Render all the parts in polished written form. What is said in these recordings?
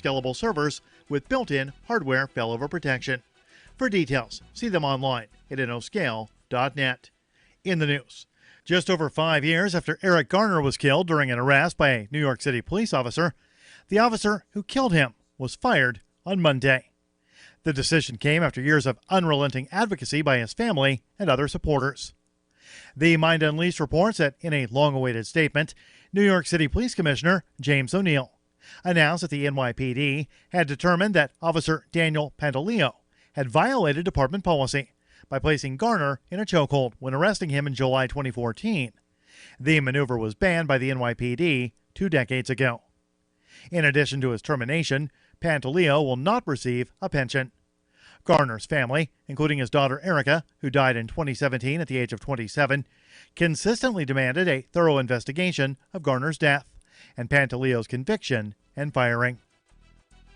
scalable servers with built-in hardware failover protection. For details, see them online at innoscale.net. In the news, just over 5 years after Eric Garner was killed during an arrest by a New York City police officer, the officer who killed him was fired on Monday. The decision came after years of unrelenting advocacy by his family and other supporters. The Mind Unleashed reports that in a long-awaited statement, New York City Police Commissioner James O'Neill announced that the NYPD had determined that Officer Daniel Pantaleo had violated department policy by placing Garner in a chokehold when arresting him in July 2014. The maneuver was banned by the NYPD 2 decades ago. In addition to his termination, Pantaleo will not receive a pension. Garner's family, including his daughter Erica, who died in 2017 at the age of 27, consistently demanded a thorough investigation of Garner's death and Pantaleo's conviction and firing.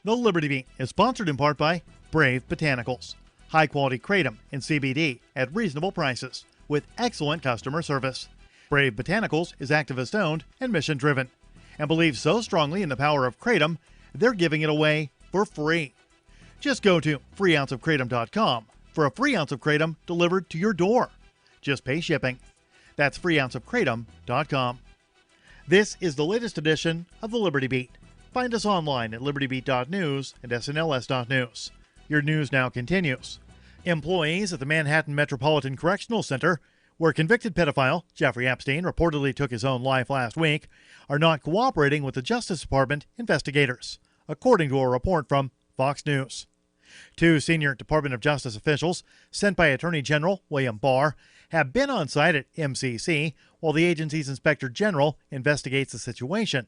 The Liberty Beat is sponsored in part by Brave Botanicals, high-quality kratom and CBD at reasonable prices with excellent customer service. Brave Botanicals is activist-owned and mission-driven and believes so strongly in the power of kratom, they're giving it away for free. Just go to freeounceofkratom.com for a free ounce of kratom delivered to your door. Just pay shipping. That's freeounceofkratom.com. This is the latest edition of the Liberty Beat. Find us online at libertybeat.news and snls.news. Your news now continues. Employees at the Manhattan Metropolitan Correctional Center, where convicted pedophile Jeffrey Epstein reportedly took his own life last week, are not cooperating with the Justice Department investigators, according to a report from Fox News. 2 senior Department of Justice officials, sent by Attorney General William Barr, have been on site at MCC while the agency's Inspector General investigates the situation.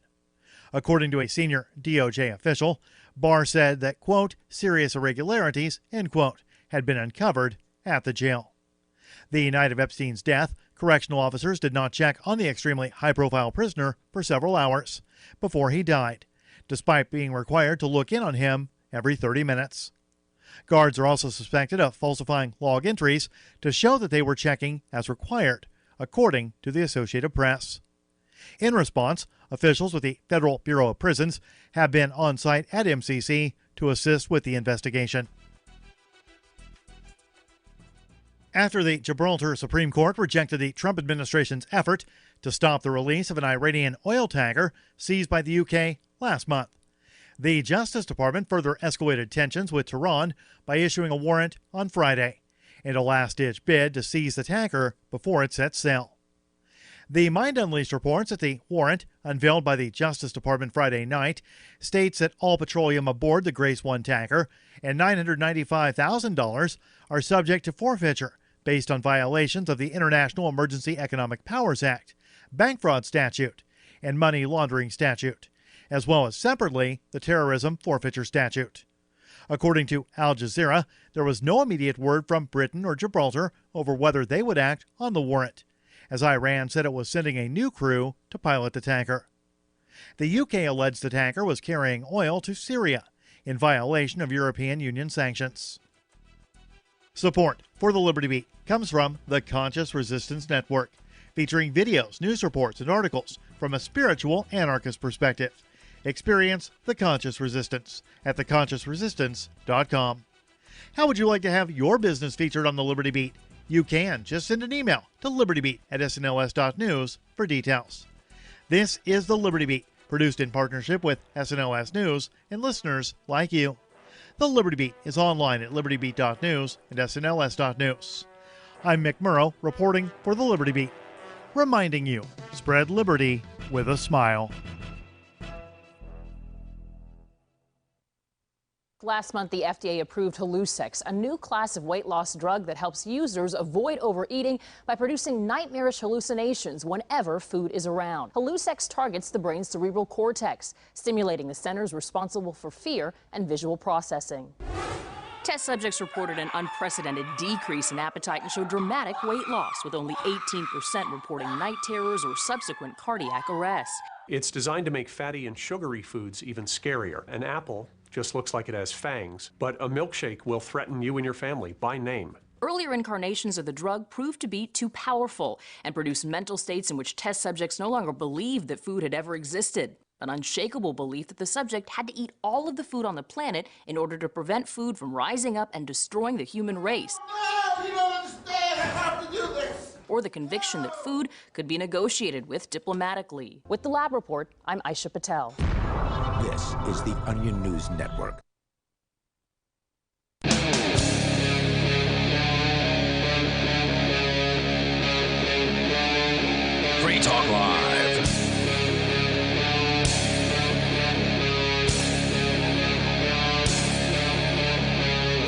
According to a senior DOJ official, Barr said that, quote, serious irregularities, end quote, had been uncovered at the jail. The night of Epstein's death, correctional officers did not check on the extremely high-profile prisoner for several hours before he died, despite being required to look in on him every 30 minutes. Guards are also suspected of falsifying log entries to show that they were checking as required, according to the Associated Press. In response, officials with the Federal Bureau of Prisons have been on site at MCC to assist with the investigation. After the Gibraltar Supreme Court rejected the Trump administration's effort to stop the release of an Iranian oil tanker seized by the UK last month, the Justice Department further escalated tensions with Tehran by issuing a warrant on Friday in a last-ditch bid to seize the tanker before it set sail. The Mind Unleashed reports that the warrant, unveiled by the Justice Department Friday night, states that all petroleum aboard the Grace 1 tanker and $995,000 are subject to forfeiture based on violations of the International Emergency Economic Powers Act, bank fraud statute, and money laundering statute, as well as separately the terrorism forfeiture statute. According to Al Jazeera, there was no immediate word from Britain or Gibraltar over whether they would act on the warrant, as Iran said it was sending a new crew to pilot the tanker. The UK alleged the tanker was carrying oil to Syria in violation of European Union sanctions. Support for the Liberty Beat comes from the Conscious Resistance Network, featuring videos, news reports, and articles from a spiritual anarchist perspective. Experience the Conscious Resistance at theconsciousresistance.com. How would you like to have your business featured on the Liberty Beat? You can. Just send an email to libertybeat@snls.news for details. This is the Liberty Beat, produced in partnership with SNLS News and listeners like you. The Liberty Beat is online at libertybeat.news and snls.news. I'm Mick Murrow, reporting for the Liberty Beat, reminding you, spread liberty with a smile. Last month, the FDA approved Hallucex, a new class of weight loss drug that helps users avoid overeating by producing nightmarish hallucinations whenever food is around. Hallucex targets the brain's cerebral cortex, stimulating the centers responsible for fear and visual processing. Test subjects reported an unprecedented decrease in appetite and showed dramatic weight loss, with only 18% reporting night terrors or subsequent cardiac arrest. It's designed to make fatty and sugary foods even scarier. An apple just looks like it has fangs, but a milkshake will threaten you and your family by name. Earlier incarnations of the drug proved to be too powerful and produced mental states in which test subjects no longer believed that food had ever existed. an unshakable belief that the subject had to eat all of the food on the planet in order to prevent food from rising up and destroying the human race. No, you don't understand. I have to do this. Or the conviction that food could be negotiated with diplomatically. With the Lab Report, I'm Aisha Patel. This is the Onion News Network. Free Talk Live.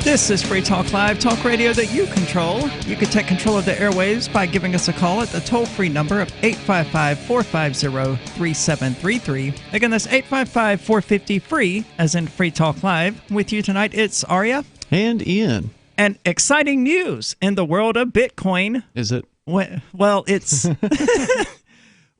This is Free Talk Live, talk radio that you control. You can take control of the airwaves by giving us a call at the toll-free number of 855-450-3733. Again, that's 855-450-FREE, as in Free Talk Live. With you tonight, it's Aria. And Ian. And exciting news in the world of Bitcoin. Is it? Well, it's...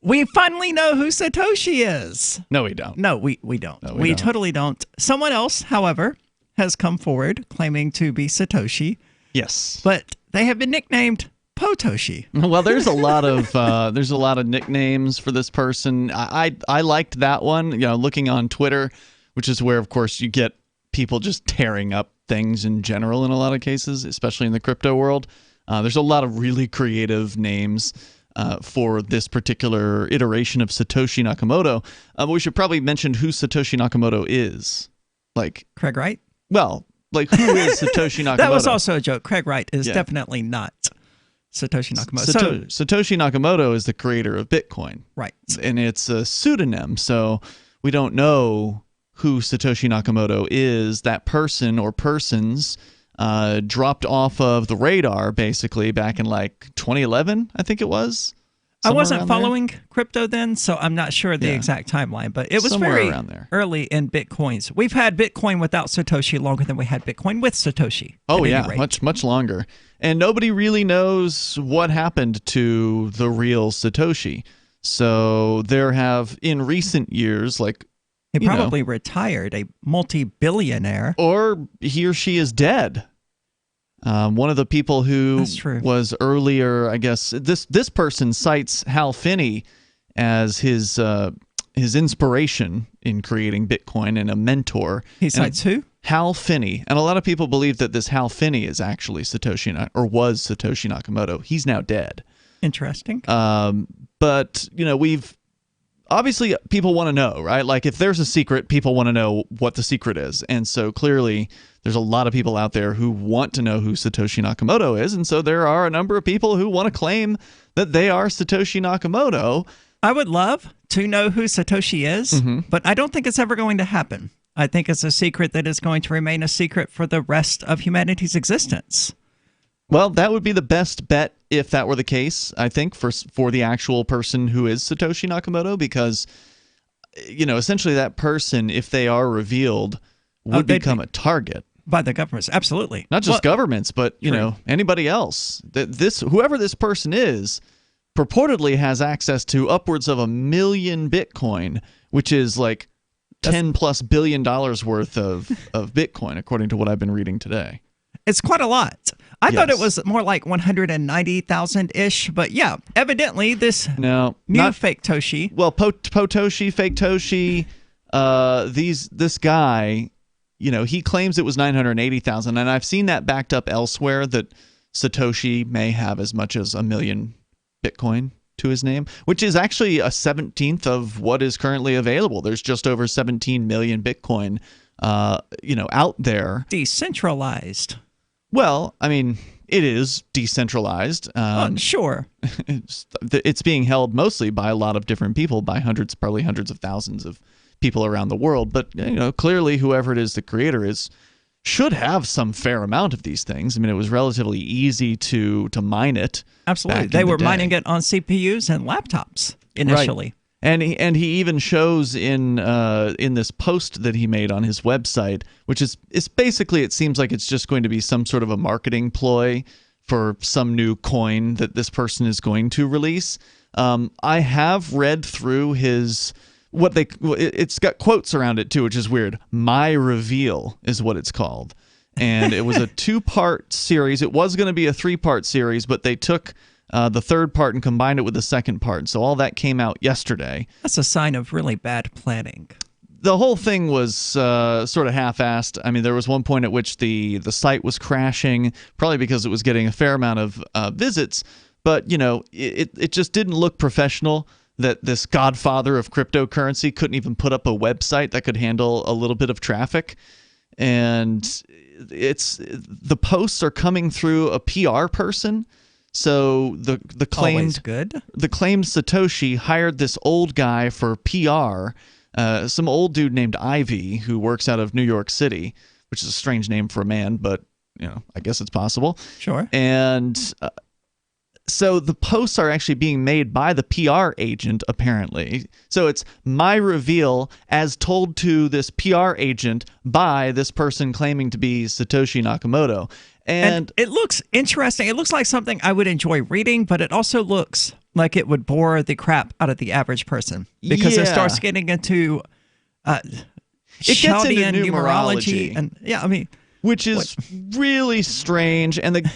We finally know who Satoshi is. No, we don't. No, we don't. No, we don't. totally don't. Someone else, however, has come forward claiming to be Satoshi. Yes. But they have been nicknamed Potoshi. Well, there's a lot of nicknames for this person. I liked that one, looking on Twitter, which is where, of course, you get people just tearing up things in general in a lot of cases, especially in the crypto world. There's a lot of really creative names for this particular iteration of Satoshi Nakamoto. But we should probably mention who Satoshi Nakamoto is. Craig Wright? Well, who is Satoshi Nakamoto? That was also a joke. Craig Wright is definitely not Satoshi Nakamoto. Satoshi Nakamoto is the creator of Bitcoin. Right. And it's a pseudonym, so we don't know who Satoshi Nakamoto is. That person or persons dropped off of the radar, basically, back in 2011, I think it was. I wasn't following crypto then, so I'm not sure the exact timeline, but it was somewhere very around there. Early in Bitcoins. We've had Bitcoin without Satoshi longer than we had Bitcoin with Satoshi. Oh, yeah, much longer. And nobody really knows what happened to the real Satoshi. So there have, in recent years, he probably retired, a multi-billionaire. Or he or she is dead. One of the people who was earlier, I guess, this person cites Hal Finney as his inspiration in creating Bitcoin and a mentor. He cites who? Hal Finney. And a lot of people believe that this Hal Finney is actually was Satoshi Nakamoto. He's now dead. Interesting. But, obviously people want to know, right? If there's a secret, people want to know what the secret is. And so clearly there's a lot of people out there who want to know who Satoshi Nakamoto is. And so there are a number of people who want to claim that they are Satoshi Nakamoto. I would love to know who Satoshi is, but I don't think it's ever going to happen. I think it's a secret that is going to remain a secret for the rest of humanity's existence. Well, that would be the best bet if that were the case, I think, for the actual person who is Satoshi Nakamoto, because, essentially that person, if they are revealed, would become a target. By the governments, absolutely. Not just governments, but, anybody else. Whoever this person is purportedly has access to upwards of 1 million Bitcoin, which is $10+ billion worth of Bitcoin, according to what I've been reading today. It's quite a lot. I thought it was more like 190,000-ish, but yeah, evidently this new fake Toshi. Well, Potoshi, fake Toshi, this guy, he claims it was 980,000, and I've seen that backed up elsewhere that Satoshi may have as much as 1 million Bitcoin to his name, which is actually a 17th of what is currently available. There's just over 17 million Bitcoin, out there. Decentralized. Well, I mean, it is decentralized. Sure. It's being held mostly by a lot of different people, by probably hundreds of thousands of people around the world. But, clearly whoever it is the creator is should have some fair amount of these things. I mean, it was relatively easy to mine it. Absolutely. They were mining it on CPUs and laptops initially. Right. And he even shows in this post that he made on his website, which is basically, it seems like it's just going to be some sort of a marketing ploy for some new coin that this person is going to release. I have read through his it's got quotes around it too, which is weird. My Reveal is what it's called. And it was a 2-part series. It was going to be a 3-part series, but they took the third part and combined it with the second part. So all that came out yesterday. That's a sign of really bad planning. The whole thing was sort of half-assed. I mean, there was one point at which the site was crashing, probably because it was getting a fair amount of visits. But, you know, it just didn't look professional that this godfather of cryptocurrency couldn't even put up a website that could handle a little bit of traffic. And the posts are coming through a PR person. So the claimed Satoshi hired this old guy for PR, some old dude named Ivy who works out of New York City, which is a strange name for a man, but you know, I guess it's possible. Sure. And so the posts are actually being made by the PR agent, apparently. So it's my reveal as told to this PR agent by this person claiming to be Satoshi Nakamoto. And it looks interesting. It looks like something I would enjoy reading, but it also looks like it would bore the crap out of the average person because it starts getting into Chaldean numerology. And yeah, I mean, which is really strange. And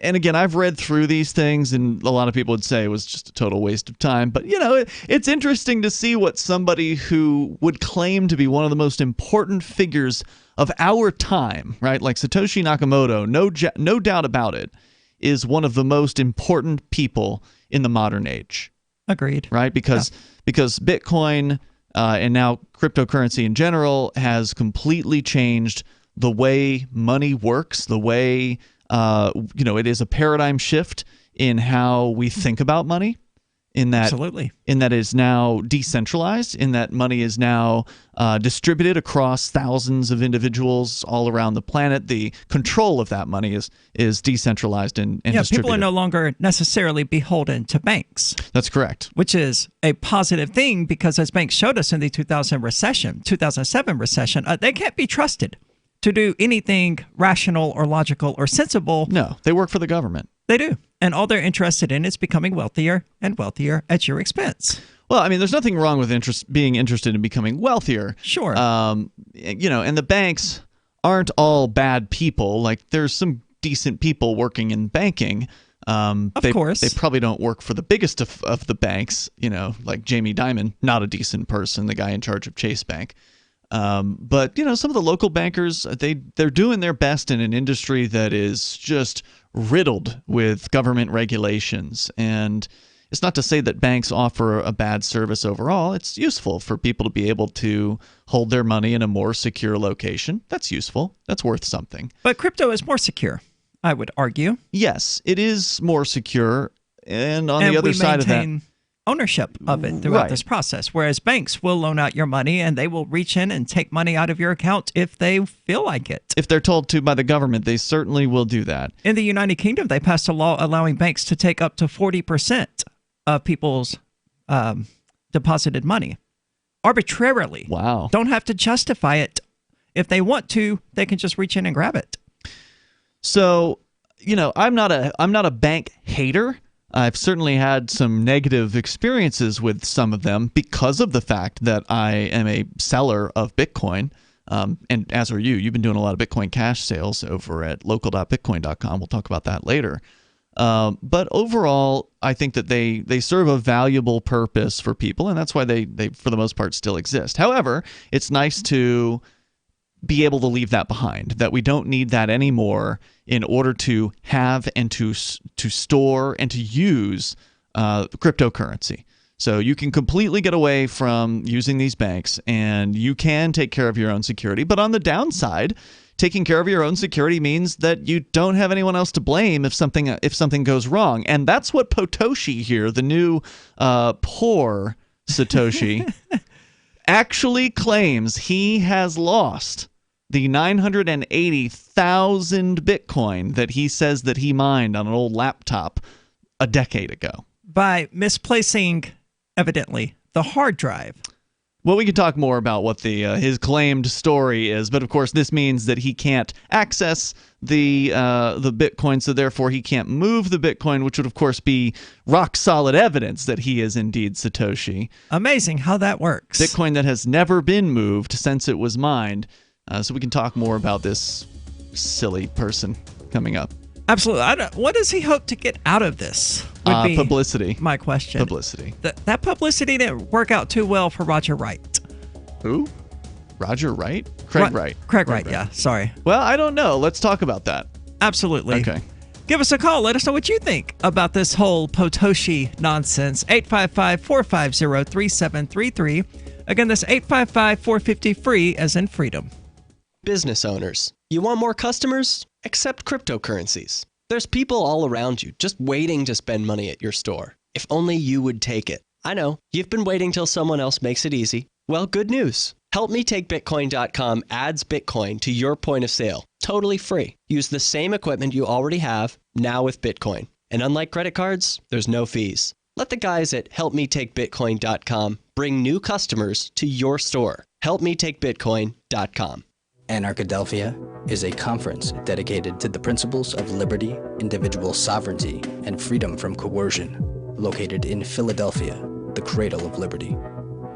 and again, I've read through these things, and a lot of people would say it was just a total waste of time. But, you know, it's interesting to see what somebody who would claim to be one of the most important figures of our time, right? Like Satoshi Nakamoto, no doubt about it, is one of the most important people in the modern age. Agreed. Right? Because Bitcoin and now cryptocurrency in general has completely changed the way money works, the way it is a paradigm shift in how we think about money. In that it is now decentralized, in that money is now distributed across thousands of individuals all around the planet. The control of that money is decentralized and distributed. People are no longer necessarily beholden to banks. That's correct. Which is a positive thing because, as banks showed us in the 2007 recession, they can't be trusted to do anything rational or logical or sensible. No, they work for the government. They do. And all they're interested in is becoming wealthier and wealthier at your expense. Well, I mean, there's nothing wrong with being interested in becoming wealthier. Sure. And the banks aren't all bad people. Like, there's some decent people working in banking. Of course. They probably don't work for the biggest of the banks, like Jamie Dimon, not a decent person, the guy in charge of Chase Bank. But some of the local bankers, they're doing their best in an industry that is just riddled with government regulations. And it's not to say that banks offer a bad service overall. It's useful for people to be able to hold their money in a more secure location. That's useful. That's worth something. But crypto is more secure, I would argue. Yes, it is more secure. And on the other side of that, ownership of it throughout this process, whereas banks will loan out your money and they will reach in and take money out of your account if they feel like it. If they're told to by the government, they certainly will do that. In the United Kingdom, they passed a law allowing banks to take up to 40% of people's deposited money arbitrarily. Wow. Don't have to justify it. If they want to, they can just reach in and grab it. So, I'm not a bank hater. I've certainly had some negative experiences with some of them because of the fact that I am a seller of Bitcoin. And as are you. You've been doing a lot of Bitcoin Cash sales over at local.bitcoin.com. We'll talk about that later. But overall, I think that they serve a valuable purpose for people, and that's why they for the most part still exist. However, it's nice to be able to leave that behind, that we don't need that anymore in order to have and to store and to use cryptocurrency. So you can completely get away from using these banks, and you can take care of your own security. But on the downside, taking care of your own security means that you don't have anyone else to blame if something goes wrong. And that's what Potoshi here, the new poor Satoshi, actually claims he has lost the 980,000 Bitcoin that he says that he mined on an old laptop a decade ago. By misplacing, evidently, the hard drive. Well, we can talk more about what his claimed story is, but of course this means that he can't access the Bitcoin, so therefore he can't move the Bitcoin, which would of course be rock solid evidence that he is indeed Satoshi. Amazing how that works. Bitcoin that has never been moved since it was mined. So we can talk more about this silly person coming up. Absolutely. What does he hope to get out of this? Would be publicity. My question. Publicity. That publicity didn't work out too well for Roger Wright. Who? Roger Wright? Craig Wright. Craig Wright, yeah. Sorry. Well, I don't know. Let's talk about that. Absolutely. Okay. Give us a call. Let us know what you think about this whole Satoshi nonsense. 855-450-3733. Again, that's 855-450-FREE as in freedom. Business owners, you want more customers? Accept cryptocurrencies. There's people all around you just waiting to spend money at your store. If only you would take it. I know, you've been waiting till someone else makes it easy. Well, good news. HelpMeTakeBitcoin.com adds Bitcoin to your point of sale, totally free. Use the same equipment you already have, now with Bitcoin. And unlike credit cards, there's no fees. Let the guys at HelpMeTakeBitcoin.com bring new customers to your store. HelpMeTakeBitcoin.com. Anarchadelphia is a conference dedicated to the principles of liberty, individual sovereignty, and freedom from coercion, located in Philadelphia, the cradle of liberty.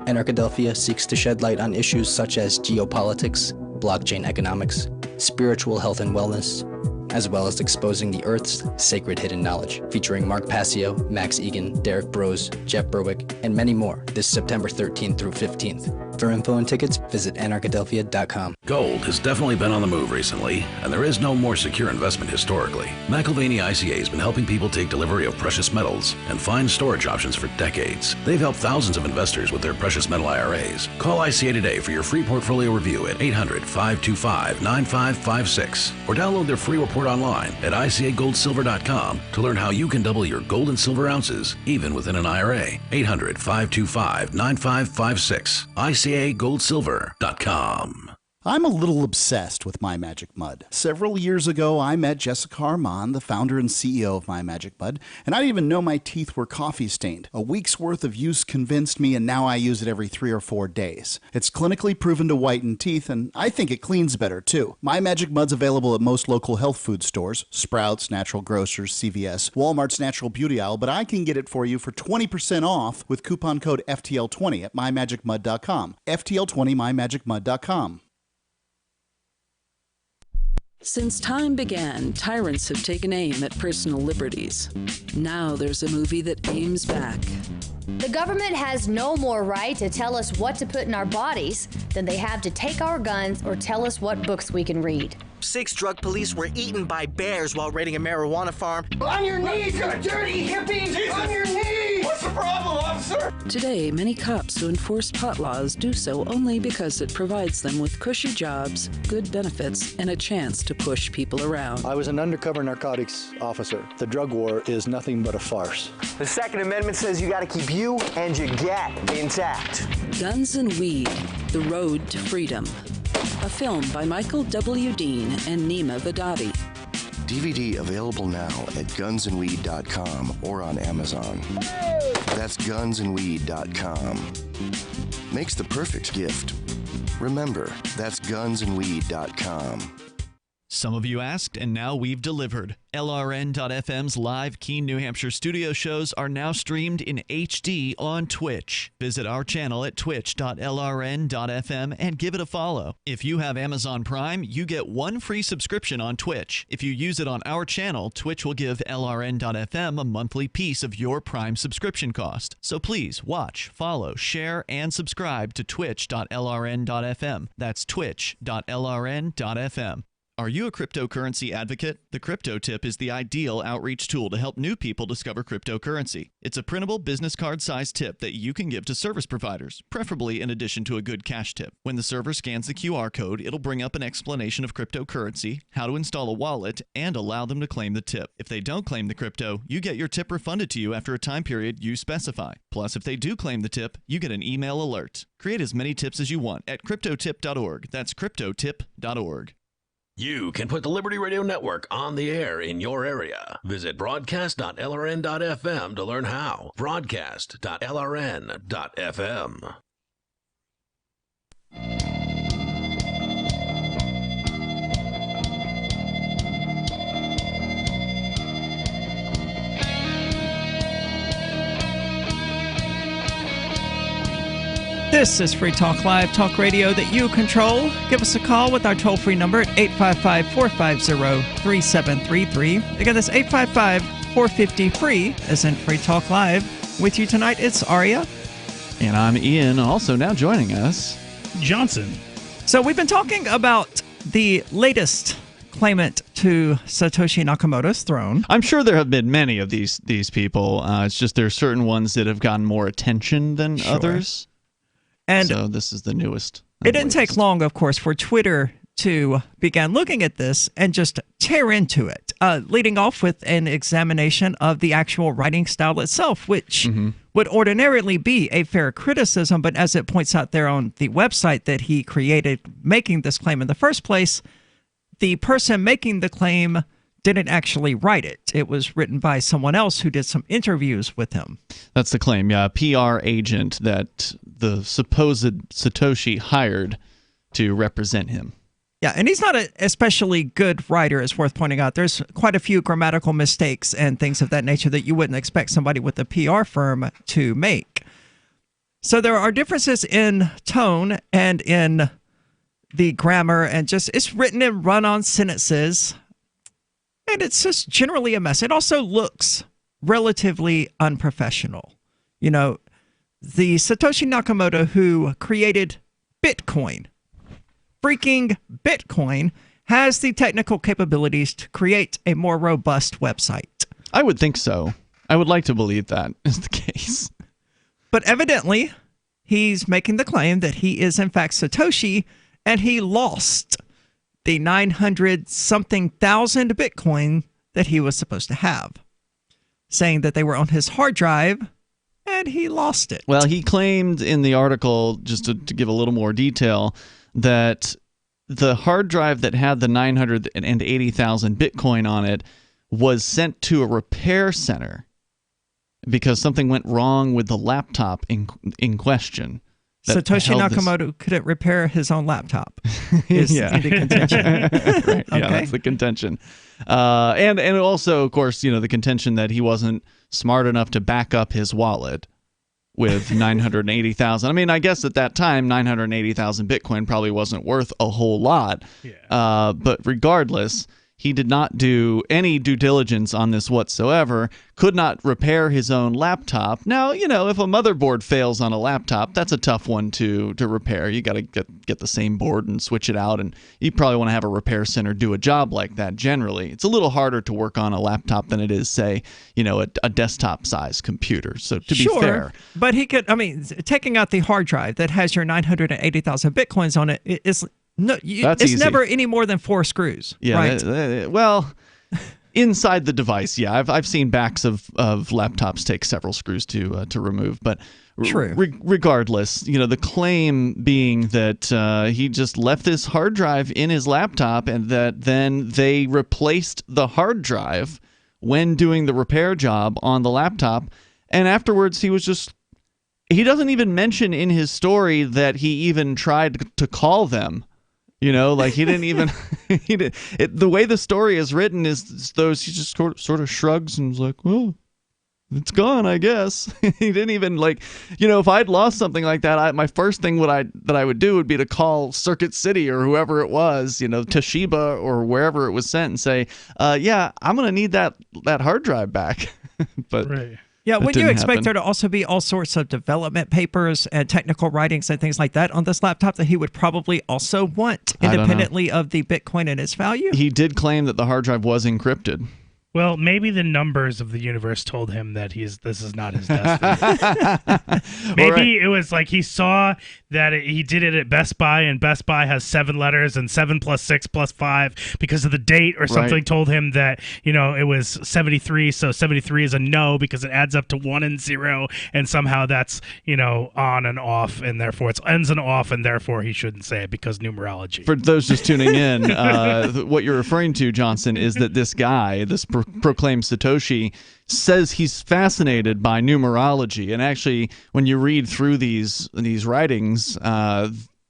Anarchadelphia seeks to shed light on issues such as geopolitics, blockchain economics, spiritual health and wellness, as well as exposing the Earth's sacred hidden knowledge, featuring Mark Passio, Max Egan, Derek Brose, Jeff Berwick, and many more this September 13th through 15th. For info and tickets, visit anarchadelphia.com. Gold has definitely been on the move recently, and there is no more secure investment historically. McIlvaney ICA has been helping people take delivery of precious metals and find storage options for decades. They've helped thousands of investors with their precious metal IRAs. Call ICA today for your free portfolio review at 800-525-9556 or download their free report online at ICAGoldSilver.com to learn how you can double your gold and silver ounces even within an IRA. 800-525-9556. ICAGoldSilver.com. I'm a little obsessed with My Magic Mud. Several years ago, I met Jessica Armand, the founder and CEO of My Magic Mud, and I didn't even know my teeth were coffee stained. A week's worth of use convinced me, and now I use it every 3 or 4 days. It's clinically proven to whiten teeth, and I think it cleans better, too. My Magic Mud's available at most local health food stores, Sprouts, Natural Grocers, CVS, Walmart's Natural Beauty Aisle, but I can get it for you for 20% off with coupon code FTL20 at mymagicmud.com. FTL20 mymagicmud.com. Since time began, tyrants have taken aim at personal liberties. Now there's a movie that aims back. The government has no more right to tell us what to put in our bodies than they have to take our guns or tell us what books we can read. 6 drug police were eaten by bears while raiding a marijuana farm. On your knees, you dirty hippies! Jesus. On your knees! What's the problem, officer? Today, many cops who enforce pot laws do so only because it provides them with cushy jobs, good benefits, and a chance to push people around. I was an undercover narcotics officer. The drug war is nothing but a farce. The Second Amendment says you gotta keep you and your get intact. Guns and Weed, The Road to Freedom. A film by Michael W. Dean and Nima Vadadi. DVD available now at gunsandweed.com or on Amazon. That's gunsandweed.com. Makes the perfect gift. Remember, that's gunsandweed.com. Some of you asked, and now we've delivered. LRN.FM's live Keene, New Hampshire studio shows are now streamed in HD on Twitch. Visit our channel at twitch.lrn.fm and give it a follow. If you have Amazon Prime, you get 1 free subscription on Twitch. If you use it on our channel, Twitch will give LRN.FM a monthly piece of your Prime subscription cost. So please watch, follow, share, and subscribe to twitch.lrn.fm. That's twitch.lrn.fm. Are you a cryptocurrency advocate? The Crypto Tip is the ideal outreach tool to help new people discover cryptocurrency. It's a printable business card-sized tip that you can give to service providers, preferably in addition to a good cash tip. When the server scans the QR code, it'll bring up an explanation of cryptocurrency, how to install a wallet, and allow them to claim the tip. If they don't claim the crypto, you get your tip refunded to you after a time period you specify. Plus, if they do claim the tip, you get an email alert. Create as many tips as you want at cryptotip.org. That's cryptotip.org. You can put the Liberty Radio Network on the air in your area. Visit broadcast.lrn.fm to learn how. Broadcast.lrn.fm. This is Free Talk Live, talk radio that you control. Give us a call with our toll-free number at 855-450-3733. Again, that's 855-450-FREE, as in Free Talk Live. With you tonight, it's Aria. And I'm Ian, also now joining us, Johnson. So we've been talking about the latest claimant to Satoshi Nakamoto's throne. I'm sure there have been many of these people. It's just there are certain ones that have gotten more attention than others. And so this is the newest. It didn't take long, of course, for Twitter to begin looking at this and just tear into it, leading off with an examination of the actual writing style itself, which would ordinarily be a fair criticism, but as it points out there on the website that he created making this claim in the first place, the person making the claim didn't actually write it. It was written by someone else who did some interviews with him. That's the claim, yeah. A PR agent that the supposed Satoshi hired to represent him. Yeah, and he's not an especially good writer, it's worth pointing out. There's quite a few grammatical mistakes and things of that nature that you wouldn't expect somebody with a PR firm to make. So there are differences in tone and in the grammar, and just it's written in run-on sentences, and it's just generally a mess. It also looks relatively unprofessional. You know, the Satoshi Nakamoto who created Bitcoin, freaking Bitcoin, has the technical capabilities to create a more robust website. I would think so. I would like to believe that is the case. But evidently, he's making the claim that he is in fact Satoshi, and he lost the 900-something thousand Bitcoin that he was supposed to have, saying that they were on his hard drive, and he lost it. Well, he claimed in the article, just to give a little more detail, that the hard drive that had the 980,000 Bitcoin on it was sent to a repair center because something went wrong with the laptop in question. Satoshi Nakamoto couldn't repair his own laptop. Is the contention. Right. Okay. Yeah, that's the contention. And also, of course, you know, the contention that he wasn't smart enough to back up his wallet with 980,000. I mean, I guess at that time, 980,000 Bitcoin probably wasn't worth a whole lot. Yeah. But regardless, he did not do any due diligence on this whatsoever, could not repair his own laptop. Now, you know, if a motherboard fails on a laptop, that's a tough one to repair. You got to get the same board and switch it out, and you probably want to have a repair center do a job like that generally. It's a little harder to work on a laptop than it is, say, you know, a desktop-sized computer. So to be fair. But he could, I mean, taking out the hard drive that has your 980,000 Bitcoins on it is... No, it's easy. Never any more than 4 screws. Yeah, right? Well, inside the device, yeah, I've seen backs of laptops take several screws to remove, but regardless, you know, the claim being that he just left this hard drive in his laptop and that then they replaced the hard drive when doing the repair job on the laptop, and afterwards he doesn't even mention in his story that he even tried to call them. You know, like he didn't even. The way the story is written is those he just sort of shrugs and is like, "Well, it's gone, I guess." He didn't even like, you know, if I'd lost something like that, my first thing that I would do would be to call Circuit City or whoever it was, you know, Toshiba or wherever it was sent, and say, "Yeah, I'm gonna need that hard drive back." But. Right. Yeah, That would you didn't expect happen. there to also be all sorts of development papers and technical writings and things like that on this laptop that he would probably also want I don't know. independently of the Bitcoin and its value? He did claim that the hard drive was encrypted. Well, maybe the numbers of the universe told him that this is not his destiny. Maybe it was like he saw that he did it at Best Buy, and Best Buy has 7 letters, and 7 plus 6 plus 5 because of the date or something told him that, you know, it was 73, so 73 is a no because it adds up to 1 and 0, and somehow that's, you know, on and off, and therefore it's ends and off, and therefore he shouldn't say it because numerology. For those just tuning in, what you're referring to, Johnson, is that this guy, this proclaimed Satoshi, says he's fascinated by numerology, and actually, when you read through these writings,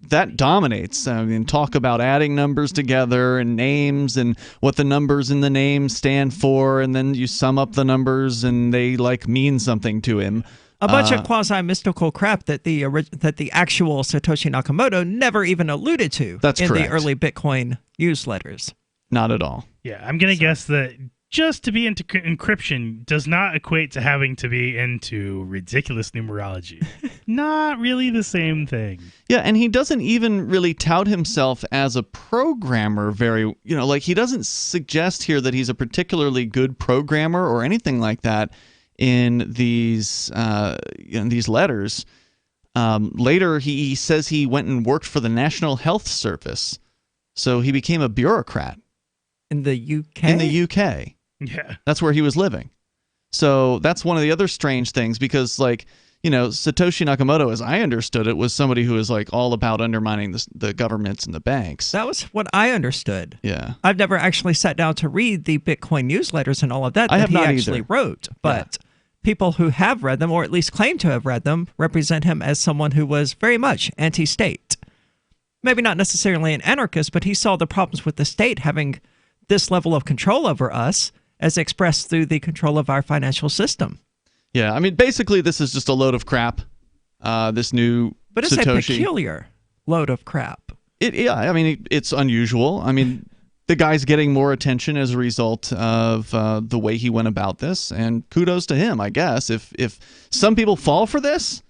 that dominates. I mean, talk about adding numbers together and names and what the numbers in the name stand for, and then you sum up the numbers and they like mean something to him. A bunch of quasi-mystical crap that the actual Satoshi Nakamoto never even alluded to That's in correct. the early Bitcoin newsletters. Not at all. Yeah, I'm going to guess that just to be into encryption does not equate to having to be into ridiculous numerology. Not really the same thing. Yeah, and he doesn't even really tout himself as a programmer he doesn't suggest here that he's a particularly good programmer or anything like that in these letters. Later, he says he went and worked for the National Health Service. So he became a bureaucrat. In the UK? In the UK. Yeah. That's where he was living. So that's one of the other strange things because, Satoshi Nakamoto, as I understood it, was somebody who was, all about undermining the governments and the banks. That was what I understood. Yeah. I've never actually sat down to read the Bitcoin newsletters and all of that I have he not actually either. wrote. But people who have read them, or at least claim to have read them, represent him as someone who was very much anti-state. Maybe not necessarily an anarchist, but he saw the problems with the state having this level of control over us as expressed through the control of our financial system. Yeah, I mean, basically, this is just a load of crap. This new But it's Satoshi. a peculiar load of crap. It's unusual. I mean, the guy's getting more attention as a result of the way he went about this, and kudos to him, I guess. If some people fall for this,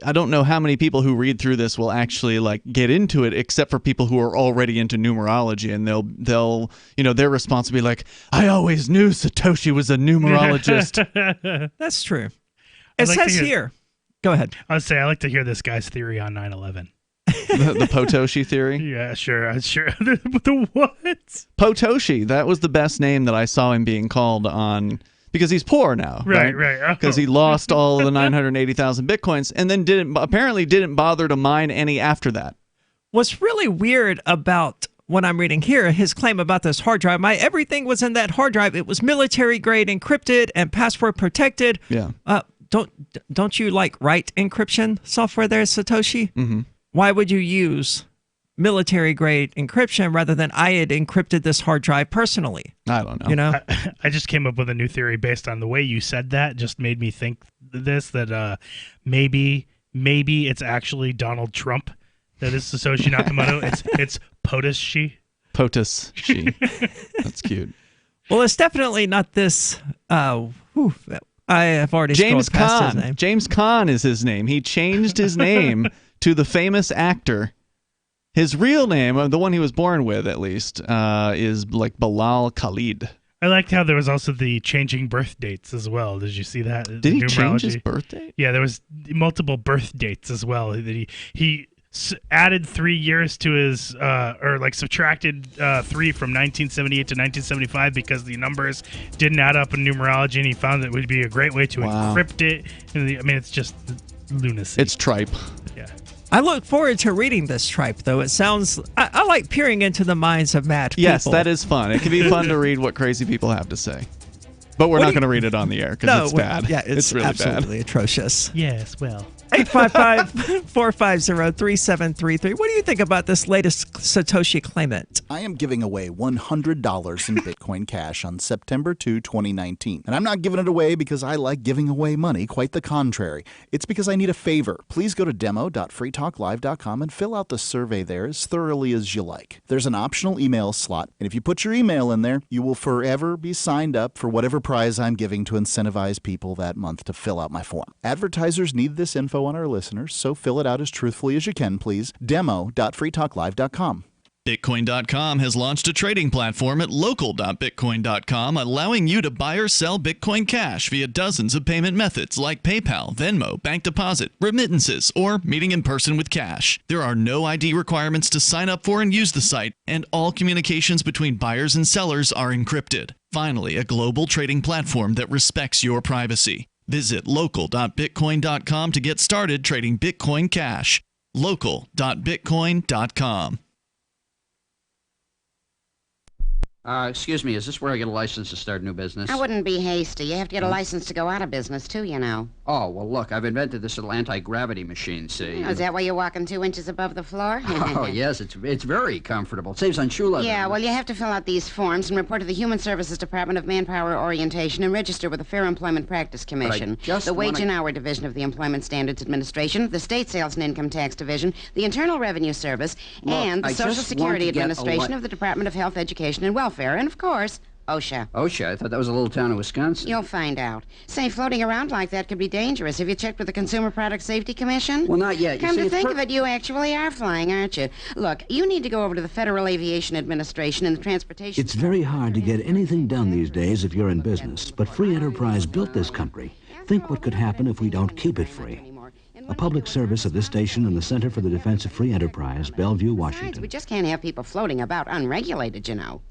I don't know how many people who read through this will actually get into it, except for people who are already into numerology, and they'll their response will be like, "I always knew Satoshi was a numerologist." That's true. It says here. Go ahead. I would say I like to hear this guy's theory on 9/11. the Potoshi theory? Yeah, sure. The what? Potoshi. That was the best name that I saw him being called on. Because he's poor now, right? Because he lost all of the 980,000 bitcoins, and then apparently didn't bother to mine any after that. What's really weird about what I'm reading here, his claim about this hard drive, everything was in that hard drive. It was military grade encrypted and password protected. Yeah. Don't you write encryption software there, Satoshi? Mm-hmm. Why would you use military grade encryption rather than I had encrypted this hard drive personally? I don't know. I just came up with a new theory based on the way you said that. Just made me think that maybe it's actually Donald Trump that is Satoshi Nakamoto. It's Potoshi. Potoshi. That's cute. Well, it's definitely not this. I have already James scrolled past his Caan. name. James Caan is his name. He changed his name to the famous actor. His real name, the one he was born with at least, is Bilal Khalid. I liked how there was also the changing birth dates as well. Did you see that? Did he change his birth date? Yeah, there was multiple birth dates as well. That he added 3 years to his, subtracted 3 from 1978 to 1975 because the numbers didn't add up in numerology, and he found that it would be a great way to encrypt it. It's just lunacy. It's tripe. Yeah. I look forward to reading this tripe, though. It sounds... I like peering into the minds of mad people. Yes, that is fun. It can be fun to read what crazy people have to say. But we're not going to read it on the air because it's bad. Yeah, it's really absolutely bad. atrocious. Yes, well... 855-450-3733. What do you think about this latest Satoshi claimant? I am giving away $100 in Bitcoin Cash on September 2, 2019. And I'm not giving it away because I like giving away money. Quite the contrary. It's because I need a favor. Please go to demo.freetalklive.com and fill out the survey there as thoroughly as you like. There's an optional email slot, and if you put your email in there, you will forever be signed up for whatever prize I'm giving to incentivize people that month to fill out my form. Advertisers need this info on our listeners, so fill it out as truthfully as you can, please. Demo.freetalklive.com. Bitcoin.com has launched a trading platform at local.bitcoin.com, allowing you to buy or sell Bitcoin Cash via dozens of payment methods like PayPal, Venmo, bank deposit, remittances, or meeting in person with cash. There are no ID requirements to sign up for and use the site, and all communications between buyers and sellers are encrypted. Finally, a global trading platform that respects your privacy. Visit local.bitcoin.com to get started trading Bitcoin Cash. Local.bitcoin.com. Excuse me, is this where I get a license to start a new business? I wouldn't be hasty. You have to get a license to go out of business, too, you know. Oh, well, look, I've invented this little anti-gravity machine, see? Oh, is that why you're walking 2 inches above the floor? Oh, yes, it's very comfortable. It saves on shoe leather. Yeah, well, you have to fill out these forms and report to the Human Services Department of Manpower Orientation and register with the Fair Employment Practice Commission, the Wage and Hour Division of the Employment Standards Administration, the State Sales and Income Tax Division, the Internal Revenue Service, and the Social Security Administration of the Department of Health, Education, and Welfare, and, of course, OSHA. OSHA? I thought that was a little town in Wisconsin. You'll find out. Say, floating around like that could be dangerous. Have you checked with the Consumer Product Safety Commission? Well, not yet. Come to think of it, you actually are flying, aren't you? Look, you need to go over to the Federal Aviation Administration and the Transportation... It's very hard to get anything done these days if you're in business, but free enterprise built this country. Think what could happen if we don't keep it free. A public service of this station and the Center for the Defense of Free Enterprise, Bellevue, Washington. Besides, we just can't have people floating about unregulated, you know.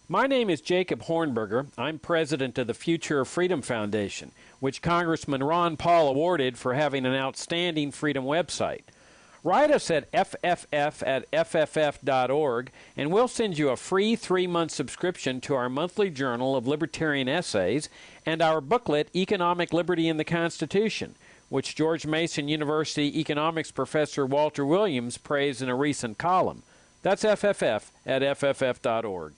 My name is Jacob Hornberger. I'm president of the Future of Freedom Foundation, which Congressman Ron Paul awarded for having an outstanding freedom website. Write us at fff@fff.org, and we'll send you a free 3-month subscription to our monthly journal of libertarian essays and our booklet, Economic Liberty in the Constitution, which George Mason University economics professor Walter Williams praised in a recent column. That's fff@fff.org.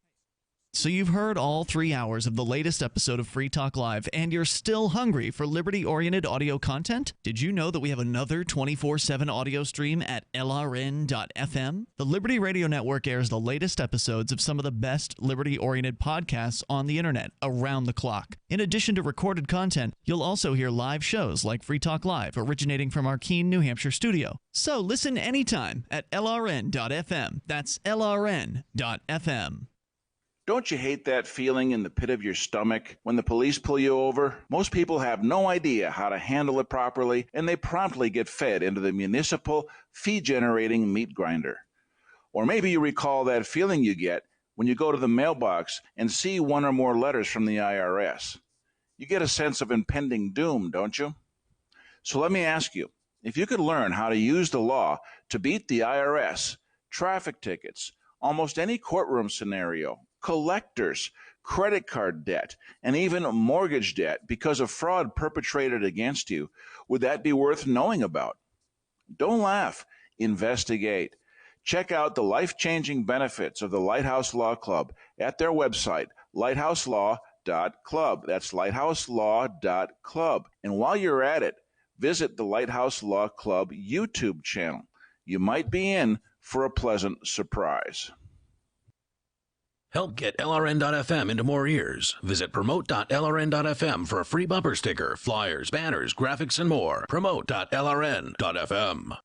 So you've heard all 3 hours of the latest episode of Free Talk Live, and you're still hungry for liberty-oriented audio content? Did you know that we have another 24/7 audio stream at LRN.FM? The Liberty Radio Network airs the latest episodes of some of the best liberty-oriented podcasts on the internet around the clock. In addition to recorded content, you'll also hear live shows like Free Talk Live, originating from our Keene, New Hampshire studio. So listen anytime at LRN.FM. That's LRN.FM. Don't you hate that feeling in the pit of your stomach when the police pull you over? Most people have no idea how to handle it properly, and they promptly get fed into the municipal fee-generating meat grinder. Or maybe you recall that feeling you get when you go to the mailbox and see one or more letters from the IRS. You get a sense of impending doom, don't you? So let me ask you, if you could learn how to use the law to beat the IRS, traffic tickets, almost any courtroom scenario, collectors, credit card debt, and even mortgage debt because of fraud perpetrated against you, would that be worth knowing about? Don't laugh. Investigate. Check out the life-changing benefits of the Lighthouse Law Club at their website, lighthouselaw.club. That's lighthouselaw.club. And while you're at it, visit the Lighthouse Law Club YouTube channel. You might be in for a pleasant surprise. Help get LRN.FM into more ears. Visit promote.lrn.fm for a free bumper sticker, flyers, banners, graphics, and more. Promote.lrn.fm.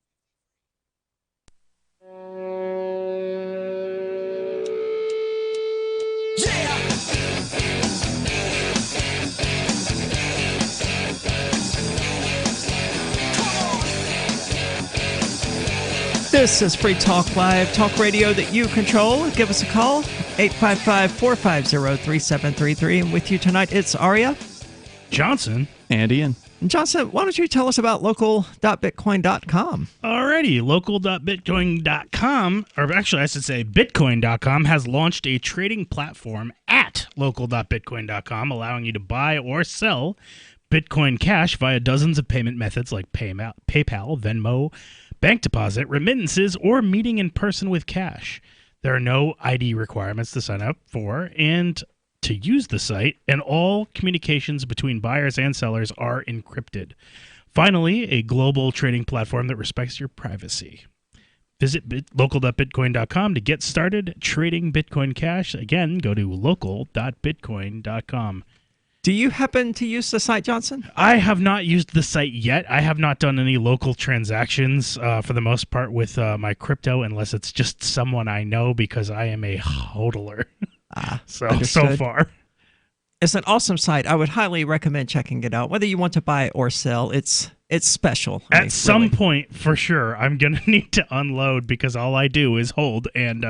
This is Free Talk Live, talk radio that you control. Give us a call, 855-450-3733. And with you tonight, it's Aria, Johnson, and Ian. And Johnson, why don't you tell us about local.bitcoin.com? Alrighty, local.bitcoin.com, or actually I should say bitcoin.com, has launched a trading platform at local.bitcoin.com, allowing you to buy or sell Bitcoin Cash via dozens of payment methods like PayPal, Venmo, bank deposit, remittances, or meeting in person with cash. There are no ID requirements to sign up for and to use the site, and all communications between buyers and sellers are encrypted. Finally, a global trading platform that respects your privacy. Visit local.bitcoin.com to get started trading Bitcoin Cash. Again, go to local.bitcoin.com. Do you happen to use the site, Johnson? I have not used the site yet. I have not done any local transactions for the most part with my crypto, unless it's just someone I know, because I am a hodler. So far. It's an awesome site. I would highly recommend checking it out. Whether you want to buy or sell, it's special. At some point, for sure, I'm going to need to unload, because all I do is hold, and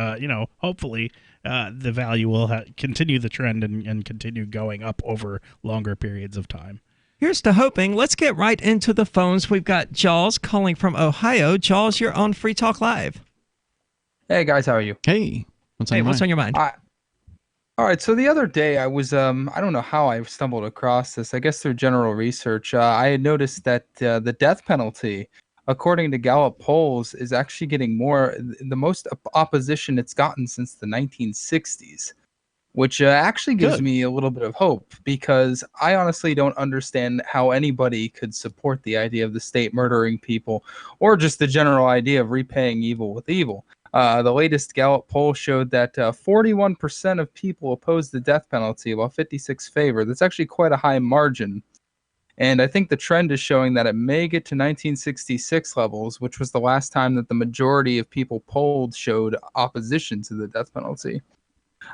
hopefully the value will continue the trend and continue going up over longer periods of time. Here's to hoping. Let's get right into the phones. We've got Jaws calling from Ohio. Jaws, you're on Free Talk Live. Hey, guys, how are you? Hey, what's on your mind? All right, so the other day I was I don't know how I stumbled across this. I guess through general research, I had noticed that the death penalty, according to Gallup polls, is actually getting the most opposition it's gotten since the 1960s, which actually gives Good. me a little bit of hope because I honestly don't understand how anybody could support the idea of the state murdering people or just the general idea of repaying evil with evil. The latest Gallup poll showed that 41% of people oppose the death penalty, while 56 favor. That's actually quite a high margin. And I think the trend is showing that it may get to 1966 levels, which was the last time that the majority of people polled showed opposition to the death penalty.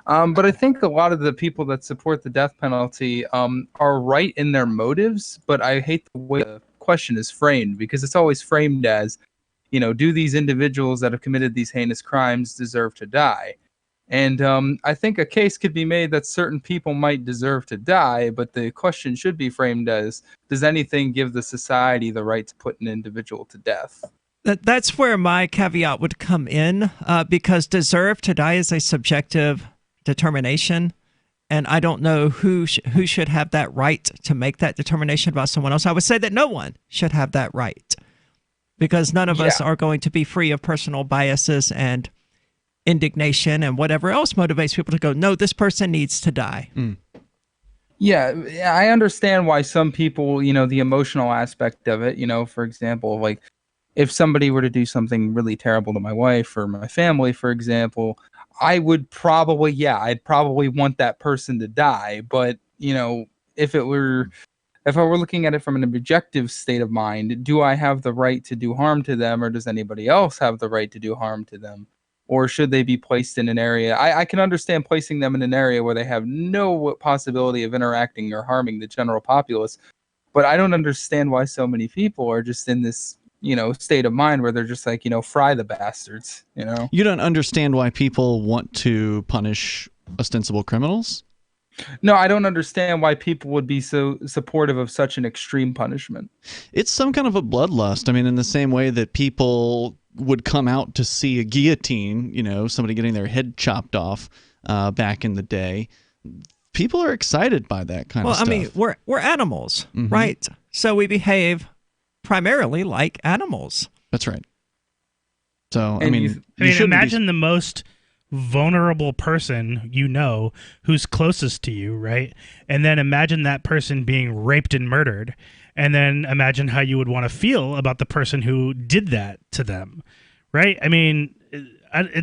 But I think a lot of the people that support the death penalty are right in their motives, but I hate the way the question is framed because it's always framed as, do these individuals that have committed these heinous crimes deserve to die? And I think a case could be made that certain people might deserve to die, but the question should be framed as, does anything give the society the right to put an individual to death? That's where my caveat would come in, because deserve to die is a subjective determination, and I don't know who should have that right to make that determination about someone else. I would say that no one should have that right, because none of us are going to be free of personal biases and indignation and whatever else motivates people to go, no, this person needs to die. Yeah, I understand why some people, the emotional aspect of it, for example, like if somebody were to do something really terrible to my wife or my family, for example, I would probably, I'd probably want that person to die. But, if I were looking at it from an objective state of mind, do I have the right to do harm to them, or does anybody else have the right to do harm to them? Or should they be placed in an area? I can understand placing them in an area where they have no possibility of interacting or harming the general populace. But I don't understand why so many people are just in this, state of mind where they're just like, fry the bastards, You don't understand why people want to punish ostensible criminals? No, I don't understand why people would be so supportive of such an extreme punishment. It's some kind of a bloodlust. I mean, in the same way that people would come out to see a guillotine, somebody getting their head chopped off back in the day. People are excited by that kind of stuff. Well, I mean, we're animals, right? So we behave primarily like animals. That's right. So, imagine the most vulnerable person who's closest to you, right? And then imagine that person being raped and murdered, and then imagine how you would want to feel about the person who did that to them, right? I mean,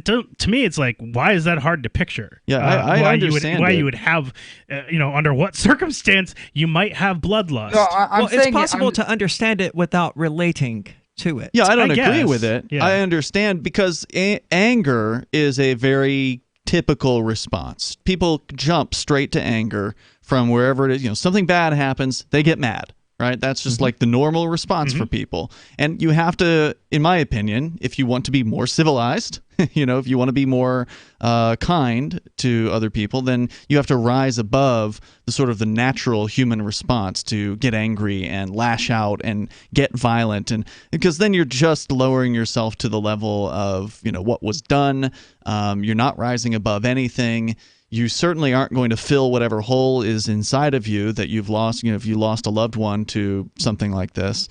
to me, it's like, why is that hard to picture? Yeah, I understand you would have, under what circumstance you might have bloodlust. No, it's possible to understand it without relating to it. Yeah, I don't agree with it. Yeah. I understand because anger is a very typical response. People jump straight to anger from wherever it is. Something bad happens, they get mad, right? That's just like the normal response for people. And you have to, in my opinion, if you want to be more civilized, if you want to be more kind to other people, then you have to rise above the sort of the natural human response to get angry and lash out and get violent, and because then you're just lowering yourself to the level of what was done. You're not rising above anything. You certainly aren't going to fill whatever hole is inside of you that you've lost. If you lost a loved one to something like this.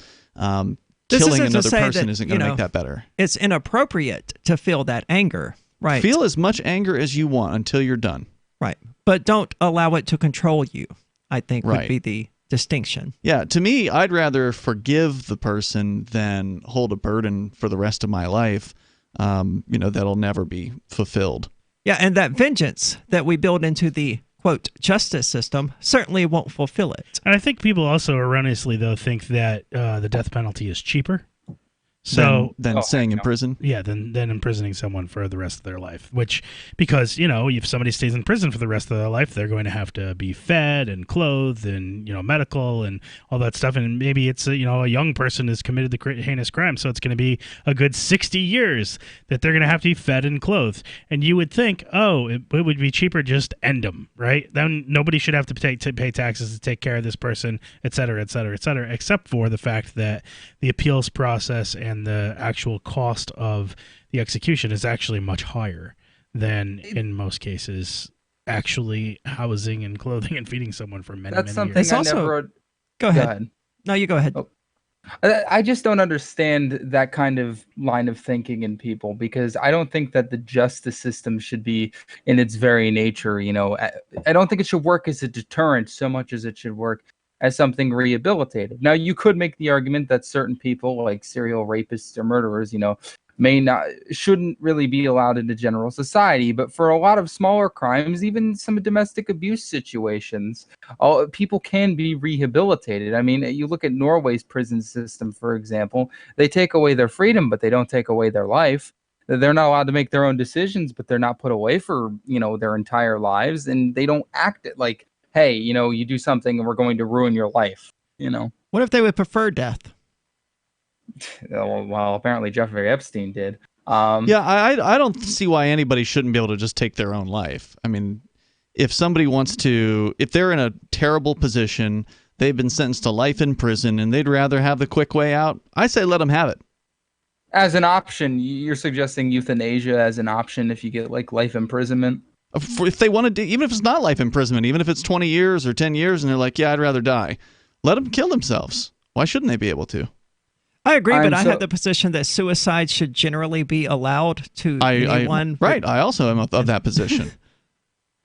Killing another person isn't going to make that better. It's inappropriate to feel that anger, right? Feel as much anger as you want until you're done. Right. But don't allow it to control you, I think would be the distinction. Yeah, to me, I'd rather forgive the person than hold a burden for the rest of my life, that'll never be fulfilled. Yeah, and that vengeance that we build into the quote, justice system certainly won't fulfill it. And I think people also erroneously, though, think that the death penalty is cheaper. So than staying in prison? Yeah, than imprisoning someone for the rest of their life. Because, if somebody stays in prison for the rest of their life, they're going to have to be fed and clothed and, medical and all that stuff. And maybe it's, a young person has committed the heinous crime. So it's going to be a good 60 years that they're going to have to be fed and clothed. And you would think, it would be cheaper just end them, right? Then nobody should have to pay taxes to take care of this person, et cetera, et cetera, et cetera, except for the fact that the appeals process and the actual cost of the execution is actually much higher than in most cases actually housing and clothing and feeding someone for many, That's many something years. I never. Go ahead. No, you go ahead. Oh. I just don't understand that kind of line of thinking in people, because I don't think that the justice system should be in its very nature. I don't think it should work as a deterrent so much as it should work as something rehabilitative. Now, you could make the argument that certain people, like serial rapists or murderers, shouldn't really be allowed into general society. But for a lot of smaller crimes, even some domestic abuse situations, people can be rehabilitated. I mean, you look at Norway's prison system, for example. They take away their freedom, but they don't take away their life. They're not allowed to make their own decisions, but they're not put away for, their entire lives. And they don't act it like, hey, you do something and we're going to ruin your life, What if they would prefer death? Well, apparently Jeffrey Epstein did. Yeah, I don't see why anybody shouldn't be able to just take their own life. I mean, if somebody wants to, if they're in a terrible position, they've been sentenced to life in prison, and they'd rather have the quick way out, I say let them have it. As an option, you're suggesting euthanasia as an option if you get like life imprisonment? If they want to do, even if it's not life imprisonment, even if it's 20 years or 10 years and they're like, yeah, I'd rather die, let them kill themselves. Why shouldn't they be able to? I agree, but I have the position that suicide should generally be allowed to anyone. Right, I also am of that position.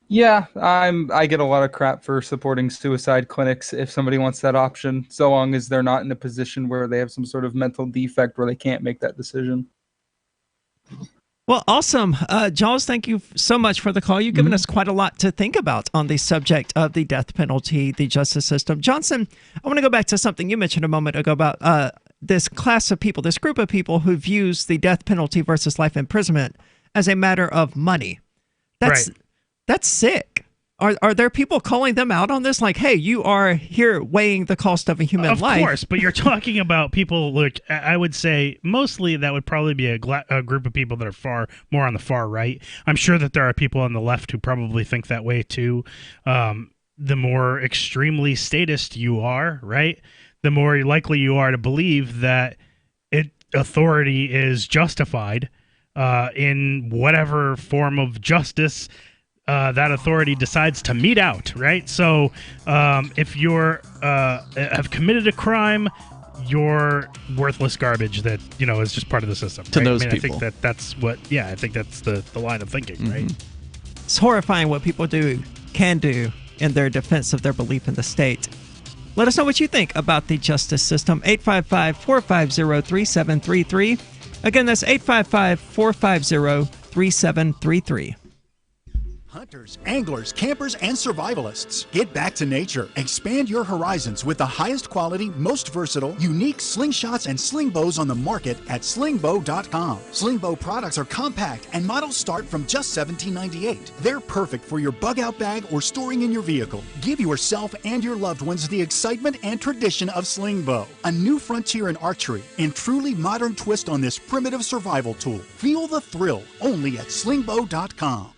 Yeah, I get a lot of crap for supporting suicide clinics if somebody wants that option, so long as they're not in a position where they have some sort of mental defect where they can't make that decision. Well, awesome. Jaws, thank you so much for the call. You've given us quite a lot to think about on the subject of the death penalty, the justice system. Johnson, I want to go back to something you mentioned a moment ago about this class of people, this group of people who views the death penalty versus life imprisonment as a matter of money. That's sick. Are there people calling them out on this? Like, hey, you are here weighing the cost of a human life. Of course, but you're talking about people, look, I would say mostly that would probably be a group of people that are far more on the far right. I'm sure that there are people on the left who probably think that way too. The more extremely statist you are, right, the more likely you are to believe that authority is justified in whatever form of justice that authority decides to mete out, right? So if you're have committed a crime, you're worthless garbage that, is just part of the system. To right? those people. people. I think that's what, I think that's the line of thinking, right? It's horrifying what people can do in their defense of their belief in the state. Let us know what you think about the justice system. 855-450-3733. Again, that's 855-450-3733. Hunters, anglers, campers, and survivalists. Get back to nature. Expand your horizons with the highest quality, most versatile, unique slingshots and sling bows on the market at slingbow.com. Slingbow products are compact and models start from just $17.98. They're perfect for your bug out bag or storing in your vehicle. Give yourself and your loved ones the excitement and tradition of Slingbow, a new frontier in archery and truly modern twist on this primitive survival tool. Feel the thrill only at slingbow.com.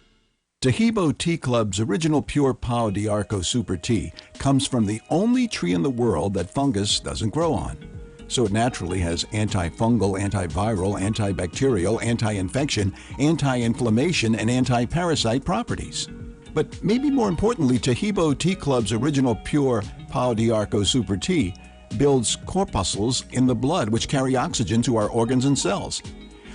Tahibo Tea Club's original pure Pau d'Arco Super Tea comes from the only tree in the world that fungus doesn't grow on. So it naturally has antifungal, antiviral, antibacterial, anti-infection, anti-inflammation, and anti-parasite properties. But maybe more importantly, Tahibo Tea Club's original pure Pau d'Arco Super Tea builds corpuscles in the blood which carry oxygen to our organs and cells.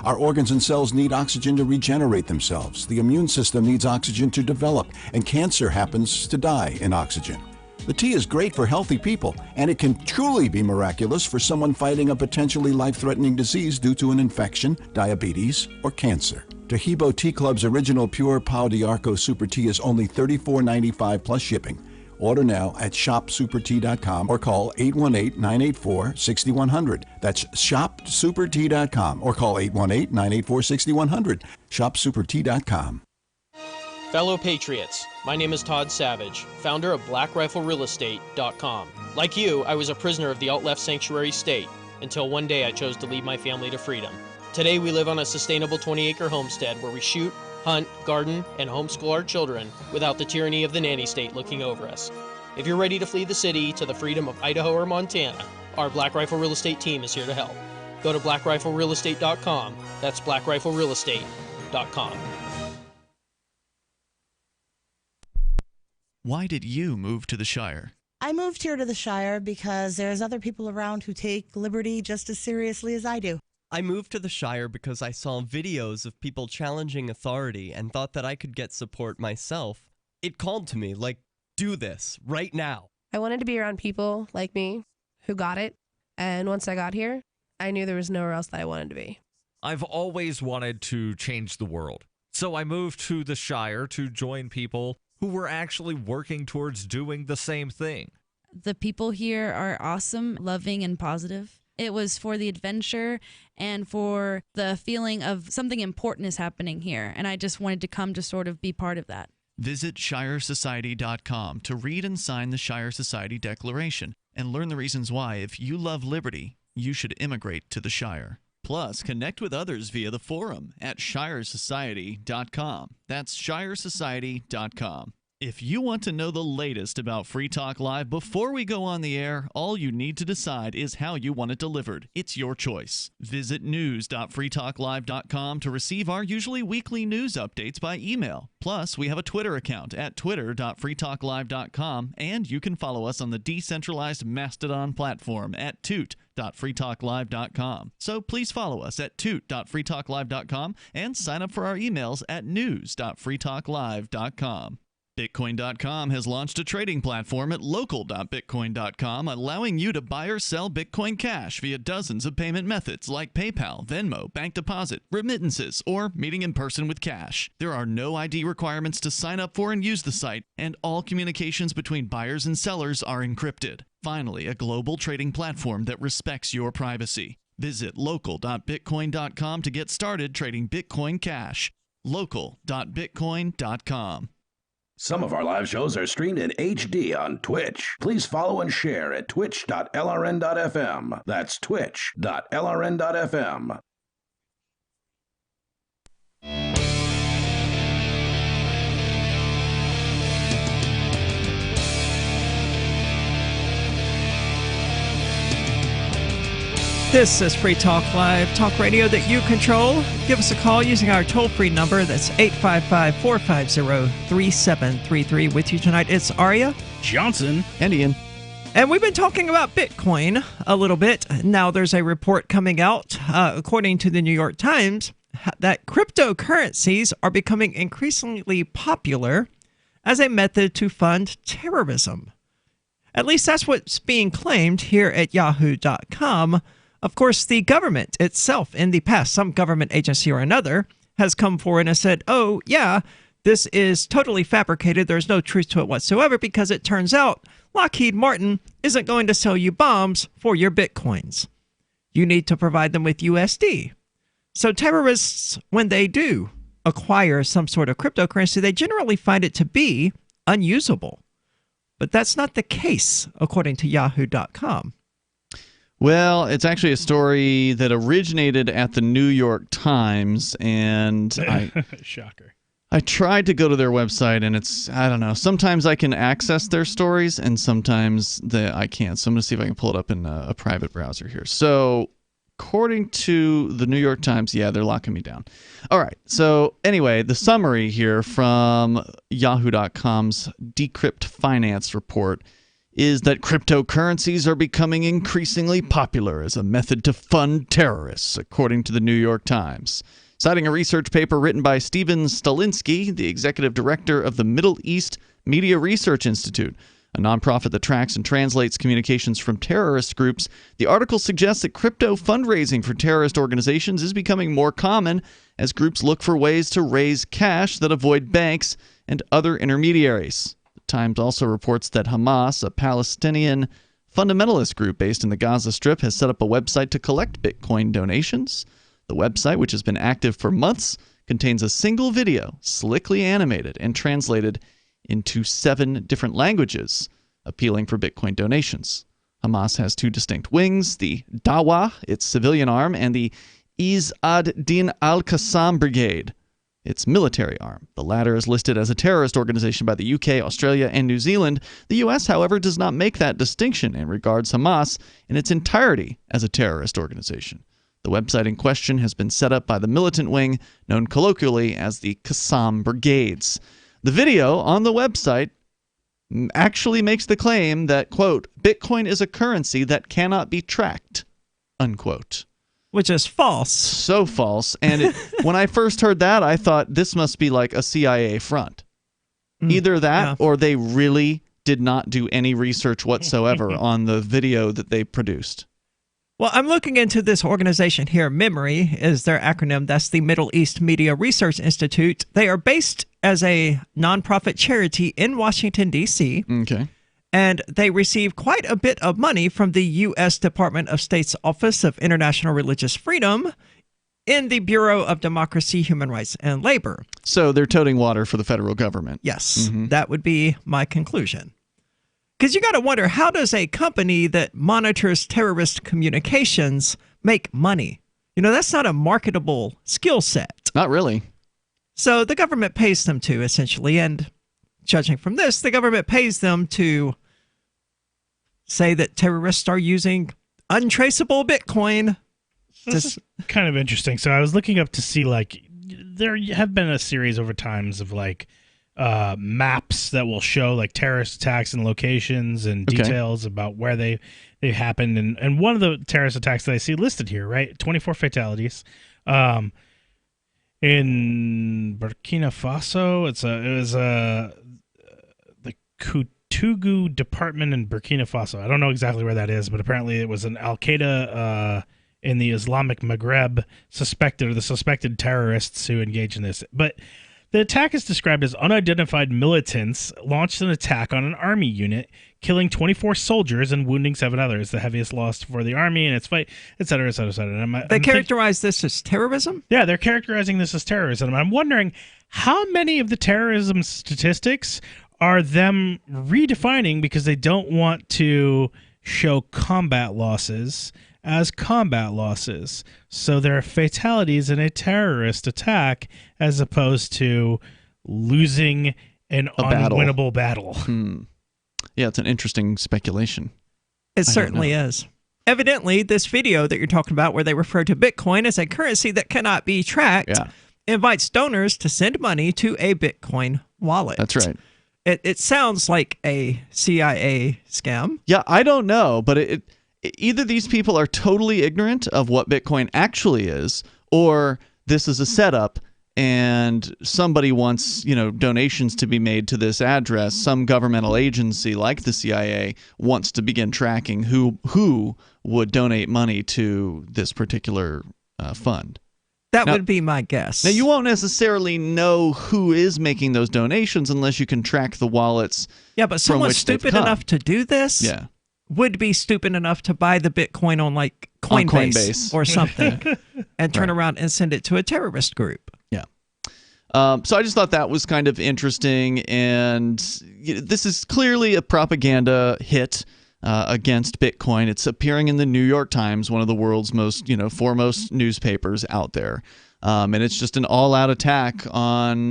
Our organs and cells need oxygen to regenerate themselves. The immune system needs oxygen to develop, and cancer happens to die in oxygen. The tea is great for healthy people, and it can truly be miraculous for someone fighting a potentially life-threatening disease due to an infection, diabetes, or cancer. Tahibo Tea Club's original pure Pau d'Arco Super Tea is only $34.95 plus shipping. Order now at shopsupertea.com or call 818-984-6100. That's shopsupertea.com or call 818-984-6100. Shopsupertea.com. Fellow Patriots, my name is Todd Savage, founder of BlackRifleRealEstate.com. Like you, I was a prisoner of the alt-left sanctuary state until one day I chose to lead my family to freedom. Today we live on a sustainable 20-acre homestead where we shoot, hunt, garden, and homeschool our children without the tyranny of the nanny state looking over us. If you're ready to flee the city to the freedom of Idaho or Montana, our Black Rifle Real Estate team is here to help. Go to BlackRifleRealEstate.com. That's BlackRifleRealEstate.com. Why did you move to the Shire? I moved here to the Shire because there's other people around who take liberty just as seriously as I do. I moved to the Shire because I saw videos of people challenging authority and thought that I could get support myself. It called to me, like, do this, right now. I wanted to be around people like me who got it, and once I got here, I knew there was nowhere else that I wanted to be. I've always wanted to change the world, so I moved to the Shire to join people who were actually working towards doing the same thing. The people here are awesome, loving, and positive. It was for the adventure and for the feeling of something important is happening here, and I just wanted to come to sort of be part of that. Visit ShireSociety.com to read and sign the Shire Society Declaration and learn the reasons why, if you love liberty, you should immigrate to the Shire. Plus, connect with others via the forum at ShireSociety.com. That's ShireSociety.com. If you want to know the latest about Free Talk Live before we go on the air, all you need to decide is how you want it delivered. It's your choice. Visit news.freetalklive.com to receive our usually weekly news updates by email. Plus, we have a Twitter account at twitter.freetalklive.com, and you can follow us on the decentralized Mastodon platform at toot.freetalklive.com. So please follow us at toot.freetalklive.com and sign up for our emails at news.freetalklive.com. Bitcoin.com has launched a trading platform at local.bitcoin.com, allowing you to buy or sell Bitcoin Cash via dozens of payment methods like PayPal, Venmo, bank deposit, remittances, or meeting in person with cash. There are no ID requirements to sign up for and use the site, and all communications between buyers and sellers are encrypted. Finally, a global trading platform that respects your privacy. Visit local.bitcoin.com to get started trading Bitcoin Cash. local.bitcoin.com. Some of our live shows are streamed in HD on Twitch. Please follow and share at twitch.lrn.fm. That's twitch.lrn.fm. This is Free Talk Live, talk radio that you control. Give us a call using our toll-free number. That's 855-450-3733. With you tonight, it's Aria, Johnson, and Ian. And we've been talking about Bitcoin a little bit. Now there's a report coming out, according to the New York Times, that cryptocurrencies are becoming increasingly popular as a method to fund terrorism. At least that's what's being claimed here at yahoo.com. Of course, the government itself in the past, some government agency or another, has come forward and said, oh, yeah, this is totally fabricated. There's no truth to it whatsoever, because it turns out Lockheed Martin isn't going to sell you bombs for your Bitcoins. You need to provide them with USD. So terrorists, when they do acquire some sort of cryptocurrency, they generally find it to be unusable. But that's not the case, according to yahoo.com. Well, it's actually a story that originated at the New York Times, and Shocker. I tried to go to their website, and I don't know. Sometimes I can access their stories, and sometimes I can't. So I'm going to see if I can pull it up in a private browser here. So according to the New York Times, yeah, they're locking me down. All right. So anyway, the summary here from yahoo.com's Decrypt Finance report is that cryptocurrencies are becoming increasingly popular as a method to fund terrorists, according to the New York Times. Citing a research paper written by Steven Stalinsky, the executive director of the Middle East Media Research Institute, a nonprofit that tracks and translates communications from terrorist groups, the article suggests that crypto fundraising for terrorist organizations is becoming more common as groups look for ways to raise cash that avoid banks and other intermediaries. Times also reports that Hamas, a Palestinian fundamentalist group based in the Gaza Strip, has set up a website to collect Bitcoin donations. The website, which has been active for months, contains a single video, slickly animated and translated into 7 different languages, appealing for Bitcoin donations. Hamas has 2 distinct wings, the Dawa, its civilian arm, and the Izz ad-Din al-Qassam Brigade, its military arm. The latter is listed as a terrorist organization by the UK, Australia, and New Zealand. The US, however, does not make that distinction and regards Hamas in its entirety as a terrorist organization. The website in question has been set up by the militant wing, known colloquially as the Qassam Brigades. The video on the website actually makes the claim that, quote, Bitcoin is a currency that cannot be tracked, unquote. Which is false. So false. And when I first heard that, I thought this must be like a CIA front. Either that or they really did not do any research whatsoever on the video that they produced. Well, I'm looking into this organization here. MEMORY is their acronym. That's the Middle East Media Research Institute. They are based as a nonprofit charity in Washington, D.C. Okay. And they receive quite a bit of money from the U.S. Department of State's Office of International Religious Freedom in the Bureau of Democracy, Human Rights, and Labor. So they're toting water for the federal government. Yes, that would be my conclusion. Because you got to wonder, how does a company that monitors terrorist communications make money? You know, that's not a marketable skill set. Not really. So the government pays them to, essentially. And judging from this, the government pays them to say that terrorists are using untraceable Bitcoin. This is kind of interesting. So I was looking up to see, like, there have been a series over times of, like, maps that will show, like, terrorist attacks and locations and details about where they happened. And one of the terrorist attacks that I see listed here, right, 24 fatalities. In Burkina Faso, it was the Kutugu department in Burkina Faso. I don't know exactly where that is, but apparently it was an Al-Qaeda in the Islamic Maghreb suspected terrorists who engaged in this. But the attack is described as unidentified militants launched an attack on an army unit, killing 24 soldiers and wounding 7 others, the heaviest loss for the army in its fight, et cetera, et cetera, et cetera. They characterize this as terrorism? Yeah, they're characterizing this as terrorism. I'm wondering how many of the terrorism statistics are them redefining because they don't want to show combat losses as combat losses. So there are fatalities in a terrorist attack as opposed to losing an unwinnable battle. Yeah, it's an interesting speculation. It certainly is. Evidently, this video that you're talking about where they refer to Bitcoin as a currency that cannot be tracked invites donors to send money to a Bitcoin wallet. That's right. It sounds like a CIA scam. Yeah, I don't know, but either these people are totally ignorant of what Bitcoin actually is, or this is a setup and somebody wants, donations to be made to this address. Some governmental agency like the CIA wants to begin tracking who would donate money to this particular fund. That would be my guess. Now, you won't necessarily know who is making those donations unless you can track the wallets. Yeah, but someone stupid enough to do this would be stupid enough to buy the Bitcoin on, like, Coinbase or something and turn around and send it to a terrorist group. Yeah. So I just thought that was kind of interesting, and this is clearly a propaganda hit against Bitcoin. It's appearing in the New York Times, one of the world's most, foremost newspapers out there. And it's just an all-out attack on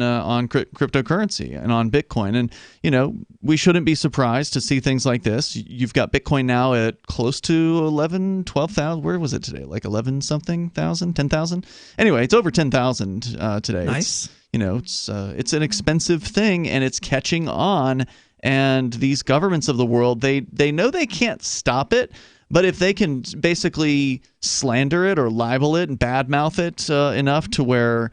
cryptocurrency and on Bitcoin. And, we shouldn't be surprised to see things like this. You've got Bitcoin now at close to 11, 12,000. Where was it today? Like 11-something thousand, 10,000? Anyway, it's over 10,000 today. Nice. It's an expensive thing, and it's catching on. And these governments of the world, they know they can't stop it, but if they can basically slander it or libel it and badmouth it enough to where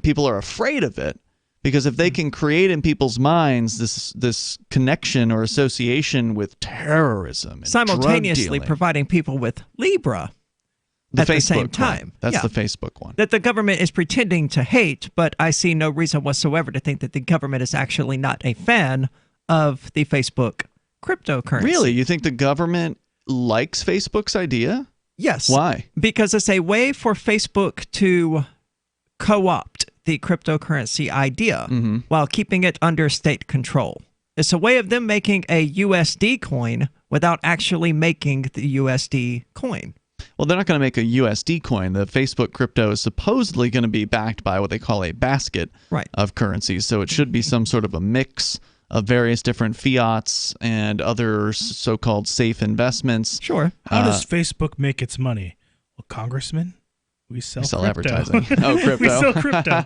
people are afraid of it, because if they can create in people's minds this connection or association with terrorism, and simultaneously providing people with Libra at the same time. That's the Facebook one. That the government is pretending to hate, but I see no reason whatsoever to think that the government is actually not a fan of the Facebook cryptocurrency. Really? You think the government likes Facebook's idea? Yes. Why? Because it's a way for Facebook to co-opt the cryptocurrency idea while keeping it under state control. It's a way of them making a USD coin without actually making the USD coin. Well, they're not going to make a USD coin. The Facebook crypto is supposedly going to be backed by what they call a basket of currencies. So it should be some sort of a mix of various different fiats and other so-called safe investments. Sure. How does Facebook make its money? Well, congressman? We sell crypto. advertising. Oh, crypto. We sell crypto.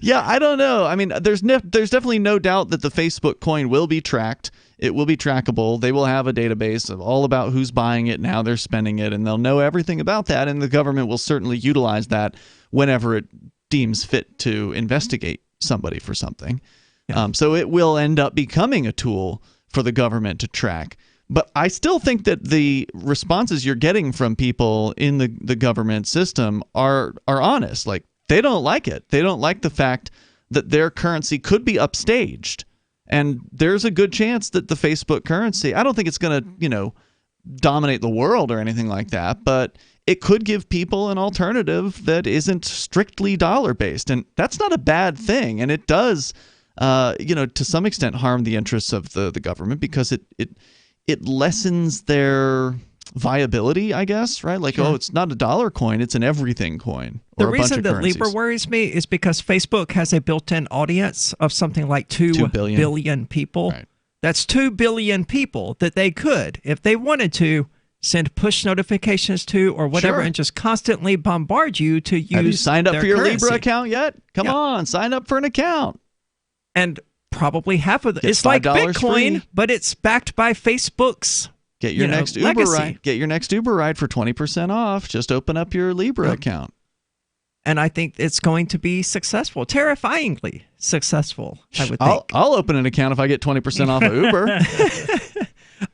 Yeah, I don't know. I mean, there's definitely no doubt that the Facebook coin will be tracked. It will be trackable. They will have a database of all about who's buying it and how they're spending it, and they'll know everything about that, and the government will certainly utilize that whenever it deems fit to investigate somebody for something. Yeah. So it will end up becoming a tool for the government to track. But I still think that the responses you're getting from people in the government system are honest. Like, they don't like it. They don't like the fact that their currency could be upstaged. And there's a good chance that the Facebook currency, I don't think it's going to, dominate the world or anything like that, but it could give people an alternative that isn't strictly dollar-based. And that's not a bad thing. And it does, to some extent harm the interests of the government because it lessens their viability, I guess, right? Like, sure. Oh, it's not a dollar coin, it's an everything coin. The reason that Libra worries me is because Facebook has a built-in audience of something like 2 billion people. Right. That's 2 billion people that they could, if they wanted to, send push notifications to or whatever, sure. and just constantly bombard you to use. Have you signed up for your currency. Libra account yet? Come on, sign up for an account. And probably half of it's like Bitcoin, free. But it's backed by Facebook's. Get your next Uber legacy. ride. Get your next Uber ride for 20% off. Just open up your Libra account. And I think it's going to be successful, terrifyingly successful. I would think. I'll open an account if I get 20% off of Uber.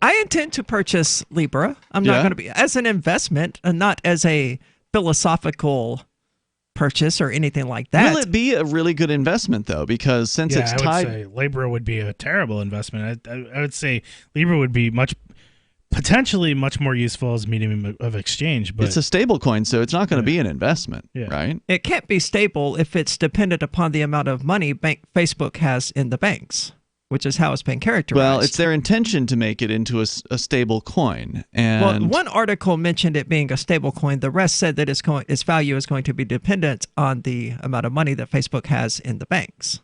I intend to purchase Libra. I'm not going to be as an investment, and not as a philosophical purchase or anything like that. Will it be a really good investment though? Because since it's tied, I would say Libra would be a terrible investment. I would say Libra would be potentially much more useful as a medium of exchange. But it's a stable coin, so it's not going to be an investment, right? It can't be stable if it's dependent upon the amount of money Facebook has in the banks, which is how it's been characterized. Well, it's their intention to make it into a stable coin. And one article mentioned it being a stable coin. The rest said that its value is going to be dependent on the amount of money that Facebook has in the banks.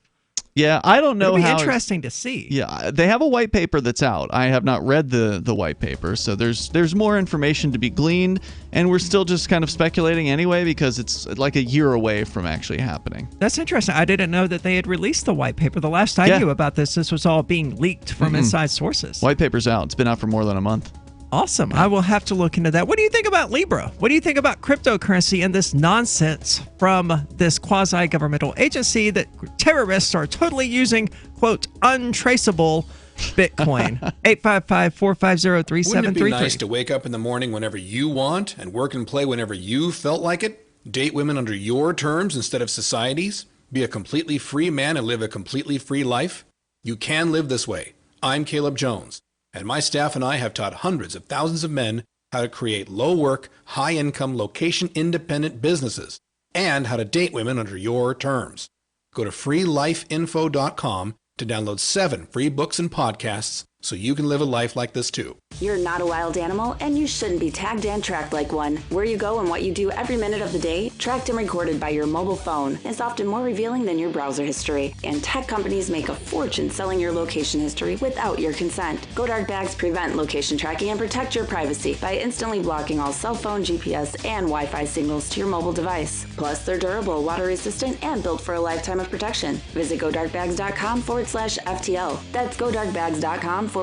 Yeah, I don't know how. It'll be how interesting to see. Yeah, they have a white paper that's out. I have not read the white paper, so there's more information to be gleaned, and we're still just kind of speculating anyway because it's like a year away from actually happening. That's interesting. I didn't know that they had released the white paper. The last I knew about this was all being leaked from inside sources. White paper's out. It's been out for more than a month. Awesome. I will have to look into that. What do you think about Libra? What do you think about cryptocurrency and this nonsense from this quasi-governmental agency that terrorists are totally using, quote, untraceable Bitcoin? 855-450-3733. Wouldn't it be nice to wake up in the morning whenever you want and work and play whenever you felt like it? Date women under your terms instead of society's? Be a completely free man and live a completely free life? You can live this way. I'm Caleb Jones. And my staff and I have taught hundreds of thousands of men how to create low-work, high-income, location-independent businesses and how to date women under your terms. Go to freelifeinfo.com to download 7 free books and podcasts so you can live a life like this too. You're not a wild animal, and you shouldn't be tagged and tracked like one. Where you go and what you do every minute of the day, tracked and recorded by your mobile phone, is often more revealing than your browser history. And tech companies make a fortune selling your location history without your consent. GoDark bags prevent location tracking and protect your privacy by instantly blocking all cell phone, GPS, and Wi-Fi signals to your mobile device. Plus, they're durable, water-resistant, and built for a lifetime of protection. Visit GoDarkbags.com/FTL. That's GoDarkbags.com/FTL.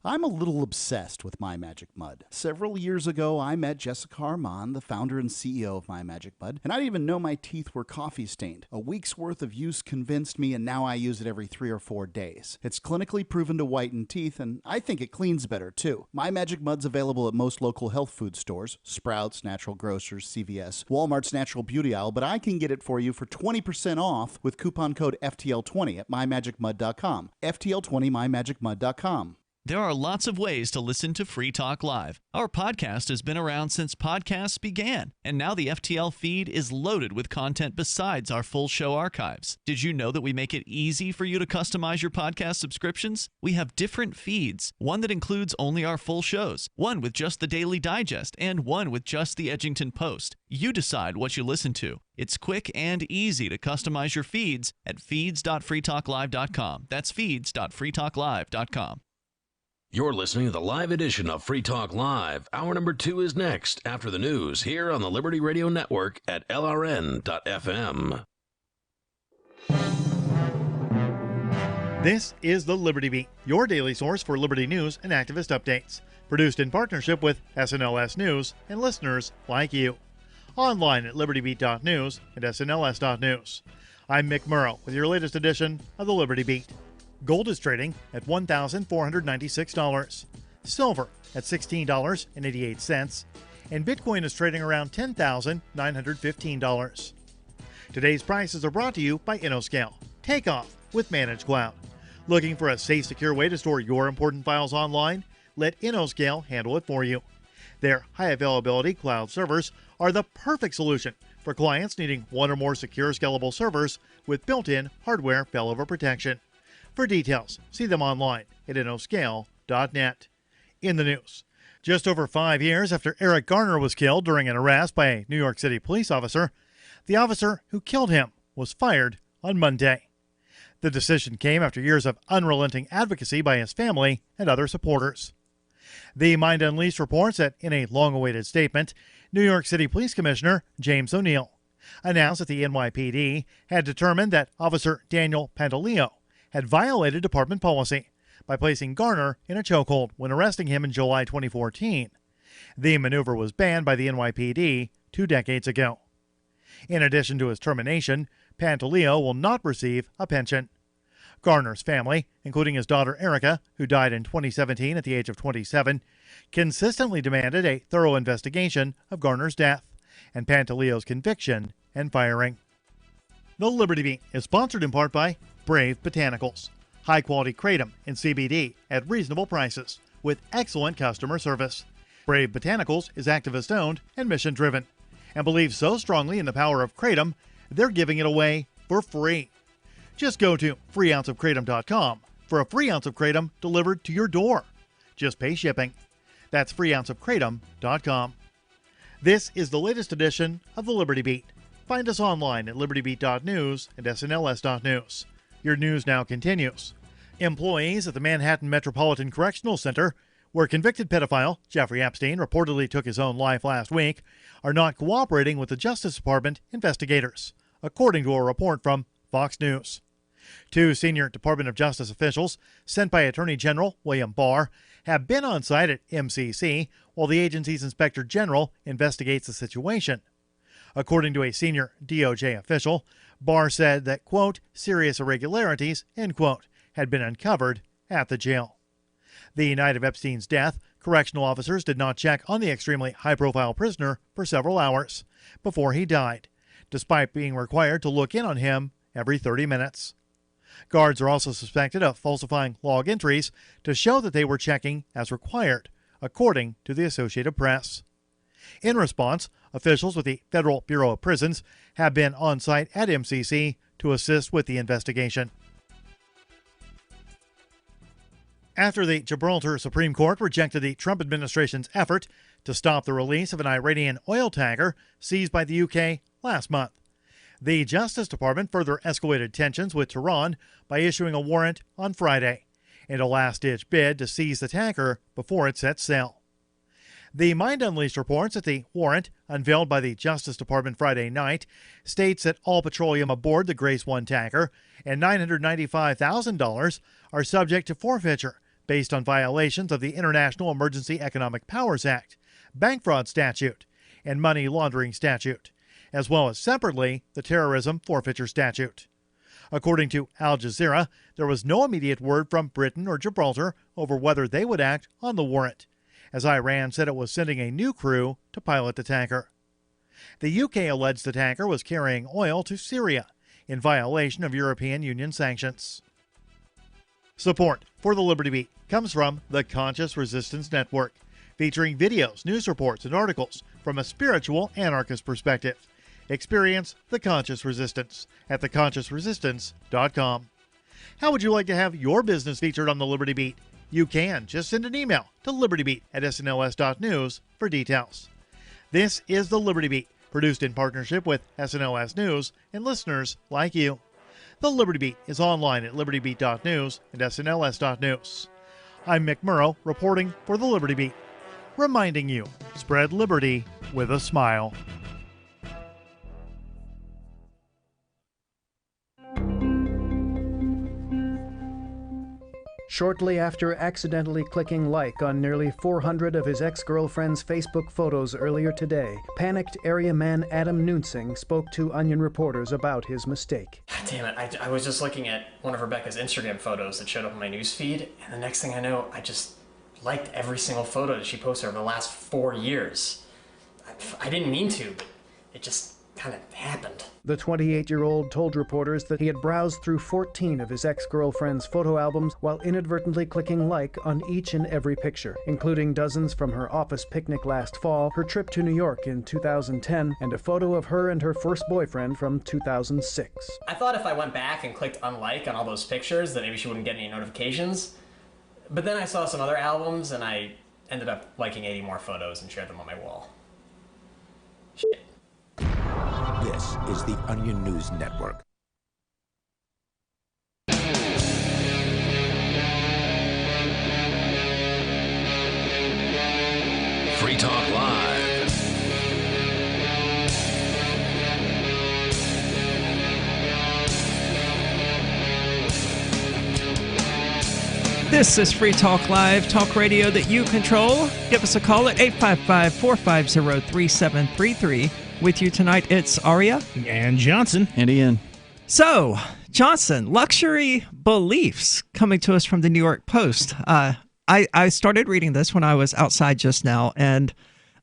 I'm a little obsessed with My Magic Mud. Several years ago, I met Jessica Armand, the founder and CEO of My Magic Mud, and I didn't even know my teeth were coffee stained. A week's worth of use convinced me, and now I use it every 3 or 4 days. It's clinically proven to whiten teeth, and I think it cleans better, too. My Magic Mud's available at most local health food stores, Sprouts, Natural Grocers, CVS, Walmart's Natural Beauty Aisle, but I can get it for you for 20% off with coupon code FTL20 at mymagicmud.com. FTL20 mymagicmud.com. There are lots of ways to listen to Free Talk Live. Our podcast has been around since podcasts began, and now the FTL feed is loaded with content besides our full show archives. Did you know that we make it easy for you to customize your podcast subscriptions? We have different feeds, one that includes only our full shows, one with just the Daily Digest, and one with just the Edgington Post. You decide what you listen to. It's quick and easy to customize your feeds at feeds.freetalklive.com. That's feeds.freetalklive.com. You're listening to the live edition of Free Talk Live. Hour number 2 is next after the news here on the Liberty Radio Network at LRN.FM. This is the Liberty Beat, your daily source for liberty news and activist updates. Produced in partnership with SNLS News and listeners like you. Online at libertybeat.news and snls.news. I'm Mick Murrow with your latest edition of the Liberty Beat. Gold is trading at $1,496. Silver at $16.88. And Bitcoin is trading around $10,915. Today's prices are brought to you by InnoScale. Take off with Managed Cloud. Looking for a safe, secure way to store your important files online? Let InnoScale handle it for you. Their high availability cloud servers are the perfect solution for clients needing one or more secure, scalable servers with built-in hardware failover protection. For details, see them online at innoscale.net. In the news, just over 5 years after Eric Garner was killed during an arrest by a New York City police officer, the officer who killed him was fired on Monday. The decision came after years of unrelenting advocacy by his family and other supporters. The Mind Unleashed reports that in a long-awaited statement, New York City Police Commissioner James O'Neill announced that the NYPD had determined that Officer Daniel Pantaleo had violated department policy by placing Garner in a chokehold when arresting him in July 2014. The maneuver was banned by the NYPD 2 decades ago. In addition to his termination, Pantaleo will not receive a pension. Garner's family, including his daughter Erica, who died in 2017 at the age of 27, consistently demanded a thorough investigation of Garner's death and Pantaleo's conviction and firing. The Liberty Beat is sponsored in part by Brave Botanicals, high-quality kratom and CBD at reasonable prices with excellent customer service. Brave Botanicals is activist-owned and mission-driven and believes so strongly in the power of kratom, they're giving it away for free. Just go to freeounceofkratom.com for a free ounce of kratom delivered to your door. Just pay shipping. That's freeounceofkratom.com. This is the latest edition of the Liberty Beat. Find us online at libertybeat.news and snls.news. Your news now continues. Employees at the Manhattan Metropolitan Correctional Center, where convicted pedophile Jeffrey Epstein reportedly took his own life last week, are not cooperating with the Justice Department investigators, according to a report from Fox News. 2 senior Department of Justice officials sent by Attorney General William Barr have been on site at MCC while the agency's Inspector General investigates the situation. According to a senior DOJ official, Barr said that, quote, serious irregularities, end quote, had been uncovered at the jail. The night of Epstein's death, correctional officers did not check on the extremely high-profile prisoner for several hours before he died, despite being required to look in on him every 30 minutes. Guards are also suspected of falsifying log entries to show that they were checking as required, according to the Associated Press. In response, officials with the Federal Bureau of Prisons have been on site at MCC to assist with the investigation. After the Gibraltar Supreme Court rejected the Trump administration's effort to stop the release of an Iranian oil tanker seized by the UK last month, the Justice Department further escalated tensions with Tehran by issuing a warrant on Friday in a last-ditch bid to seize the tanker before it set sail. The Mind Unleashed reports that the warrant, unveiled by the Justice Department Friday night, states that all petroleum aboard the Grace 1 tanker and $995,000 are subject to forfeiture based on violations of the International Emergency Economic Powers Act, bank fraud statute, and money laundering statute, as well as separately the terrorism forfeiture statute. According to Al Jazeera, there was no immediate word from Britain or Gibraltar over whether they would act on the warrant, as Iran said it was sending a new crew to pilot the tanker. The UK alleged the tanker was carrying oil to Syria in violation of European Union sanctions. Support for the Liberty Beat comes from the Conscious Resistance Network, featuring videos, news reports, and articles from a spiritual anarchist perspective. Experience the Conscious Resistance at theconsciousresistance.com. How would you like to have your business featured on the Liberty Beat? You can. Just send an email to libertybeat@snls.news for details. This is the Liberty Beat, produced in partnership with SNLS News and listeners like you. The Liberty Beat is online at libertybeat.news and snls.news. I'm Mick Murrow, reporting for the Liberty Beat. Reminding you, spread liberty with a smile. Shortly after accidentally clicking like on nearly 400 of his ex-girlfriend's Facebook photos earlier today, panicked area man Adam Nuensing spoke to Onion reporters about his mistake. Damn it, I was just looking at one of Rebecca's Instagram photos that showed up on my newsfeed, and the next thing I know, I just liked every single photo that she posted over the last 4 years. I didn't mean to, but it just kind of happened. The 28-year-old told reporters that he had browsed through 14 of his ex-girlfriend's photo albums while inadvertently clicking like on each and every picture, including dozens from her office picnic last fall, her trip to New York in 2010, and a photo of her and her first boyfriend from 2006. I thought if I went back and clicked unlike on all those pictures, that maybe she wouldn't get any notifications. But then I saw some other albums, and I ended up liking 80 more photos and shared them on my wall. Shit. This is the Onion News Network. Free Talk Live. This is Free Talk Live, talk radio that you control. Give us a call at 855-450-3733. With you tonight, it's Aria. And Johnson. And Ian. So, Johnson, luxury beliefs coming to us from the New York Post. I started reading this when I was outside just now, and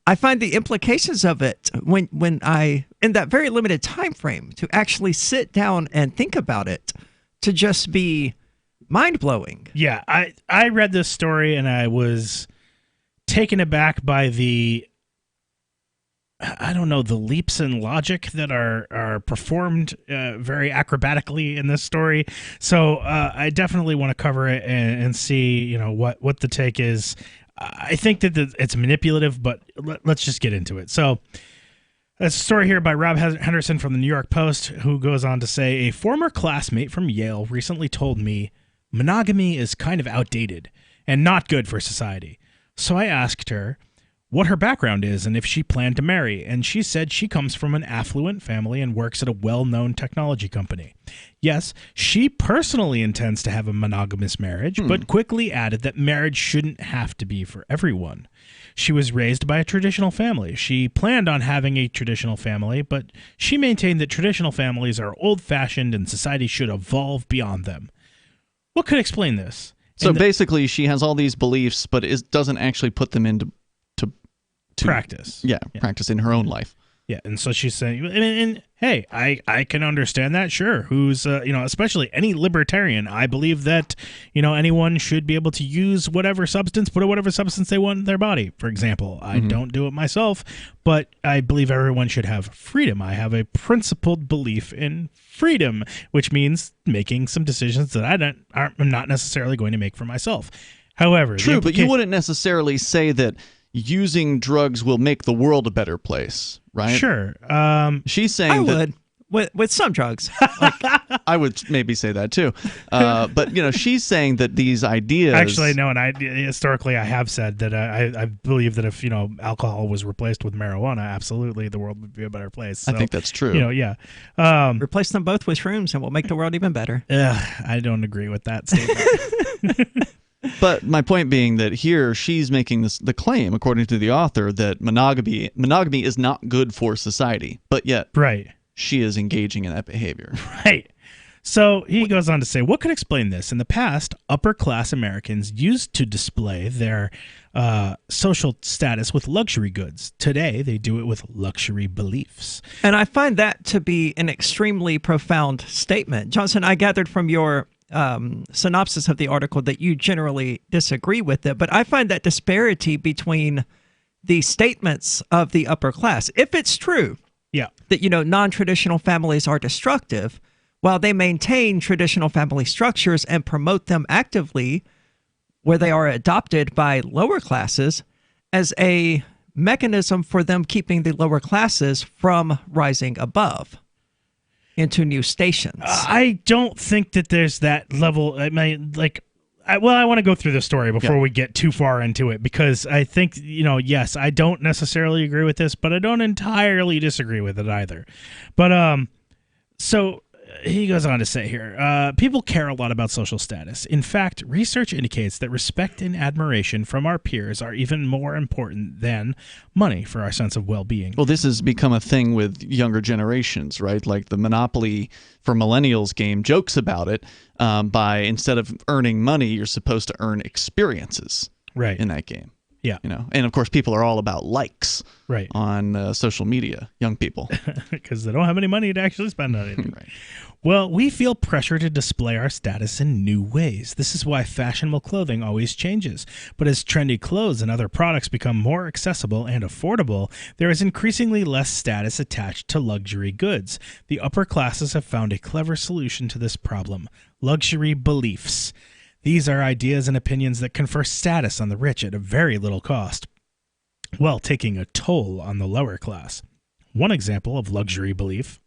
I find the implications of it when I, in that very limited time frame, to actually sit down and think about it, to just be mind-blowing. Yeah, I read this story and I was taken aback by the leaps in logic that are performed very acrobatically in this story. So I definitely want to cover it and see, what the take is. I think that it's manipulative, but let's just get into it. So a story here by Rob Henderson from the New York Post, who goes on to say, a former classmate from Yale recently told me monogamy is kind of outdated and not good for society. So I asked her what her background is and if she planned to marry, and she said she comes from an affluent family and works at a well-known technology company. Yes, she personally intends to have a monogamous marriage, but quickly added that marriage shouldn't have to be for everyone. She was raised by a traditional family. She planned on having a traditional family, but she maintained that traditional families are old-fashioned and society should evolve beyond them. What could explain this? So basically, she has all these beliefs, but doesn't actually put them into practice. Yeah, practice in her own life. Yeah, and so she's saying, and hey, I can understand that, sure. Who's, especially any libertarian, I believe that, anyone should be able to use whatever substance, put whatever substance they want in their body. For example, I don't do it myself, but I believe everyone should have freedom. I have a principled belief in freedom, which means making some decisions that I'm not necessarily going to make for myself. However, true, but you wouldn't necessarily say that using drugs will make the world a better place, right? Sure. She's saying I would. With some drugs. I would maybe say that too. But, she's saying that these ideas... Actually, no, and historically I have said that I believe that if, alcohol was replaced with marijuana, absolutely the world would be a better place. So, I think that's true. Yeah. Replace them both with shrooms and we'll make the world even better. I don't agree with that statement. But my point being that here she's making the claim, according to the author, that monogamy is not good for society, but yet she is engaging in that behavior. Right. So he goes on to say, what could explain this? In the past, upper-class Americans used to display their social status with luxury goods. Today, they do it with luxury beliefs. And I find that to be an extremely profound statement. Johnson, I gathered from your synopsis of the article that you generally disagree with it, but I find that disparity between the statements of the upper class, if it's true that, non-traditional families are destructive, while they maintain traditional family structures and promote them actively where they are adopted by lower classes as a mechanism for them keeping the lower classes from rising above into new stations. I don't think that there's that level. I mean, I want to go through the story before we get too far into it, because I think, yes, I don't necessarily agree with this, but I don't entirely disagree with it either. But so he goes on to say here, people care a lot about social status. In fact, research indicates that respect and admiration from our peers are even more important than money for our sense of well-being. Well, this has become a thing with younger generations, right? Like the Monopoly for Millennials game jokes about it. By instead of earning money, you're supposed to earn experiences in that game. Yeah. And of course, people are all about likes on social media, young people. Because they don't have any money to actually spend on anything. Well, we feel pressure to display our status in new ways. This is why fashionable clothing always changes. But as trendy clothes and other products become more accessible and affordable, there is increasingly less status attached to luxury goods. The upper classes have found a clever solution to this problem: luxury beliefs. These are ideas and opinions that confer status on the rich at a very little cost, while taking a toll on the lower class. One example of luxury belief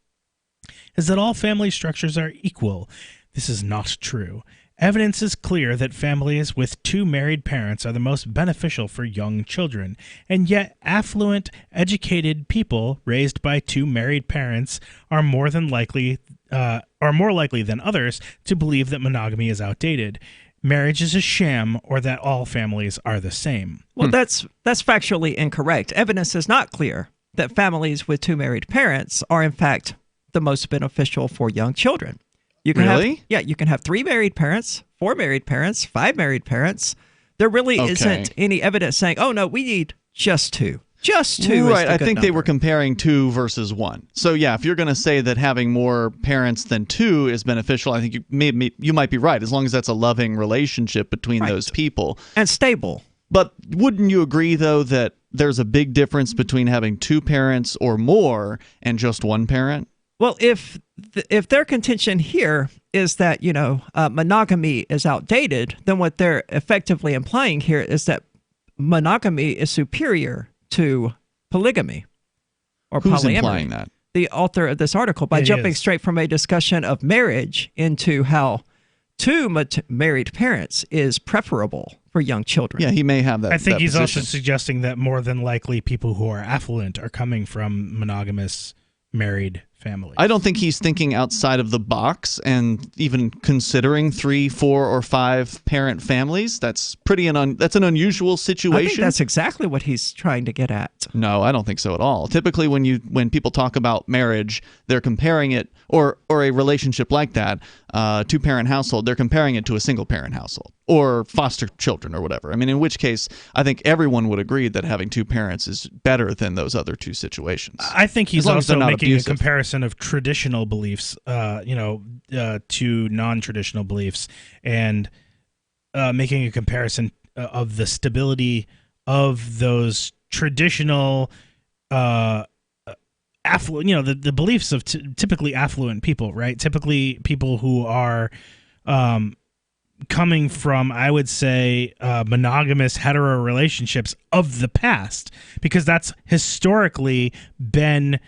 is that all family structures are equal. This is not true. Evidence is clear that families with two married parents are the most beneficial for young children, and yet affluent, educated people raised by two married parents are more likely than others to believe that monogamy is outdated, marriage is a sham, or that all families are the same. Well, that's factually incorrect. Evidence is not clear that families with two married parents are, in fact, the most beneficial for young children. You can you can have 3 married parents, 4 married parents, 5 married parents. There really isn't any evidence saying, oh, no, we need just 2. Just 2 Right, is the I good think they number. were comparing 2 versus 1. So yeah, if you're going to say that having more parents than 2 is beneficial, I think you might be right, as long as that's a loving relationship between those people. And stable. But wouldn't you agree, though, that there's a big difference between having 2 parents or more and just 1 parent? Well, if their contention here is that, monogamy is outdated, then what they're effectively implying here is that monogamy is superior to polygamy or Who's polyamory. implying that? The author of this article, by jumping straight from a discussion of marriage into how 2 married parents is preferable for young children. Yeah, he may have that. I think that he's position. also suggesting that more than likely people who are affluent are coming from monogamous married families. I don't think he's thinking outside of the box and even considering 3, 4, or 5 parent families. That's that's an unusual situation. I think that's exactly what he's trying to get at. No, I don't think so at all. Typically, when people talk about marriage, they're comparing it, or a relationship like that, 2-parent household, they're comparing it to a single-parent household or foster children or whatever. I mean, in which case, I think everyone would agree that having 2 parents is better than those other 2 situations. I think he's also making a comparison of traditional beliefs, to non-traditional beliefs, and making a comparison of the stability of those traditional affluent, the beliefs of typically affluent people, right? Typically people who are coming from, I would say, monogamous hetero relationships of the past, because that's historically been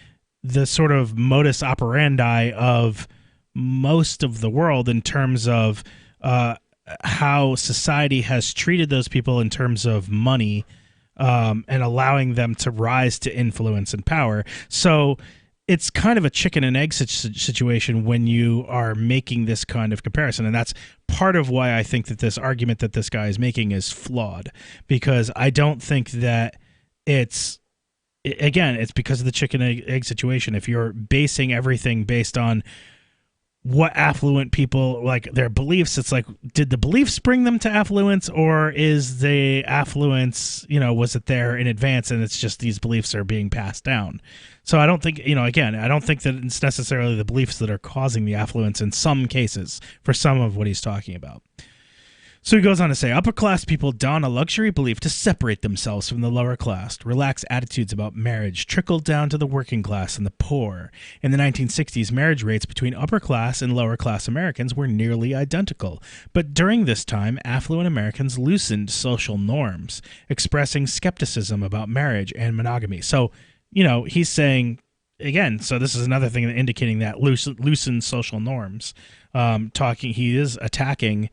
the sort of modus operandi of most of the world in terms of how society has treated those people in terms of money, and allowing them to rise to influence and power. So it's kind of a chicken and egg situation when you are making this kind of comparison. And that's part of why I think that this argument that this guy is making is flawed, because I don't think that it's because of the chicken and egg situation. If you're basing everything based on what affluent people, like their beliefs, it's like, did the beliefs bring them to affluence, or is the affluence, was it there in advance and it's just these beliefs are being passed down? So I don't think, I don't think that it's necessarily the beliefs that are causing the affluence in some cases for some of what he's talking about. So he goes on to say, upper class people don a luxury belief to separate themselves from the lower class. Relaxed attitudes about marriage trickled down to the working class and the poor. In the 1960s, marriage rates between upper class and lower class Americans were nearly identical. But during this time, affluent Americans loosened social norms, expressing skepticism about marriage and monogamy. So, he's saying, again, so this is another thing indicating that loosened social norms. He is attacking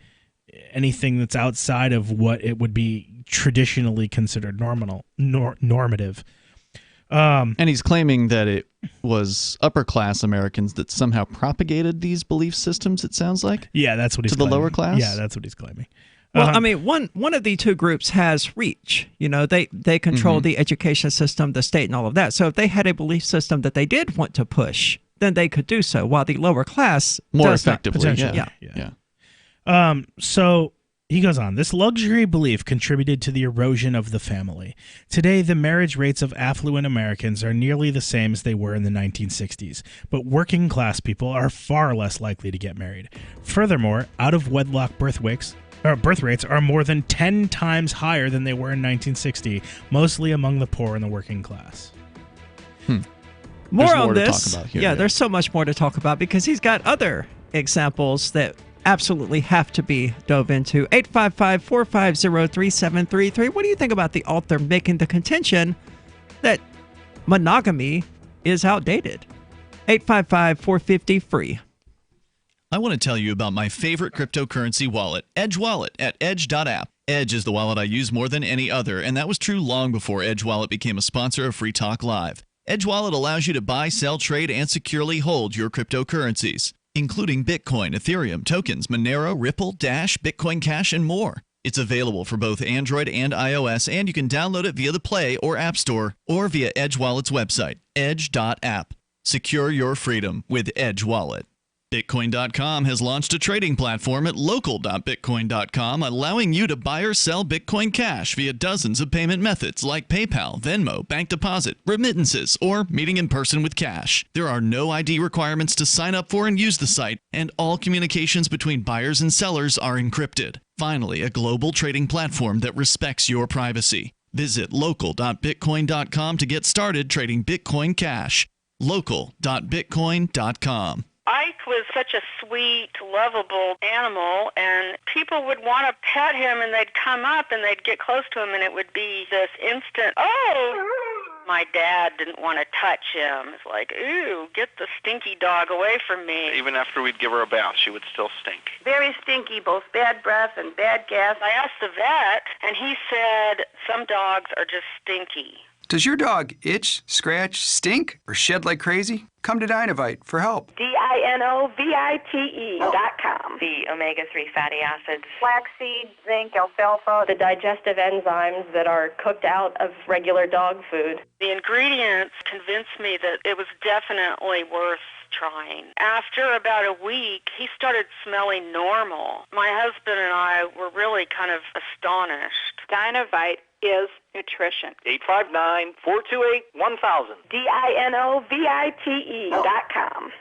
anything that's outside of what it would be traditionally considered normative. And he's claiming that it was upper-class Americans that somehow propagated these belief systems, it sounds like? Yeah, that's what he's claiming. To the lower class? Yeah, that's what he's claiming. Well, I mean, one of the two groups has reach. You know, they control the education system, the state, and all of that. So if they had a belief system that they did want to push, then they could do so, while the lower class more does effectively. Not, potentially. Yeah. So he goes on, this luxury belief contributed to the erosion of the family. Today, the marriage rates of affluent Americans are nearly the same as they were in the 1960s, but working class people are far less likely to get married. Furthermore, out-of-wedlock birth rates are more than 10 times higher than they were in 1960, mostly among the poor and the working class. More on to this. talk about here, yeah, there's so much more to talk about because he's got other examples that absolutely have to be dove into. 855-450-3733. What do you think about the author making the contention that monogamy is outdated? 855-450-FREE. I want to tell you about my favorite cryptocurrency wallet, Edge Wallet, at edge.app. Edge is the wallet I use more than any other, and that was true long before Edge Wallet became a sponsor of Free Talk Live. Edge Wallet allows you to buy, sell, trade, and securely hold your cryptocurrencies, including Bitcoin, Ethereum, tokens, Monero, Ripple, Dash, Bitcoin Cash, and more. It's available for both Android and iOS, and you can download it via the Play or App Store or via Edge Wallet's website, edge.app. Secure your freedom with Edge Wallet. Bitcoin.com has launched a trading platform at local.bitcoin.com, allowing you to buy or sell Bitcoin Cash via dozens of payment methods like PayPal, Venmo, bank deposit, remittances, or meeting in person with cash. There are no ID requirements to sign up for and use the site, and all communications between buyers and sellers are encrypted. Finally, a global trading platform that respects your privacy. Visit local.bitcoin.com to get started trading Bitcoin Cash. local.bitcoin.com. Ike was such a sweet, lovable animal, and people would want to pet him, and they'd come up, and they'd get close to him, and it would be this instant, oh! My dad didn't want to touch him. It's like, ooh, get the stinky dog away from me. Even after we'd give her a bath, she would still stink. Very stinky, both bad breath and bad gas. I asked the vet, and he said some dogs are just stinky. Does your dog itch, scratch, stink, or shed like crazy? Come to Dinovite for help. DINOVITE.com. The omega-3 fatty acids. Flaxseed, zinc, alfalfa. The digestive enzymes that are cooked out of regular dog food. The ingredients convinced me that it was definitely worth trying. After about a week, he started smelling normal. My husband and I were really kind of astonished. Dinovite is nutrition. 859-428-1000. DINOVITE.com.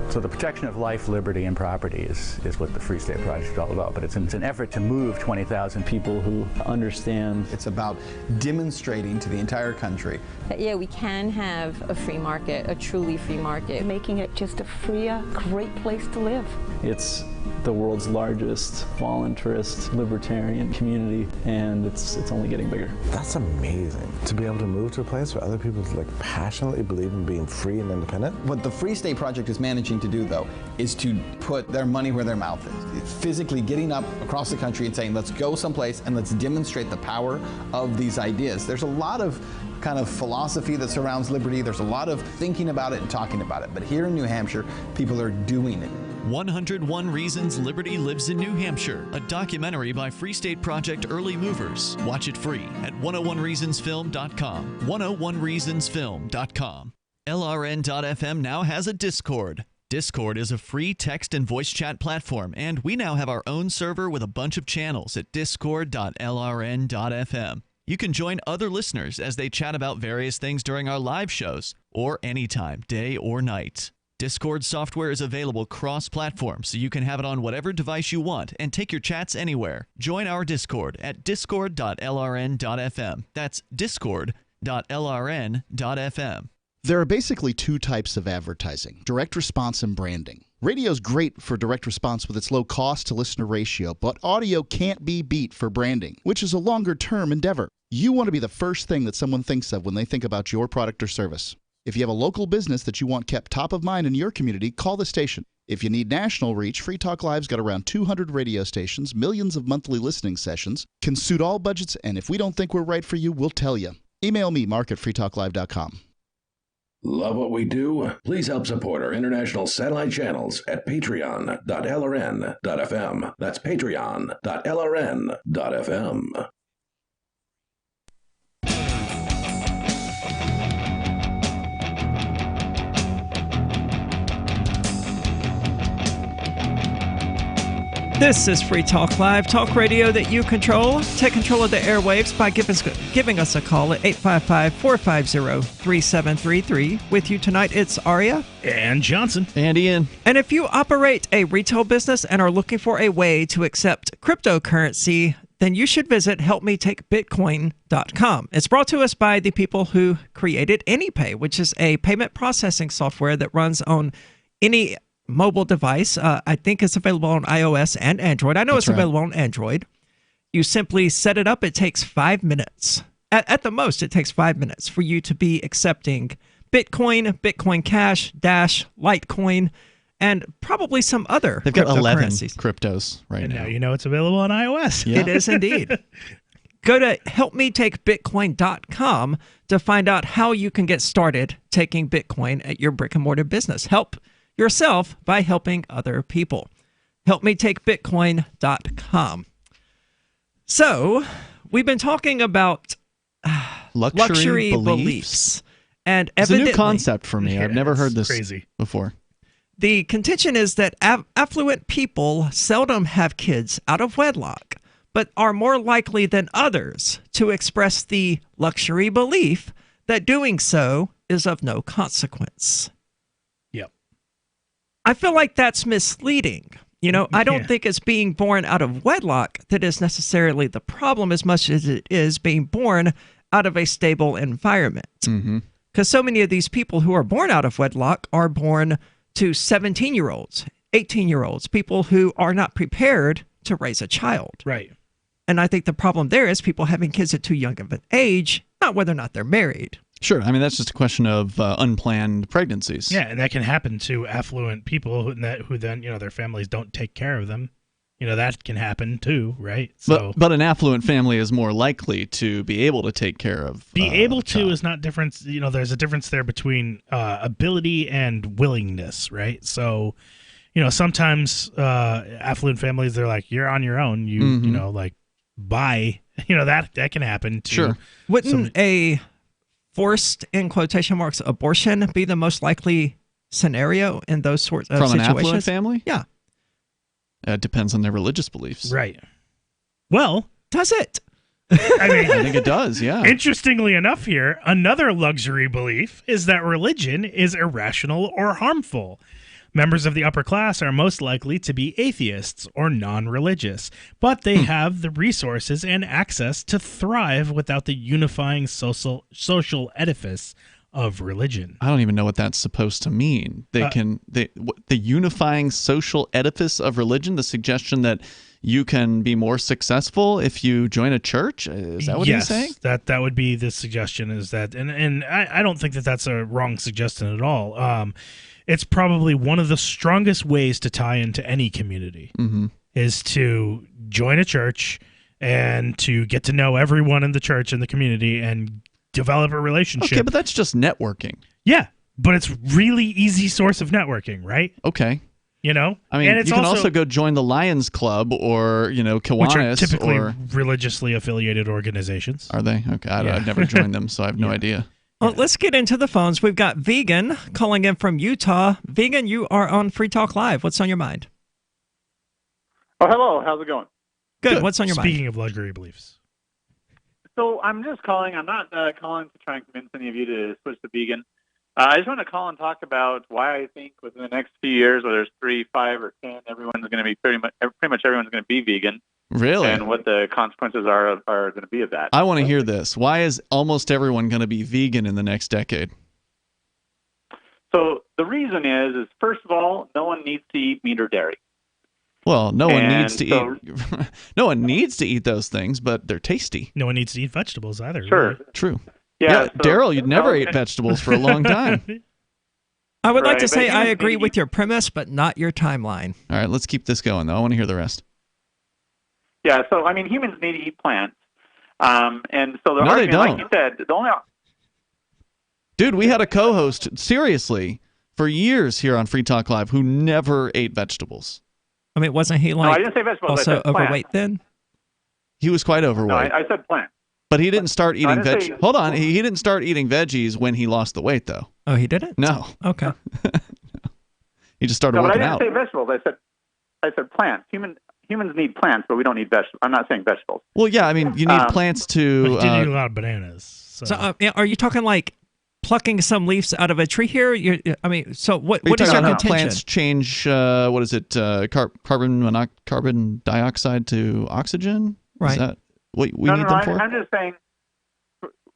So the protection of life, liberty, and property is what the Free State Project is all about. But it's an effort to move 20,000 people who understand. It's about demonstrating to the entire country that, yeah, we can have a free market, a truly free market. Making it just a freer, great place to live. It's the world's largest voluntarist libertarian community, and it's only getting bigger. That's amazing, to be able to move to a place where other people passionately believe in being free and independent. What the Free State Project is managing to do, though, is to put their money where their mouth is. It's physically getting up across the country and saying, let's go someplace and let's demonstrate the power of these ideas. There's a lot of kind of philosophy that surrounds liberty. There's a lot of thinking about it and talking about it. But here in New Hampshire, people are doing it. 101 Reasons Liberty Lives in New Hampshire, a documentary by Free State Project early movers. Watch it free at 101reasonsfilm.com. 101reasonsfilm.com. LRN.FM now has a Discord. Discord is a free text and voice chat platform, and we now have our own server with a bunch of channels at discord.lrn.fm. You can join other listeners as they chat about various things during our live shows, or anytime, day or night. Discord software is available cross-platform, so you can have it on whatever device you want and take your chats anywhere. Join our Discord at discord.lrn.fm. That's discord.lrn.fm. There are basically two types of advertising, direct response and branding. Radio's great for direct response with its low cost to listener ratio, but audio can't be beat for branding, which is a longer-term endeavor. You want to be the first thing that someone thinks of when they think about your product or service. If you have a local business that you want kept top of mind in your community, call the station. If you need national reach, Free Talk Live's got around 200 radio stations, millions of monthly listening sessions, can suit all budgets, and if we don't think we're right for you, we'll tell you. Email me, mark@freetalklive.com. Love what we do? Please help support our international satellite channels at patreon.lrn.fm. That's patreon.lrn.fm. This is Free Talk Live, talk radio that you control. Take control of the airwaves by giving us a call at 855-450-3733. With you tonight, it's Aria. And Johnson. And Ian. And if you operate a retail business and are looking for a way to accept cryptocurrency, then you should visit helpmetakebitcoin.com. It's brought to us by the people who created AnyPay, which is a payment processing software that runs on any mobile device. I think it's available on iOS and Android. I know it's available on Android. You simply set it up. It takes 5 minutes. At the most, it takes 5 minutes for you to be accepting Bitcoin, Bitcoin Cash, Dash, Litecoin, and probably some other They've got 11 cryptocurrencies. cryptos right and now. Now you know it's available on iOS. Yeah. It is indeed. Go to helpmetakebitcoin.com to find out how you can get started taking Bitcoin at your brick and mortar business. Help yourself by helping other people. helpmetakebitcoin.com. So, we've been talking about luxury beliefs. And It's a evidently, new concept for me. I've never heard this before. The contention is that affluent people seldom have kids out of wedlock, but are more likely than others to express the luxury belief that doing so is of no consequence. Yep. I feel like that's misleading. You know, I don't think it's being born out of wedlock that is necessarily the problem as much as it is being born out of a stable environment. Because so many of these people who are born out of wedlock are born to 17-year-olds, 18-year-olds, people who are not prepared to raise a child. Right. And I think the problem there is people having kids at too young of an age, not whether or not they're married. Sure. I mean, that's just a question of unplanned pregnancies. Yeah, and that can happen to affluent people who then, you know, their families don't take care of them. You know, that can happen too, right? So, but an affluent family is more likely to be able to take care of. Is not different. You know, there's a difference there between ability and willingness, right? So, you know, sometimes affluent families, they're like, you're on your own. You know, like, bye. You know, that can happen too. Sure. Wouldn't a forced, in quotation marks, abortion be the most likely scenario in those sorts of situations? From an affluent family? Yeah. It depends on their religious beliefs. Right. Well, does it? I mean, I think it does, yeah. Interestingly enough here, another luxury belief is that religion is irrational or harmful. Members of the upper class are most likely to be atheists or non-religious, but they have the resources and access to thrive without the unifying social edifice of religion. I don't even know what that's supposed to mean. The unifying social edifice of religion, the suggestion that you can be more successful if you join a church? Is that what he's saying? Yes, that would be the suggestion, is that, and I don't think that that's a wrong suggestion at all. It's probably one of the strongest ways to tie into any community is to join a church and to get to know everyone in the church and the community and develop a relationship. Okay, but that's just networking. Yeah, but it's really easy source of networking, right? Okay. You know? I mean, and it's you can also go join the Lions Club or, you know, Kiwanis. Which are typically religiously affiliated organizations. Are they? Okay, I've never joined them, so I have no idea. Well, let's get into the phones. We've got Vegan calling in from Utah. Vegan, you are on Free Talk Live. What's on your mind? Oh, hello. How's it going? Good. What's on your mind? Speaking of luxury beliefs. So I'm just calling. I'm not calling to try and convince any of you to switch to vegan. I just want to call and talk about why I think within the next few years, whether it's 3, 5, or 10, everyone's going to be pretty much everyone's going to be vegan. Really? And what the consequences are going to be of that. I want to hear this. Why is almost everyone going to be vegan in the next decade? So the reason is first of all, no one needs to eat meat or dairy. Well, no one needs to eat. No one needs to eat those things, but they're tasty. No one needs to eat vegetables either. Sure. Really. True. Yeah, so, Daryl, you'd never ate vegetables for a long time. I would like Right, to but say I humans agree need- with your premise, but not your timeline. All right, let's keep this going, though. I want to hear the rest. Yeah, so I mean, humans need to eat plants, and so the No, they argument, like don't. you said, the only Dude, we had a co-host, seriously, for years here on Free Talk Live who never ate vegetables. I mean, wasn't he no, I like didn't say vegetables. I also said plants. overweight then? He was quite overweight. No, I said plants. But he didn't start eating didn't say- Hold on, he didn't start eating veggies when he lost the weight, though. Oh, he didn't? No. Okay. He just started No, but I working didn't out. say vegetables. I said plants. Humans need plants, but we don't need vegetables. I'm not saying vegetables. Well, yeah, I mean, you need plants But to... he did eat a lot of bananas. So, Are you talking like plucking some leaves out of a tree here? I mean, so what is your about how contention? plants change, what is it, carbon dioxide to oxygen? Right. Is that what we no, need no, them no, for? I'm just saying,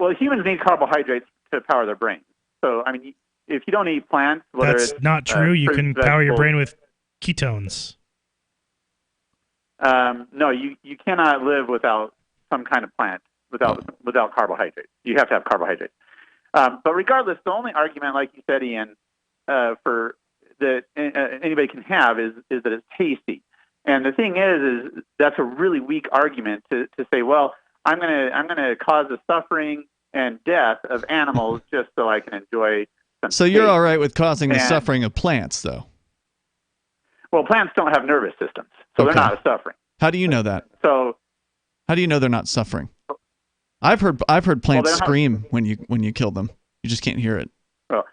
well, humans need carbohydrates to power their brains. So, I mean, if you don't eat plants, whether that's it's not true. You fruits, can power your vegetables, brain with ketones. No, you cannot live without some kind of plant, without carbohydrates. You have to have carbohydrates. But regardless, the only argument, like you said, Ian, for that anybody can have is that it's tasty. And the thing is that's a really weak argument to say, well, I'm gonna cause the suffering and death of animals just so I can enjoy some So you're steak. all right with causing the And- suffering of plants, though? Well, plants don't have nervous systems, so Okay. they're not suffering. How do you know that? So How do you know they're not suffering? I've heard plants they're not- scream when you kill them. You just can't hear it. well,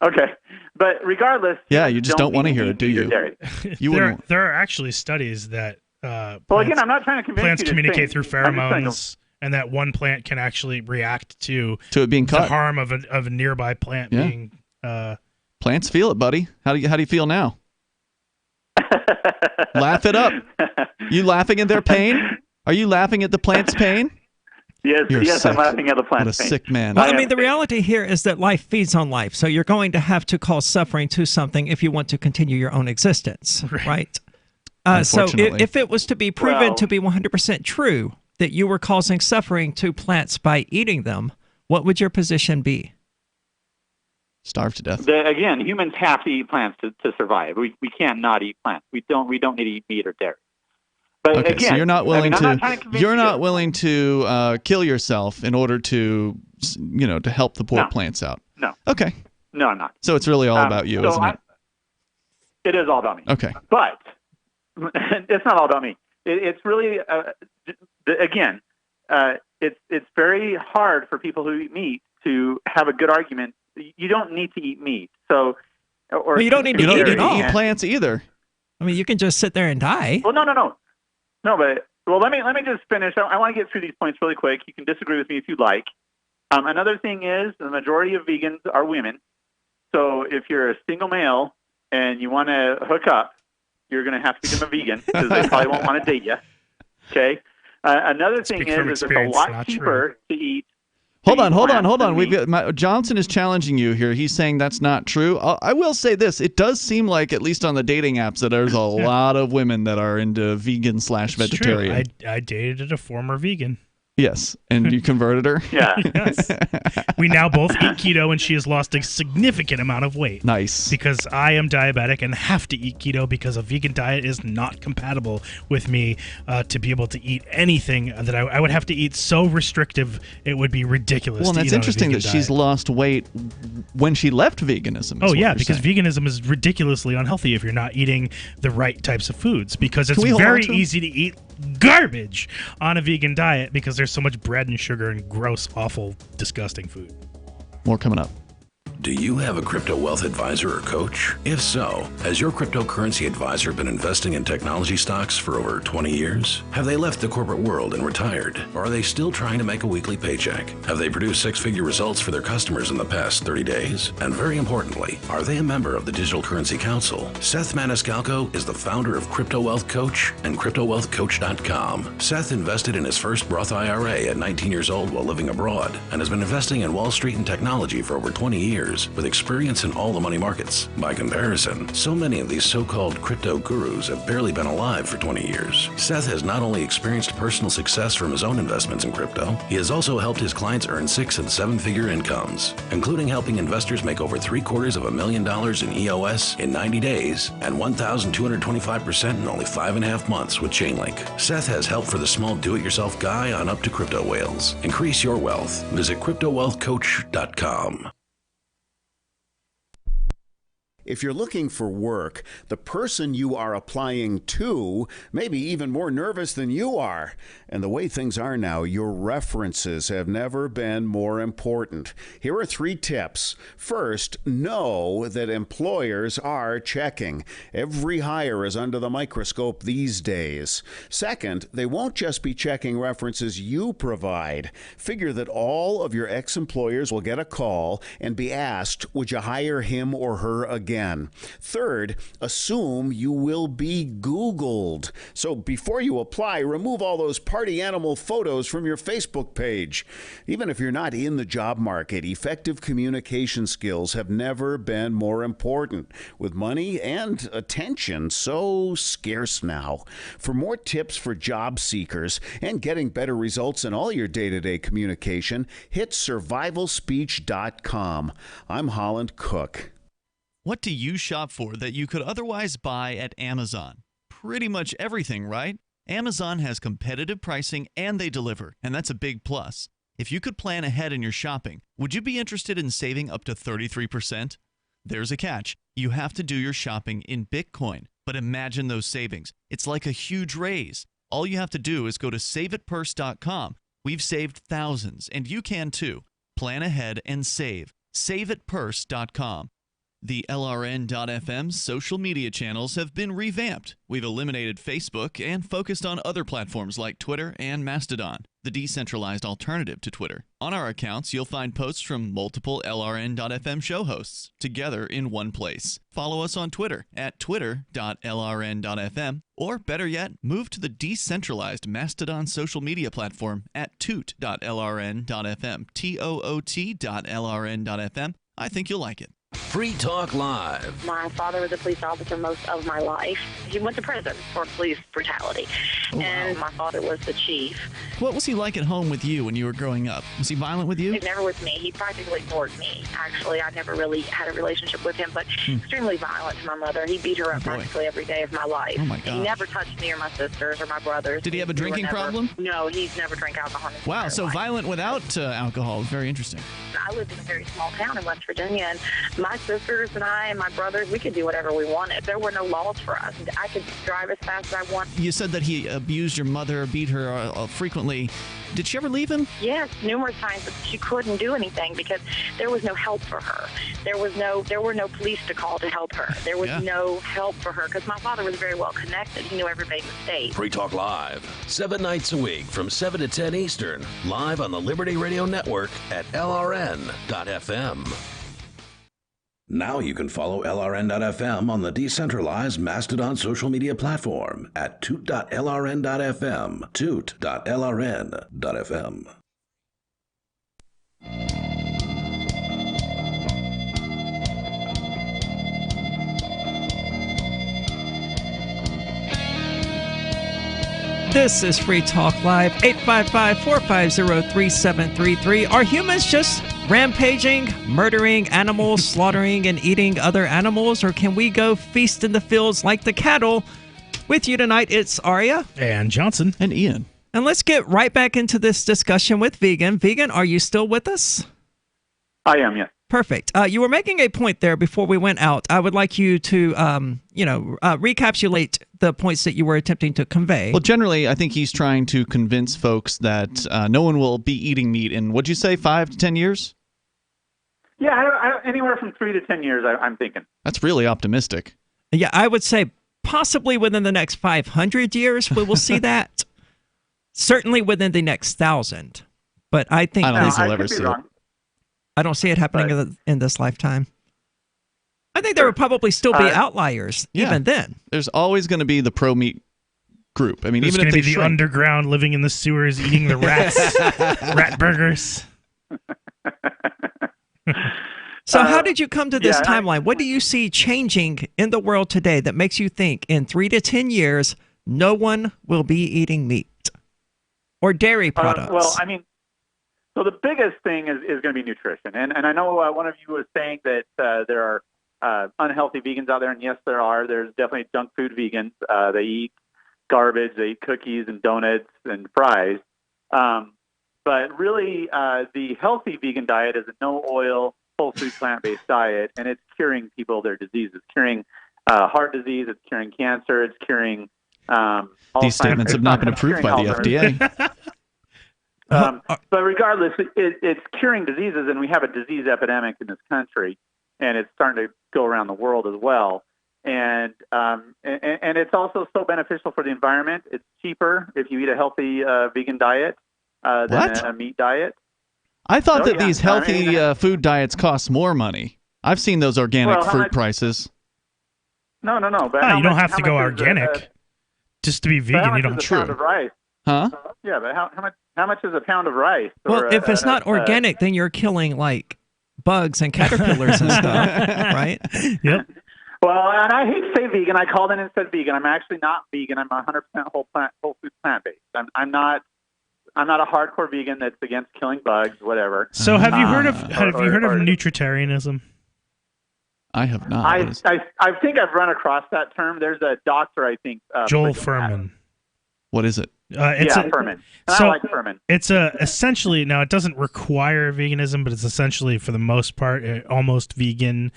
okay, but regardless, Yeah, you just don't want to eat hear meat it, do or you? dairy. You there, wouldn't. there are actually studies that Well, again, I'm not trying to convince plants you to communicate think. through I'm just saying- pheromones, and that one plant can actually react to it being the cut. harm of a nearby plant Yeah. being. Plants feel it, buddy. How do you feel now? Laugh it up. You laughing at their pain? Are you laughing at the plant's pain? Yes, You're yes, sick. I'm laughing at the plant. What a sick man. Well, I mean, the reality here is that life feeds on life, so you're going to have to cause suffering to something if you want to continue your own existence, right? So Unfortunately. if it was to be proven Well- to be 100% true that you were causing suffering to plants by eating them, what would your position be? Starve to death. Again, humans have to eat plants to survive. We can't not eat plants. We don't need to eat meat or dairy. But Okay, again, so you're not willing I'm not trying to. convince You're you. not willing to kill yourself in order to, to help the poor No. plants out. No. Okay. No, I'm not. So it's really all about you, so isn't it? It is all about me. Okay. But it's not all about me. It's really, again, it's very hard for people who eat meat to have a good argument. You don't need to eat meat. So, or Well, you don't need to You don't eat need it to all. eat plants either. I mean, you can just sit there and die. Well, no, but let me just finish. I want to get through these points really quick. You can disagree with me if you like. Another thing is the majority of vegans are women. So if you're a single male and you want to hook up, you're going to have to become a vegan because they probably won't want to date you. Okay. Another thing Speak from is it's a experience, lot not cheaper to eat. Hold on. than We've meat. got Johnson is challenging you here. He's saying that's not true. I will say this: it does seem like, at least on the dating apps, that there's a lot of women that are into vegan / It's true. vegetarian. I dated a former vegan. Yes, and you converted her. Yeah. Yes. We now both eat keto, and she has lost a significant amount of weight. Nice. Because I am diabetic and have to eat keto because a vegan diet is not compatible with me to be able to eat anything that I would have to eat so restrictive it would be ridiculous. Well, and to that's eat on a interesting vegan that she's diet. lost weight when she left veganism. Oh is what yeah, you're because saying. veganism is ridiculously unhealthy if you're not eating the right types of foods. Because it's Can we hold very on to 'em? easy to eat garbage on a vegan diet because there's so much bread and sugar and gross, awful, disgusting food. More coming up. Do you have a crypto wealth advisor or coach? If so, has your cryptocurrency advisor been investing in technology stocks for over 20 years? Have they left the corporate world and retired? Or are they still trying to make a weekly paycheck? Have they produced six-figure results for their customers in the past 30 days? And very importantly, are they a member of the Digital Currency Council? Seth Maniscalco is the founder of Crypto Wealth Coach and CryptoWealthCoach.com. Seth invested in his first Roth IRA at 19 years old while living abroad and has been investing in Wall Street and technology for over 20 years. years with experience in all the money markets. By comparison, so many of these so-called crypto gurus have barely been alive for 20 years. Seth has not only experienced personal success from his own investments in crypto, he has also helped his clients earn 6- and 7-figure incomes, including helping investors make over $750,000 in EOS in 90 days and 1,225% in only 5.5 months with Chainlink. Seth has help for the small do-it-yourself guy on up to crypto whales. Increase your wealth. Visit CryptoWealthCoach.com. If you're looking for work, the person you are applying to may be even more nervous than you are. And the way things are now, your references have never been more important. Here are 3 tips. First, know that employers are checking. Every hire is under the microscope these days. Second, they won't just be checking references you provide. Figure that all of your ex-employers will get a call and be asked, would you hire him or her again? Third, assume you will be Googled. So before you apply, remove all those party animal photos from your Facebook page. Even if you're not in the job market, effective communication skills have never been more important, with money and attention so scarce now. For more tips for job seekers and getting better results in all your day-to-day communication, hit survivalspeech.com. I'm Holland Cook. What do you shop for that you could otherwise buy at Amazon? Pretty much everything, right? Amazon has competitive pricing and they deliver, and that's a big plus. If you could plan ahead in your shopping, would you be interested in saving up to 33%? There's a catch. You have to do your shopping in Bitcoin, but imagine those savings. It's like a huge raise. All you have to do is go to saveitpurse.com. We've saved thousands, and you can too. Plan ahead and save. Saveitpurse.com. The LRN.FM social media channels have been revamped. We've eliminated Facebook and focused on other platforms like Twitter and Mastodon, the decentralized alternative to Twitter. On our accounts, you'll find posts from multiple LRN.FM show hosts together in one place. Follow us on Twitter at twitter.lrn.fm, or better yet, move to the decentralized Mastodon social media platform at toot.lrn.fm, toot.lrn.fm. I think you'll like it. Free Talk Live. My father was a police officer most of my life. He went to prison for police brutality. And my father was the chief. What was he like at home with you when you were growing up? Was he violent with you? Never with me. He practically ignored me. Actually, I never really had a relationship with him, but extremely violent to my mother. He beat her up practically every day of my life. Oh, my God. He never touched me or my sisters or my brothers. Did he have a drinking problem? No, he's never drank alcohol in his Wow, entire so life. violent without alcohol. Very interesting. I lived in a very small town in West Virginia, and my sisters and I and my brothers, we could do whatever we wanted. There were no laws for us. I could drive as fast as I wanted. You said that he abused your mother, beat her frequently. Did she ever leave him? Yes, numerous times, but she couldn't do anything because there was no help for her. There were no police to call to help her. There was no help for her because my father was very well connected. He knew everybody in the state. Free Talk Live, 7 nights a week from 7 to 10 Eastern, live on the Liberty Radio Network at LRN.FM. Now you can follow LRN.FM on the decentralized Mastodon social media platform at toot.lrn.fm, toot.lrn.fm. This is Free Talk Live, 855-450-3733. Are humans just rampaging, murdering animals, slaughtering and eating other animals, or can we go feast in the fields like the cattle? With you tonight, it's Aria. And Johnson. And Ian. And let's get right back into this discussion with Vegan. Vegan, are you still with us? I am, yes. Perfect. You were making a point there before we went out. I would like you to, recapitulate the points that you were attempting to convey. Well, generally, I think he's trying to convince folks that no one will be eating meat in, what'd you say, 5 to 10 years? Yeah, anywhere from 3 to 10 years, I'm thinking. That's really optimistic. Yeah, I would say possibly within the next 500 years we will see that. Certainly within the next 1,000. But I think I don't think we'll ever see it. I don't see it happening in this lifetime. I think there would probably still be outliers even then. There's always going to be the pro-meat group. I mean, There's even if going they to be the underground living in the sewers eating the rats, rat burgers. So how did you come to this yeah, timeline? What do you see changing in the world today that makes you think in 3 to 10 years no one will be eating meat or dairy products? Well, I mean, so the biggest thing is going to be nutrition. And I know one of you was saying that there are unhealthy vegans out there, and yes, there are. There's definitely junk food vegans. They eat garbage, they eat cookies and donuts and fries. But really, the healthy vegan diet is a no-oil, whole food, plant-based diet, and it's curing people their diseases. It's curing heart disease, it's curing cancer, it's curing These statements have not been approved by the FDA. But regardless, it's curing diseases, and we have a disease epidemic in this country, and it's starting to go around the world as well. And it's also so beneficial for the environment. It's cheaper if you eat a healthy vegan diet than a meat diet. I thought that these healthy food diets cost more money. I've seen those organic fruit prices. No. But you don't have to go organic just to be vegan. You don't. Pound of rice? Huh? Yeah, but how much is a pound of rice? Well, if it's not organic, then you're killing like bugs and caterpillars and stuff, right? Yep. Well, and I hate to say vegan. I called in and said vegan. I'm actually not vegan. I'm 100% whole food plant based. I'm not a hardcore vegan that's against killing bugs, whatever. So have you heard of nutritarianism? I have not. I think I've run across that term. There's a doctor, I think. Joel Furman. What is it? Furman. I like Furman. It's essentially, now it doesn't require veganism, but it's essentially for the most part almost vegan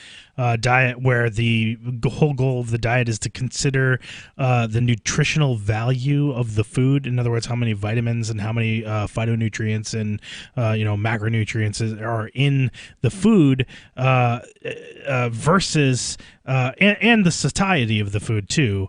diet, where the whole goal of the diet is to consider the nutritional value of the food. In other words, how many vitamins and how many phytonutrients and macronutrients are in the food versus and the satiety of the food too,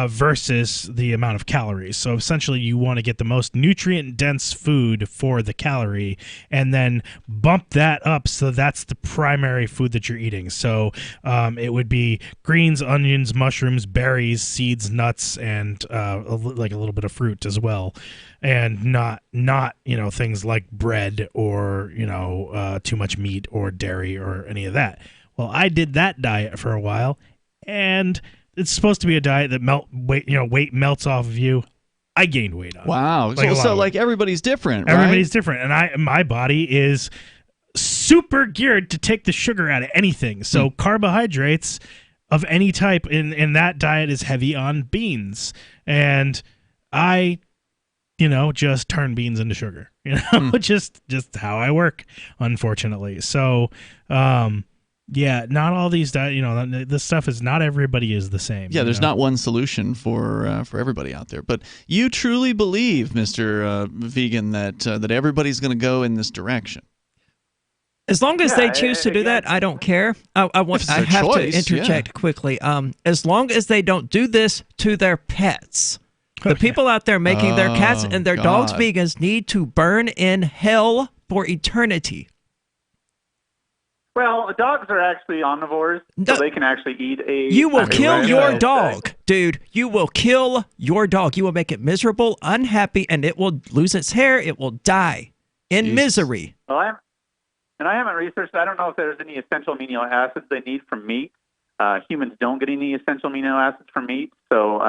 versus the amount of calories. So essentially, you want to get the most nutrient-dense food for the calorie, and then bump that up so that's the primary food that you're eating. So it would be greens, onions, mushrooms, berries, seeds, nuts, and like a little bit of fruit as well, and not things like bread or too much meat or dairy or any of that. Well, I did that diet for a while, and it's supposed to be a diet that weight melts off of you. I gained weight on it. Wow. So everybody's different, right? Everybody's different, and my body is super geared to take the sugar out of anything. So carbohydrates of any type in that diet is heavy on beans, and I just turn beans into sugar. Just how I work, unfortunately. So yeah, not all these diet. This stuff is not everybody is the same. Yeah, there's not one solution for everybody out there. But you truly believe, Mr. Vegan, that everybody's going to go in this direction. As long as they choose to do that, I don't care. I have to interject quickly. As long as they don't do this to their pets. The people out there making their cats and their dogs vegans need to burn in hell for eternity. Well, dogs are actually omnivores, so they can actually eat You will kill your dog, dude. You will kill your dog. You will make it miserable, unhappy, and it will lose its hair. It will die in misery. Well, I haven't researched. I don't know if there's any essential amino acids they need from meat. Humans don't get any essential amino acids from meat, so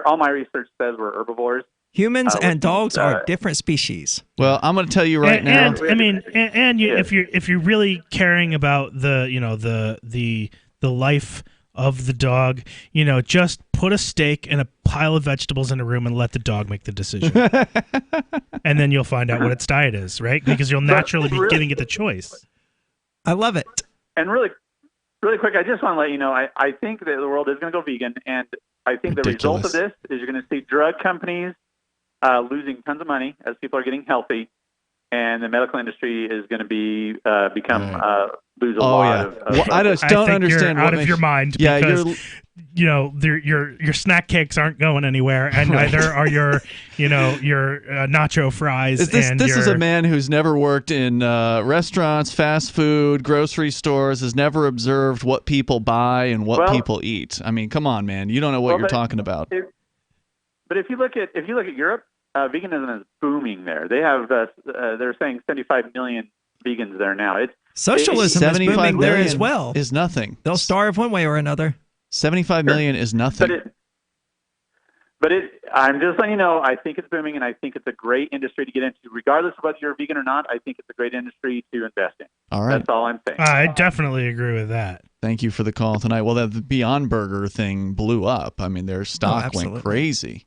all my research says we're herbivores. Humans and dogs are different species. Well, I'm going to tell you right now. If you're really caring about the life of the dog, just put a steak and a pile of vegetables in a room and let the dog make the decision, and then you'll find out what its diet is, right? Because you'll naturally be giving it the choice. I love it. And really quick, I just want to let you know, I think that the world is going to go vegan, and I think the result of this is you're going to see drug companies losing tons of money as people are getting healthy, and the medical industry is going to lose a lot of. I just don't understand. You're out of your mind because your snack cakes aren't going anywhere, and neither are your nacho fries. This is a man who's never worked in restaurants, fast food, grocery stores, has never observed what people buy and what people eat. I mean, come on, man, you don't know what you're talking about. But if you look at Europe, veganism is booming there. They have they're saying 75 million vegans there now. Socialism is booming there as well. Is nothing. They'll starve one way or another. 75 million is nothing. I'm just letting you know, I think it's booming, and I think it's a great industry to get into. Regardless of whether you're vegan or not, I think it's a great industry to invest in. All right. That's all I'm saying. I definitely agree with that. Thank you for the call tonight. Well, that Beyond Burger thing blew up. I mean, their stock went crazy.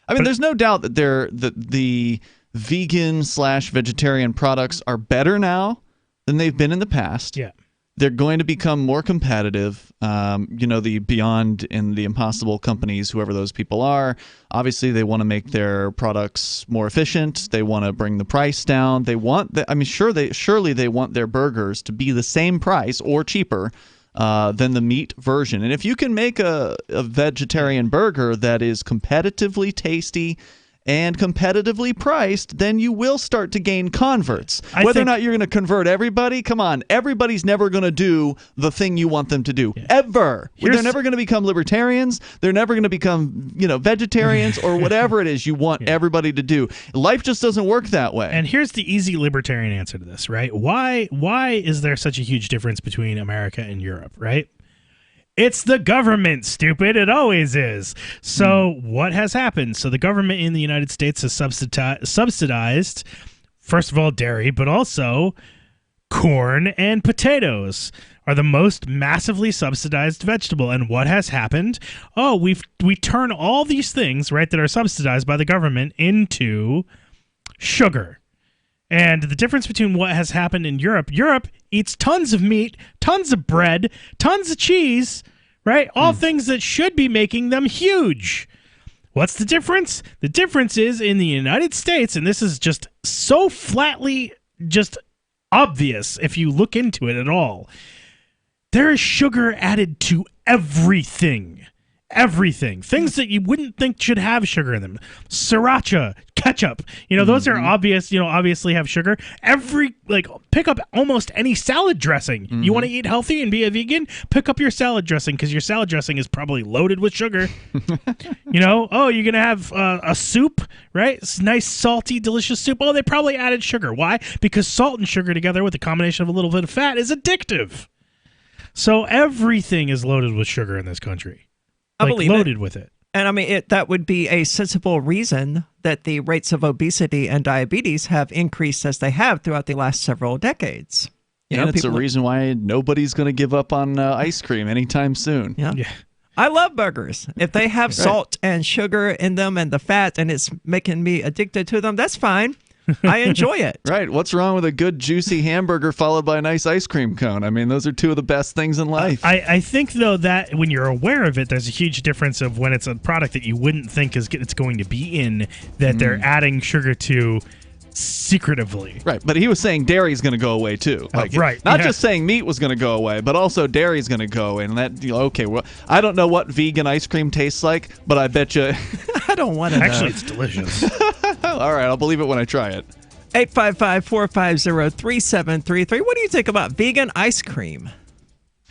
I mean, there's no doubt that the vegan/vegetarian products are better now than they've been in the past. Yeah. They're going to become more competitive. The Beyond and the Impossible companies, whoever those people are, obviously they want to make their products more efficient. They want to bring the price down. They want surely they want their burgers to be the same price or cheaper than the meat version. And if you can make a vegetarian burger that is competitively tasty and competitively priced, then you will start to gain converts. Whether or not you're going to convert everybody, come on, everybody's never going to do the thing you want them to do, ever. They're never going to become libertarians. They're never going to become, vegetarians or whatever it is you want everybody to do. Life just doesn't work that way. And here's the easy libertarian answer to this, right? Why is there such a huge difference between America and Europe, right? It's the government, stupid. It always is. So what has happened? So the government in the United States has subsidized, first of all, dairy, but also corn and potatoes are the most massively subsidized vegetable. And what has happened? Oh, we turn all these things, right, that are subsidized by the government into sugar. And the difference between what has happened in Europe eats tons of meat, tons of bread, tons of cheese, right? All things that should be making them huge. What's the difference? The difference is in the United States, and this is just so flatly just obvious if you look into it at all, there is sugar added to everything. Everything. Things that you wouldn't think should have sugar in them. Sriracha, ketchup. Those are obvious, obviously have sugar. Pick up almost any salad dressing. You want to eat healthy and be a vegan? Pick up your salad dressing because your salad dressing is probably loaded with sugar. You're going to have a soup, right? It's nice, salty, delicious soup. Oh, they probably added sugar. Why? Because salt and sugar together with a combination of a little bit of fat is addictive. So everything is loaded with sugar in this country. I believe loaded with it. And I mean, that would be a sensible reason that the rates of obesity and diabetes have increased as they have throughout the last several decades. And it's a reason why nobody's going to give up on ice cream anytime soon. Yeah. I love burgers. If they have salt and sugar in them and the fat and it's making me addicted to them, that's fine. I enjoy it. Right. What's wrong with a good juicy hamburger followed by a nice ice cream cone? I mean, those are two of the best things in life. I think, though, that when you're aware of it, there's a huge difference of when it's a product that you wouldn't think it's going to be in, that they're adding sugar to secretively. Right. But he was saying dairy's going to go away, too. Right. Not just saying meat was going to go away, but also dairy's going to go away. And that, okay, well, I don't know what vegan ice cream tastes like, but I bet you... I don't want to know. Actually, it's delicious. All right, I'll believe it when I try it. 855-450-3733. What do you think about vegan ice cream?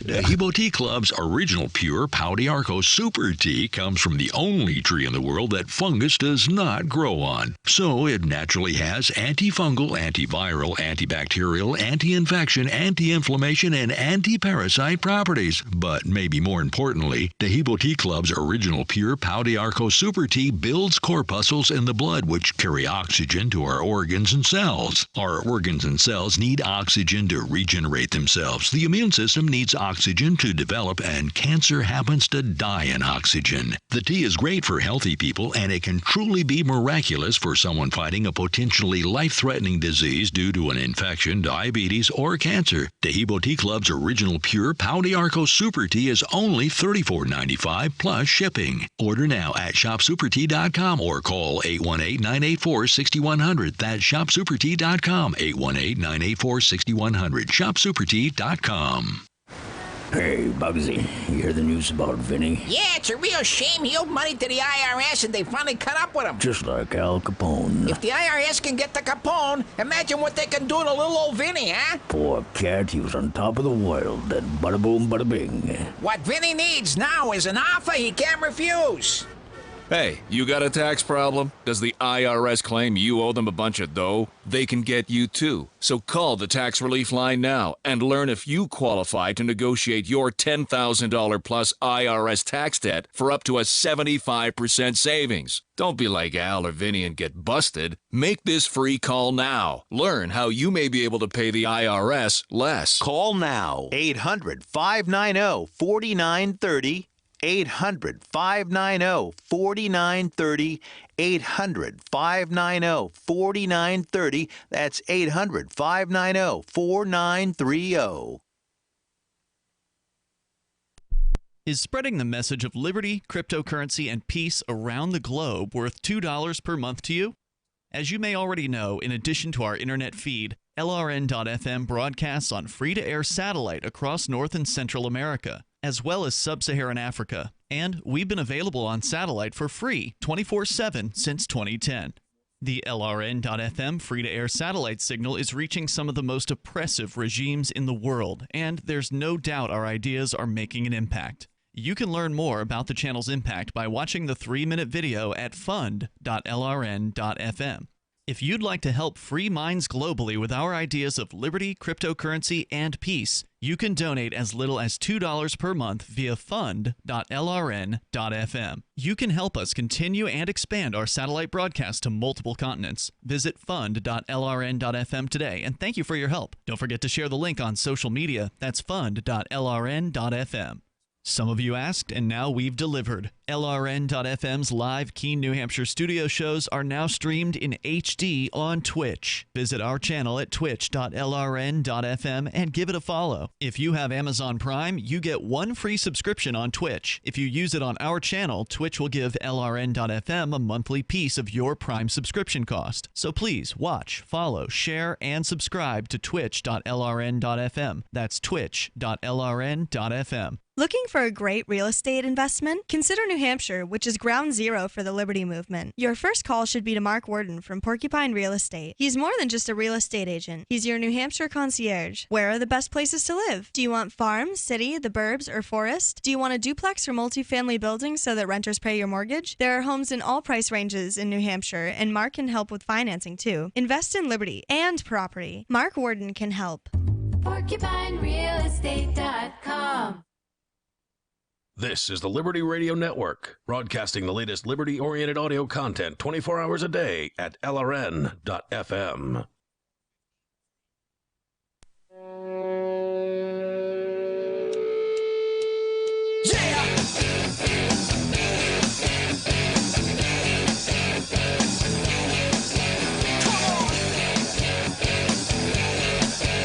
Hebo Tea Club's original pure Pau d'Arco Super Tea comes from the only tree in the world that fungus does not grow on. So it naturally has antifungal, antiviral, antibacterial, anti-infection, anti-inflammation, and anti-parasite properties. But maybe more importantly, the Hebo Tea Club's original pure Pau d'Arco Super Tea builds corpuscles in the blood which carry oxygen to our organs and cells. Our organs and cells need oxygen to regenerate themselves. The immune system needs oxygen to develop, and cancer happens to die in oxygen. The tea is great for healthy people, and it can truly be miraculous for someone fighting a potentially life-threatening disease due to an infection, diabetes, or cancer. The Hebo Tea Club's original pure Pau d'Arco Super Tea is only $34.95 plus shipping. Order now at shopsupertea.com or call 818-984-6100. That's shopsupertea.com, 818-984-6100. shopsupertea.com. Hey, Bugsy, you hear the news about Vinny? Yeah, it's a real shame. He owed money to the IRS and they finally cut up with him. Just like Al Capone. If the IRS can get to Capone, imagine what they can do to little old Vinny, huh? Poor cat, he was on top of the world, then bada boom, bada bing. What Vinny needs now is an offer he can't refuse. Hey, you got a tax problem? Does the IRS claim you owe them a bunch of dough? They can get you too. So call the tax relief line now and learn if you qualify to negotiate your $10,000 plus IRS tax debt for up to a 75% savings. Don't be like Al or Vinny and get busted. Make this free call now. Learn how you may be able to pay the IRS less. Call now. 800-590-4930. 800-590-4930. 800-590-4930. That's 800-590-4930. Is spreading the message of liberty, cryptocurrency, and peace around the globe worth $2 per month to you? As you may already know, in addition to our internet feed, LRN.FM broadcasts on free-to-air satellite across North and Central America, as well as Sub-Saharan Africa. And we've been available on satellite for free 24/7 since 2010. The LRN.FM free-to-air satellite signal is reaching some of the most oppressive regimes in the world, and there's no doubt our ideas are making an impact. You can learn more about the channel's impact by watching the 3-minute video at fund.lrn.fm. If you'd like to help free minds globally with our ideas of liberty, cryptocurrency, and peace, you can donate as little as $2 per month via fund.lrn.fm. You can help us continue and expand our satellite broadcast to multiple continents. Visit fund.lrn.fm today, and thank you for your help. Don't forget to share the link on social media. That's fund.lrn.fm. Some of you asked, and now we've delivered. LRN.FM's live Keene, New Hampshire studio shows are now streamed in HD on Twitch. Visit our channel at twitch.lrn.fm and give it a follow. If you have Amazon Prime, you get 1 free subscription on Twitch. If you use it on our channel, Twitch will give LRN.FM a monthly piece of your Prime subscription cost. So please watch, follow, share, and subscribe to twitch.lrn.fm. That's twitch.lrn.fm. Looking for a great real estate investment? Consider New Hampshire, which is ground zero for the Liberty Movement. Your first call should be to Mark Worden from Porcupine Real Estate. He's more than just a real estate agent. He's your New Hampshire concierge. Where are the best places to live? Do you want farm, city, the burbs, or forest? Do you want a duplex or multifamily building so that renters pay your mortgage? There are homes in all price ranges in New Hampshire, and Mark can help with financing too. Invest in liberty and property. Mark Worden can help. PorcupineRealEstate.com. This is the Liberty Radio Network, broadcasting the latest liberty-oriented audio content 24 hours a day at lrn.fm.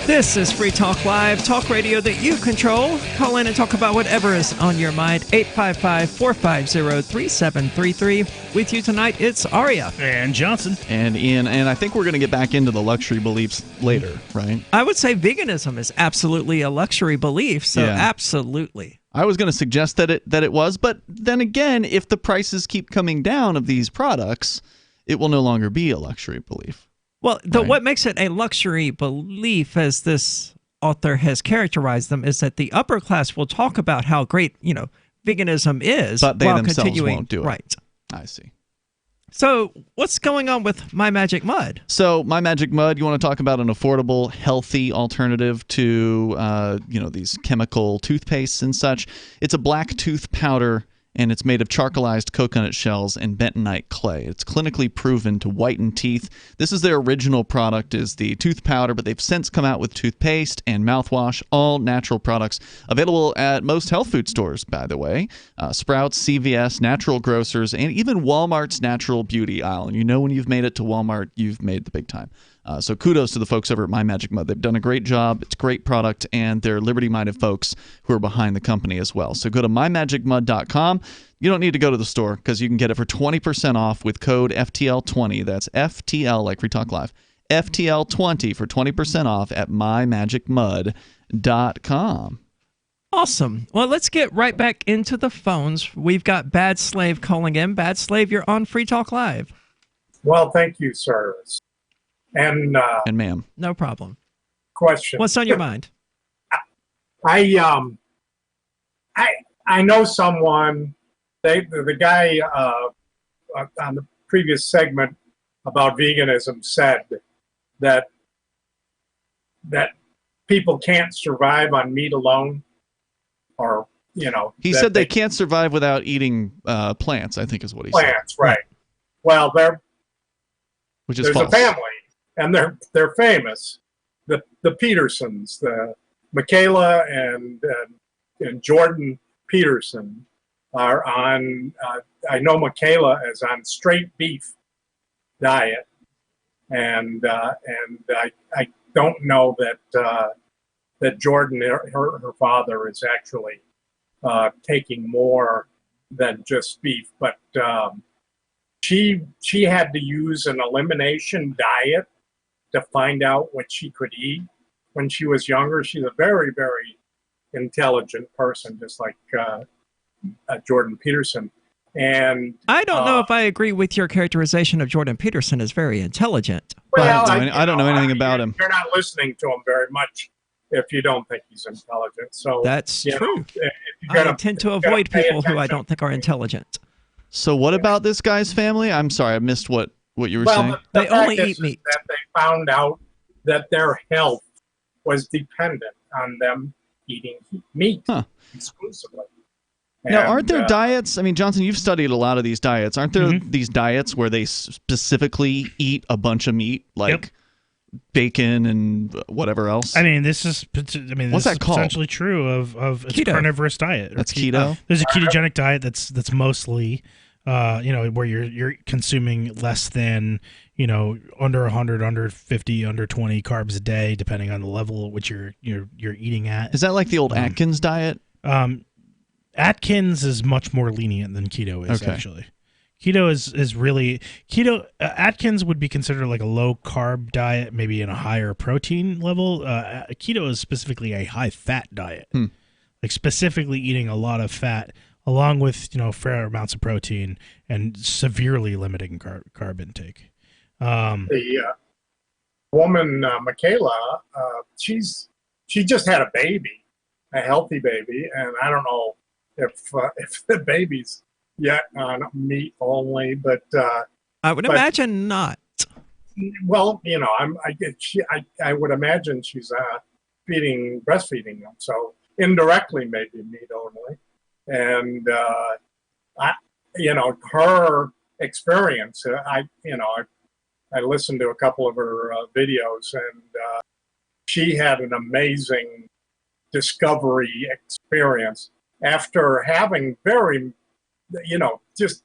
This is Free Talk Live, talk radio that you control. Call in and talk about whatever is on your mind. 855-450-3733. With you tonight, it's Aria. And Johnson. And Ian. And I think we're going to get back into the luxury beliefs later, right? I would say veganism is absolutely a luxury belief, so Yeah. absolutely. I was going to suggest that it was, but then again, if the prices keep coming down of these products, it will no longer be a luxury belief. Well, what makes it a luxury belief, as this author has characterized them, is that the upper class will talk about how great, veganism is, But they while themselves continuing, won't do it. Right. I see. So what's going on with My Magic Mud? So My Magic Mud, you want to talk about an affordable, healthy alternative to, these chemical toothpastes and such. It's a black tooth powder, and it's made of charcoalized coconut shells and bentonite clay. It's clinically proven to whiten teeth. This is their original product, is the tooth powder, but they've since come out with toothpaste and mouthwash, all natural products, available at most health food stores, by the way. Sprouts, CVS, Natural Grocers, and even Walmart's Natural Beauty aisle. And you know when you've made it to Walmart, you've made the big time. So kudos to the folks over at My Magic Mud. They've done a great job. It's a great product, and they're liberty-minded folks who are behind the company as well. So go to mymagicmud.com. You don't need to go to the store because you can get it for 20% off with code FTL20. That's FTL, like Free Talk Live. FTL20 for 20% off at mymagicmud.com. Awesome. Well, let's get right back into the phones. We've got Bad Slave calling in. Bad Slave, you're on Free Talk Live. Well, thank you, sir. And ma'am. No problem. Question. What's on your mind? I know someone. The guy on the previous segment about veganism said that people can't survive on meat alone, or He said they can't survive without eating plants, I think is what he plants, said. right? Well, Which is there's false. a family, and they're famous. The Petersons, the Michaela and Jordan Peterson are on. I know Michaela is on straight beef diet, and I don't know that Jordan, her father, is actually taking more than just beef, but she had to use an elimination diet to find out what she could eat when she was younger. She's a very, very intelligent person, just like Jordan Peterson. And I don't know if I agree with your characterization of Jordan Peterson as very intelligent. Well, I don't know anything about him. You're not listening to him very much if you don't think he's intelligent. So that's true. I tend to avoid people who I don't think are intelligent. So what about this guy's family? I'm sorry, I missed what you were saying. They only eat meat. That they found out that their health was dependent on them eating meat exclusively. Now, aren't there diets? I mean, Johnson, you've studied a lot of these diets. Aren't there these diets where they specifically eat a bunch of meat, like bacon and whatever else? I mean, this is What's this that is called? potentially true of it's a Keto. carnivorous diet. That's keto? There's a ketogenic diet that's mostly where you're consuming less than, under 100, under 50, under 20 carbs a day, depending on the level at which you're eating at. Is that like the old Atkins diet? Atkins is much more lenient than keto is, Okay. actually. Keto is really keto. Atkins would be considered like a low carb diet, maybe in a higher protein level. Keto is specifically a high fat diet, like specifically eating a lot of fat along with fair amounts of protein and severely limiting carb intake. The woman Michaela, she just had a baby, a healthy baby, and I don't know if the baby's yet on meat only, but I would imagine not. Well, I would imagine she's breastfeeding them, so indirectly maybe meat only, and her experience. I listened to a couple of her videos, and she had an amazing discovery experience after having very, just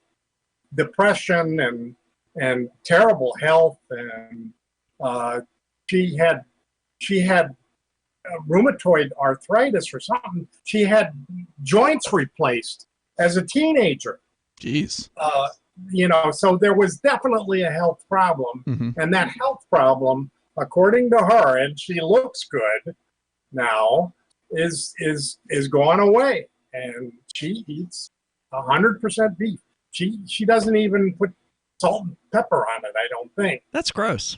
depression and terrible health, and she had rheumatoid arthritis or something. She had joints replaced as a teenager. Jeez. So there was definitely a health problem, Mhm. and that health problem, according to her, and she looks good now, is going away, and she eats 100% beef. She doesn't even put salt and pepper on it, I don't think. That's gross.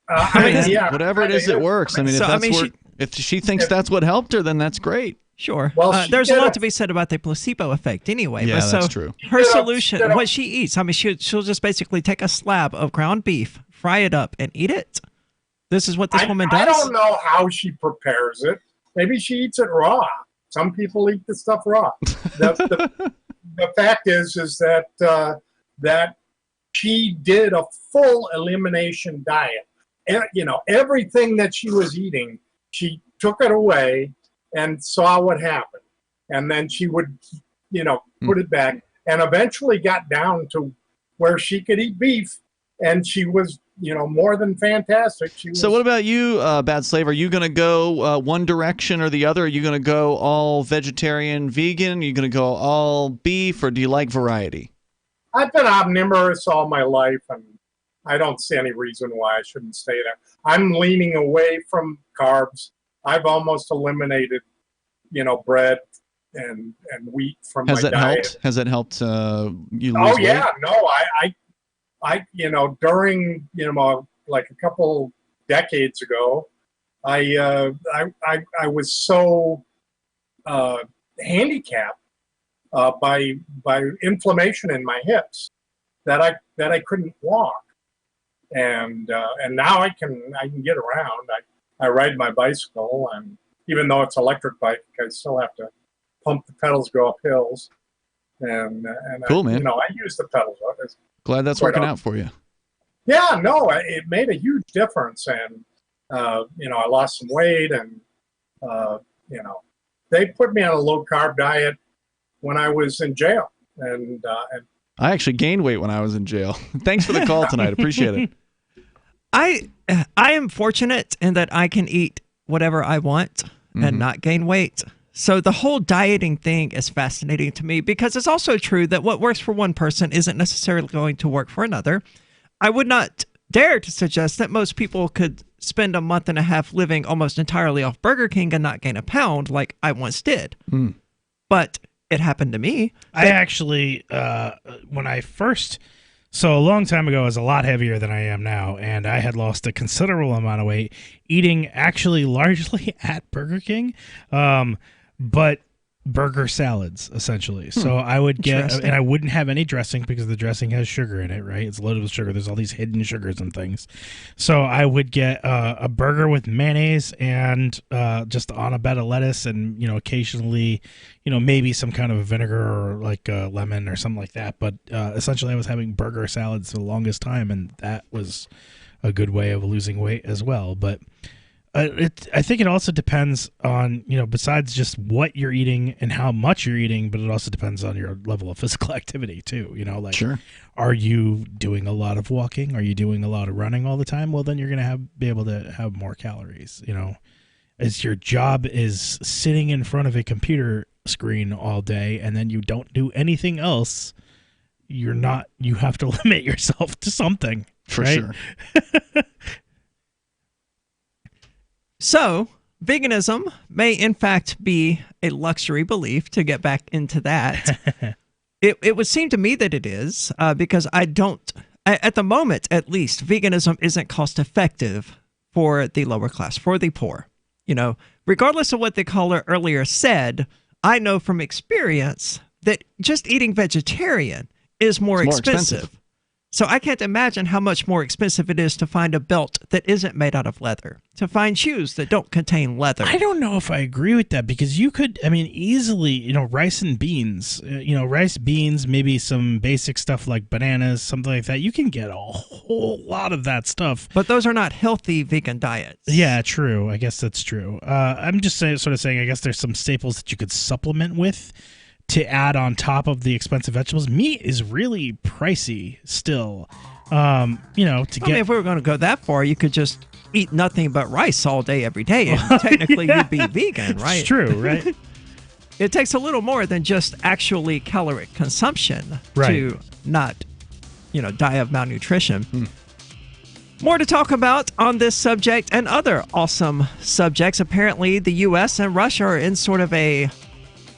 Whatever it is, it works. I mean, if she thinks that's what helped her, then that's great. Sure. Well, there's a lot to be said about the placebo effect anyway. Yeah, but that's true. Her solution, what she eats, I mean, she'll just basically take a slab of ground beef, fry it up, and eat it. This is what this woman does? I don't know how she prepares it. Maybe she eats it raw. Some people eat the stuff raw. The fact is that she did a full elimination diet. And, everything that she was eating, she took it away and saw what happened. And then she would, put it back, and eventually got down to where she could eat beef, and she was, more than fantastic. So what about you, Bad Slave? Are you going to go one direction or the other? Are you going to go all vegetarian, vegan? Are you going to go all beef, or do you like variety? I've been omnivorous all my life, and I don't see any reason why I shouldn't stay there. I'm leaning away from carbs. I've almost eliminated, bread and wheat from my diet. Has that helped you lose Oh weight? yeah, no, I during like a couple decades ago, I was so handicapped by inflammation in my hips, that I couldn't walk, and now I can get around. I ride my bicycle, and even though it's electric bike, I still have to pump the pedals, go up hills, and Cool, man. I use the pedals. Glad that's working out for you. Yeah, no, it made a huge difference, and I lost some weight, and they put me on a low carb diet when I was in jail, and I actually gained weight when I was in jail. Thanks for the call tonight. Appreciate it. I am fortunate in that I can eat whatever I want and not gain weight. So the whole dieting thing is fascinating to me because it's also true that what works for one person isn't necessarily going to work for another. I would not dare to suggest that most people could spend a month and a half living almost entirely off Burger King and not gain a pound like I once did. But it happened to me. I actually, when I first, so a long time ago, I was a lot heavier than I am now, and I had lost a considerable amount of weight eating actually largely at Burger King, but burger salads, essentially. So I would get, and I wouldn't have any dressing because the dressing has sugar in it, right? It's loaded with sugar. There's all these hidden sugars and things. So I would get a burger with mayonnaise and just on a bed of lettuce and, occasionally, maybe some kind of vinegar or like lemon or something like that. But essentially I was having burger salads for the longest time, and that was a good way of losing weight as well. But I think it also depends on, besides just what you're eating and how much you're eating, but it also depends on your level of physical activity too. Sure. Are you doing a lot of walking? Are you doing a lot of running all the time? Well, then you're going to be able to have more calories, as your job is sitting in front of a computer screen all day and then you don't do anything else. You have to limit yourself to something. For right? sure. So, veganism may in fact be a luxury belief, to get back into that. It would seem to me that it is, because at the moment at least, veganism isn't cost effective for the lower class, for the poor. Regardless of what the caller earlier said, I know from experience that just eating vegetarian is more expensive. So I can't imagine how much more expensive it is to find a belt that isn't made out of leather, to find shoes that don't contain leather. I don't know if I agree with that, because you could, easily, rice and beans, rice, beans, maybe some basic stuff like bananas, something like that. You can get a whole lot of that stuff. But those are not healthy vegan diets. Yeah, true. I guess that's true. I'm just saying, I guess there's some staples that you could supplement with to add on top of the expensive vegetables. Meat is really pricey still. If we were going to go that far, you could just eat nothing but rice all day, every day, and technically you'd be vegan, right? It's true, right? It takes a little more than just actually caloric consumption to not, die of malnutrition. More to talk about on this subject and other awesome subjects. Apparently, the U.S. and Russia are in sort of a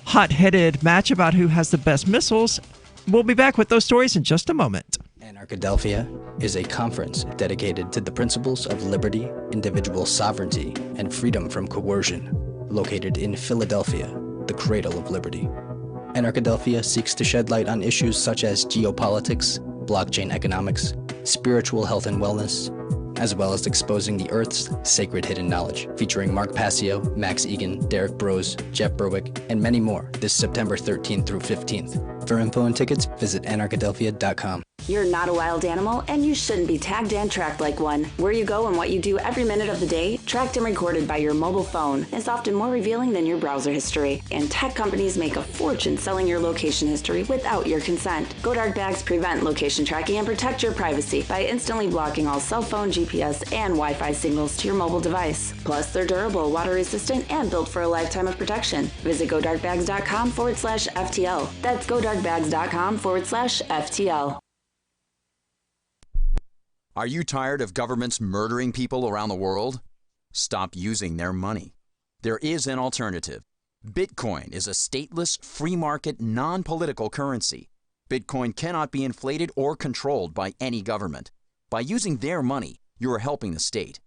hot-headed match about who has the best missiles. We'll be back with those stories in just a moment. Anarchadelphia is a conference dedicated to the principles of liberty, individual sovereignty, and freedom from coercion, located in Philadelphia, the cradle of liberty. Anarchadelphia seeks to shed light on issues such as geopolitics, blockchain economics, spiritual health and wellness, as well as exposing the Earth's sacred hidden knowledge, featuring Mark Passio, Max Egan, Derek Brose, Jeff Berwick, and many more this September 13th through 15th. For info and tickets, visit anarchadelphia.com. You're not a wild animal, and you shouldn't be tagged and tracked like one. Where you go and what you do every minute of the day, tracked and recorded by your mobile phone, is often more revealing than your browser history. And tech companies make a fortune selling your location history without your consent. GoDark bags prevent location tracking and protect your privacy by instantly blocking all cell phone, GPS, and Wi-Fi signals to your mobile device. Plus, they're durable, water-resistant, and built for a lifetime of protection. Visit GoDarkbags.com/FTL. That's GoDarkbags.com/FTL. Are you tired of governments murdering people around the world? Stop using their money. There is an alternative. Bitcoin is a stateless, free market, non-political currency. Bitcoin cannot be inflated or controlled by any government. By using their money, you are helping the state.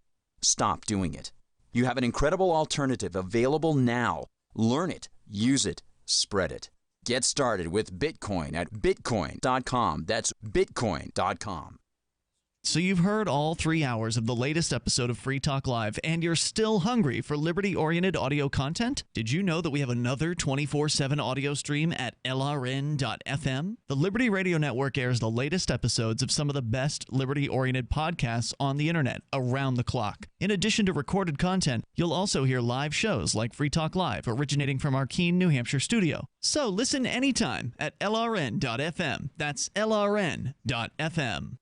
Stop doing it. You have an incredible alternative available now. Learn it, use it, spread it. Get started with Bitcoin at bitcoin.com. That's bitcoin.com. So you've heard all 3 hours of the latest episode of Free Talk Live, and you're still hungry for liberty-oriented audio content? Did you know that we have another 24/7 audio stream at LRN.FM? The Liberty Radio Network airs the latest episodes of some of the best liberty-oriented podcasts on the internet around the clock. In addition to recorded content, you'll also hear live shows like Free Talk Live, originating from our Keene, New Hampshire studio. So listen anytime at LRN.FM. That's LRN.FM.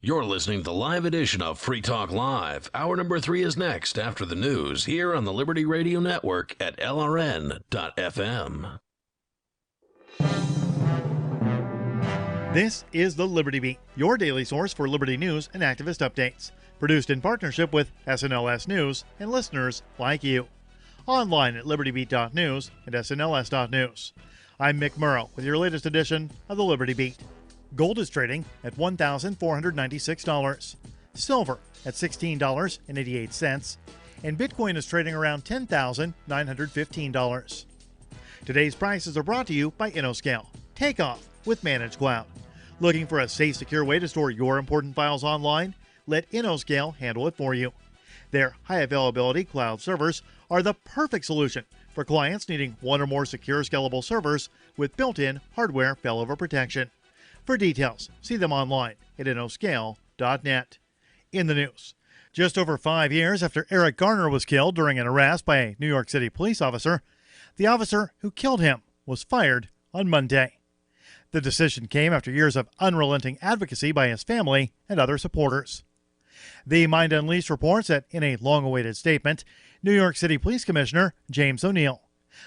You're listening to the live edition of Free Talk Live. Hour number 3 is next after the news here on the Liberty Radio Network at LRN.FM. This is the Liberty Beat, your daily source for Liberty news and activist updates. Produced in partnership with SNLS News and listeners like you. Online at libertybeat.news and snls.news. I'm Mick Murrow with your latest edition of the Liberty Beat. Gold is trading at $1,496. Silver at $16.88. And Bitcoin is trading around $10,915. Today's prices are brought to you by InnoScale. Take off with Managed Cloud. Looking for a safe, secure way to store your important files online? Let InnoScale handle it for you. Their high availability cloud servers are the perfect solution for clients needing one or more secure, scalable servers with built-in hardware failover protection. For details, see them online at innoscale.net. In the news, just over 5 years after Eric Garner was killed during an arrest by a New York City police officer, the officer who killed him was fired on Monday. The decision came after years of unrelenting advocacy by his family and other supporters. The Mind Unleashed reports that in a long-awaited statement, New York City Police Commissioner James O'Neill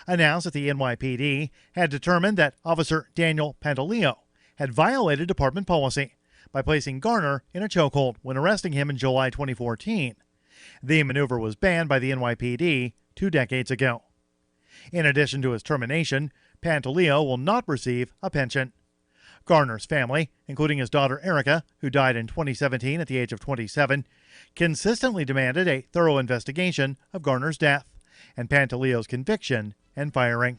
announced that the NYPD had determined that Officer Daniel Pantaleo had violated department policy by placing Garner in a chokehold when arresting him in July 2014. The maneuver was banned by the NYPD 2 decades ago. In addition to his termination, Pantaleo will not receive a pension. Garner's family, including his daughter Erica, who died in 2017 at the age of 27, consistently demanded a thorough investigation of Garner's death and Pantaleo's conviction and firing.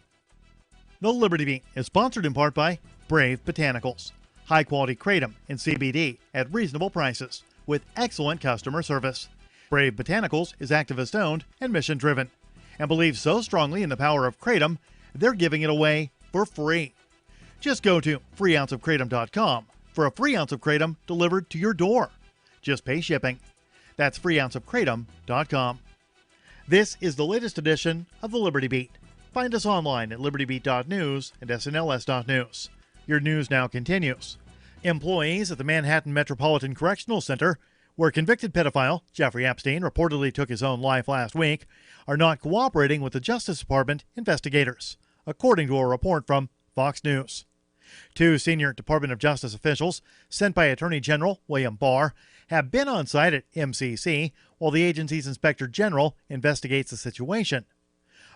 The Liberty Beat is sponsored in part by Brave Botanicals, high-quality kratom and CBD at reasonable prices with excellent customer service. Brave Botanicals is activist-owned and mission-driven and believes so strongly in the power of kratom, they're giving it away for free. Just go to freeounceofkratom.com for a free ounce of kratom delivered to your door. Just pay shipping. That's freeounceofkratom.com. This is the latest edition of the Liberty Beat. Find us online at libertybeat.news and snls.news. Your news now continues. Employees at the Manhattan Metropolitan Correctional Center, where convicted pedophile Jeffrey Epstein reportedly took his own life last week, are not cooperating with the Justice Department investigators, according to a report from Fox News. 2 senior Department of Justice officials sent by Attorney General William Barr have been on site at MCC while the agency's Inspector General investigates the situation.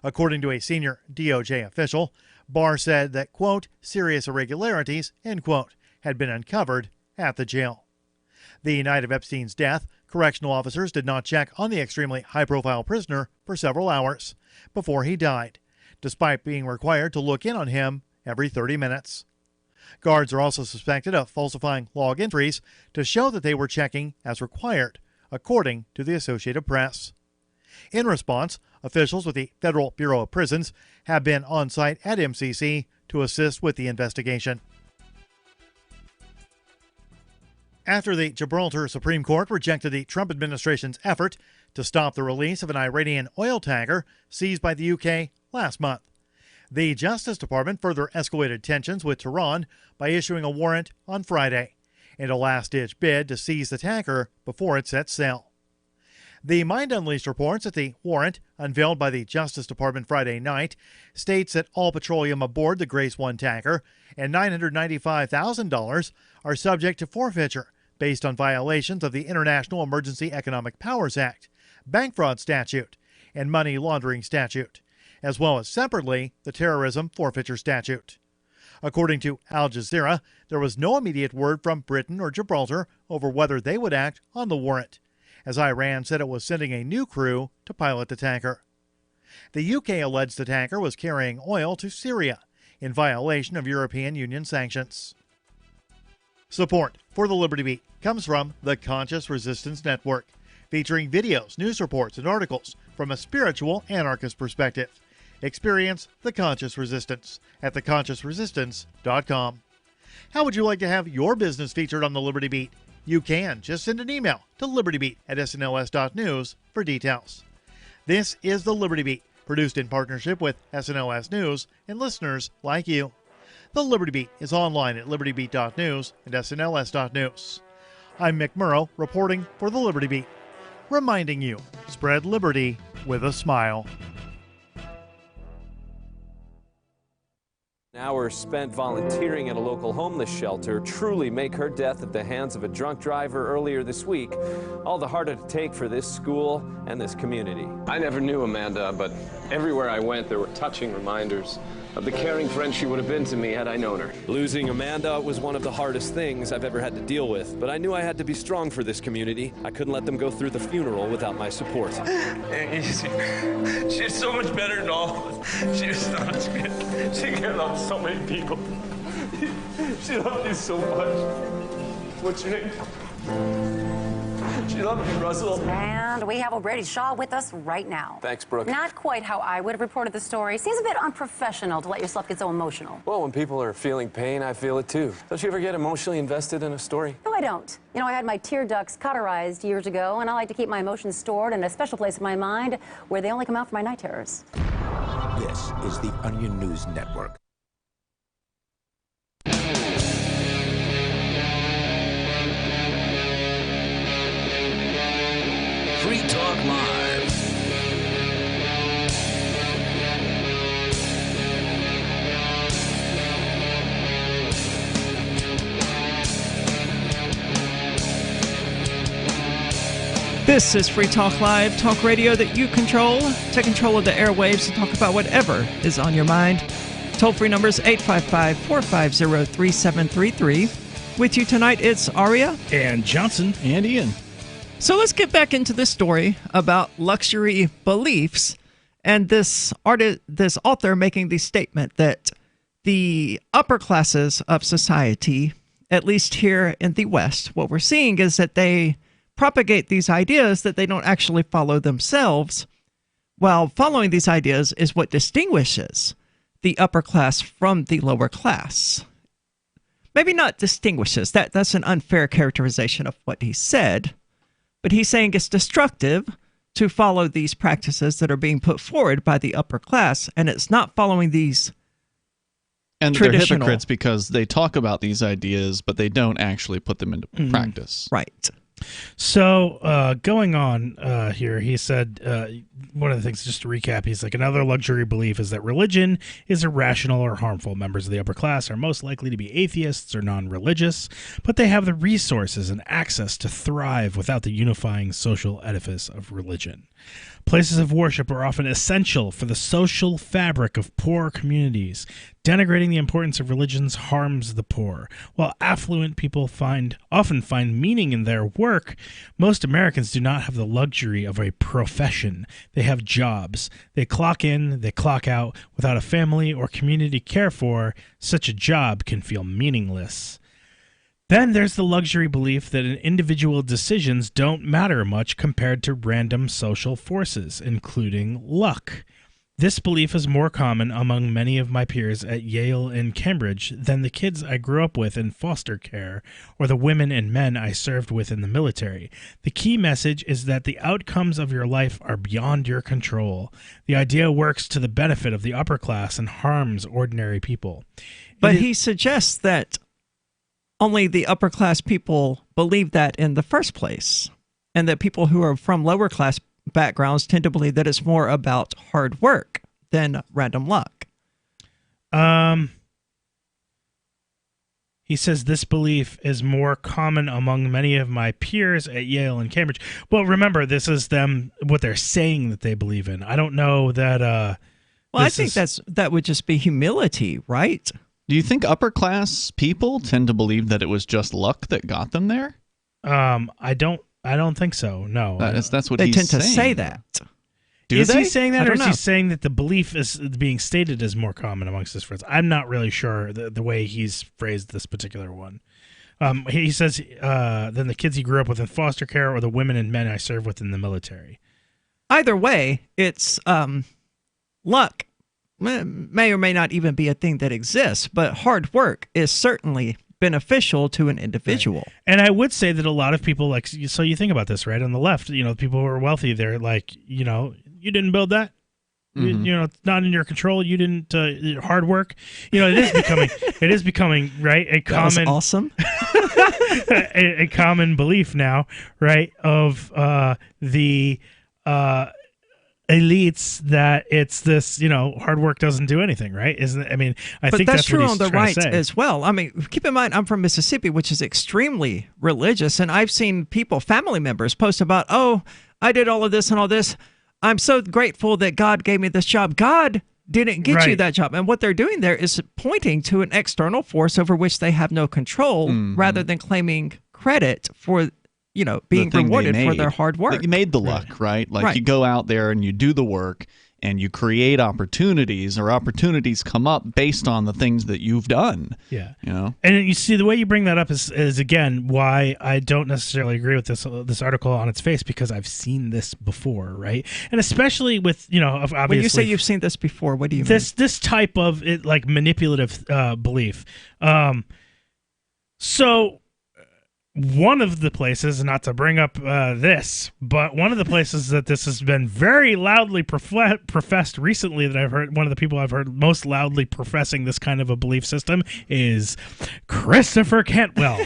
According to a senior DOJ official, Barr said that, quote, serious irregularities, end quote, had been uncovered at the jail. The night of Epstein's death, correctional officers did not check on the extremely high-profile prisoner for several hours before he died, despite being required to look in on him every 30 minutes. Guards are also suspected of falsifying log entries to show that they were checking as required, according to the Associated Press. In response, officials with the Federal Bureau of Prisons have been on site at MCC to assist with the investigation. After the Gibraltar Supreme Court rejected the Trump administration's effort to stop the release of an Iranian oil tanker seized by the UK last month, the Justice Department further escalated tensions with Tehran by issuing a warrant on Friday in a last-ditch bid to seize the tanker before it set sail. The Mind Unleashed reports that the warrant, unveiled by the Justice Department Friday night, states that all petroleum aboard the Grace 1 tanker and $995,000 are subject to forfeiture based on violations of the International Emergency Economic Powers Act, bank fraud statute, and money laundering statute, as well as separately the terrorism forfeiture statute. According to Al Jazeera, there was no immediate word from Britain or Gibraltar over whether they would act on the warrant, as Iran said it was sending a new crew to pilot the tanker. The UK alleged the tanker was carrying oil to Syria in violation of European Union sanctions. Support for the Liberty Beat comes from the Conscious Resistance Network, featuring videos, news reports, and articles from a spiritual anarchist perspective. Experience the Conscious Resistance at theconsciousresistance.com. How would you like to have your business featured on the Liberty Beat? You can. Just send an email to libertybeat@snls.news for details. This is the Liberty Beat, produced in partnership with SNLS News and listeners like you. The Liberty Beat is online at libertybeat.news and snls.news. I'm Mick Murrow, reporting for the Liberty Beat, reminding you, spread liberty with a smile. Hours spent volunteering at a local homeless shelter truly make her death at the hands of a drunk driver earlier this week all the harder to take for this school and this community. I never knew Amanda, but everywhere I went there were touching reminders of the caring friend she would have been to me had I known her. Losing Amanda was one of the hardest things I've ever had to deal with, but I knew I had to be strong for this community. I couldn't let them go through the funeral without my support. She's so much better than all of us. She was so much. She cared about so many people. She loved you so much. What's your name? She loved you, Russell. And we have O'Brady Shaw with us right now. Thanks, Brooke. Not quite how I would have reported the story. Seems a bit unprofessional to let yourself get so emotional. Well, when people are feeling pain, I feel it too. Don't you ever get emotionally invested in a story? No, I don't. You know, I had my tear ducts cauterized years ago, and I like to keep my emotions stored in a special place in my mind where they only come out for my night terrors. This is the Onion News Network. Free Talk Live. This is Free Talk Live, talk radio that you control. Take control of the airwaves and talk about whatever is on your mind. Toll-free numbers 855-450-3733. With you tonight, it's Aria. And Johnson. And Ian. So let's get back into this story about luxury beliefs and this author making the statement that the upper classes of society, at least here in the West, what we're seeing is that they propagate these ideas that they don't actually follow themselves, while following these ideas is what distinguishes the upper class from the lower class. Maybe not distinguishes, that's an unfair characterization of what he said, but he's saying it's destructive to follow these practices that are being put forward by the upper class, and it's not following these and they're hypocrites because they talk about these ideas, but they don't actually put them into practice. Right. So going on here, he said one of the things, just to recap, he's like, another luxury belief is that religion is irrational or harmful. Members of the upper class are most likely to be atheists or non-religious, but they have the resources and access to thrive without the unifying social edifice of religion. Places of worship are often essential for the social fabric of poor communities. Denigrating the importance of religions harms the poor. While affluent people often find meaning in their work, most Americans do not have the luxury of a profession. They have jobs. They clock in, they clock out. Without a family or community to care for, such a job can feel meaningless. Then there's the luxury belief that individual decisions don't matter much compared to random social forces, including luck. This belief is more common among many of my peers at Yale and Cambridge than the kids I grew up with in foster care or the women and men I served with in the military. The key message is that the outcomes of your life are beyond your control. The idea works to the benefit of the upper class and harms ordinary people. But he suggests that only the upper class people believe that in the first place, and that people who are from lower class backgrounds tend to believe that it's more about hard work than random luck. He says this belief is more common among many of my peers at Yale and Cambridge. Well, remember, this is them, what they're saying that they believe in. I don't know that. Well, I think that would just be humility, right? Do you think upper class people tend to believe that it was just luck that got them there? I don't think so. No, that's what they he's tend saying. to say that. Is they? he saying that, I or don't is know. he saying that the belief is being stated as more common amongst his friends? I'm not really sure the way he's phrased this particular one. He says, then the kids he grew up with in foster care or the women and men I serve with in the military. Either way, it's luck. May or may not even be a thing that exists, but hard work is certainly beneficial to an individual. Right. And I would say that a lot of people, like, so you think about this, right? On the left, people who are wealthy, they're like, you didn't build that. Mm-hmm. It's not in your control. You didn't hard work. It is becoming right a common awesome a common belief now, right, of the elites that it's this, hard work doesn't do anything, right? Isn't it? I mean, I think that's true what he's on the trying to right say. as well. I mean, keep in mind, I'm from Mississippi, which is extremely religious, and I've seen family members post about, oh, I did all of this and all this. I'm so grateful that God gave me this job. God didn't get you that job. And what they're doing there is pointing to an external force over which they have no control, rather than claiming credit for, being rewarded for their hard work. You made the luck, right? Like you go out there and you do the work and you create opportunities, or opportunities come up based on the things that you've done. Yeah. And you see, the way you bring that up is again, why I don't necessarily agree with this article on its face, because I've seen this before, right? And especially with, obviously. When you say you've seen this before, what do you mean? This type of manipulative belief. So one of the places, not to bring up this, but one of the places that this has been very loudly professed recently, that I've heard, one of the people I've heard most loudly professing this kind of a belief system is Christopher Cantwell.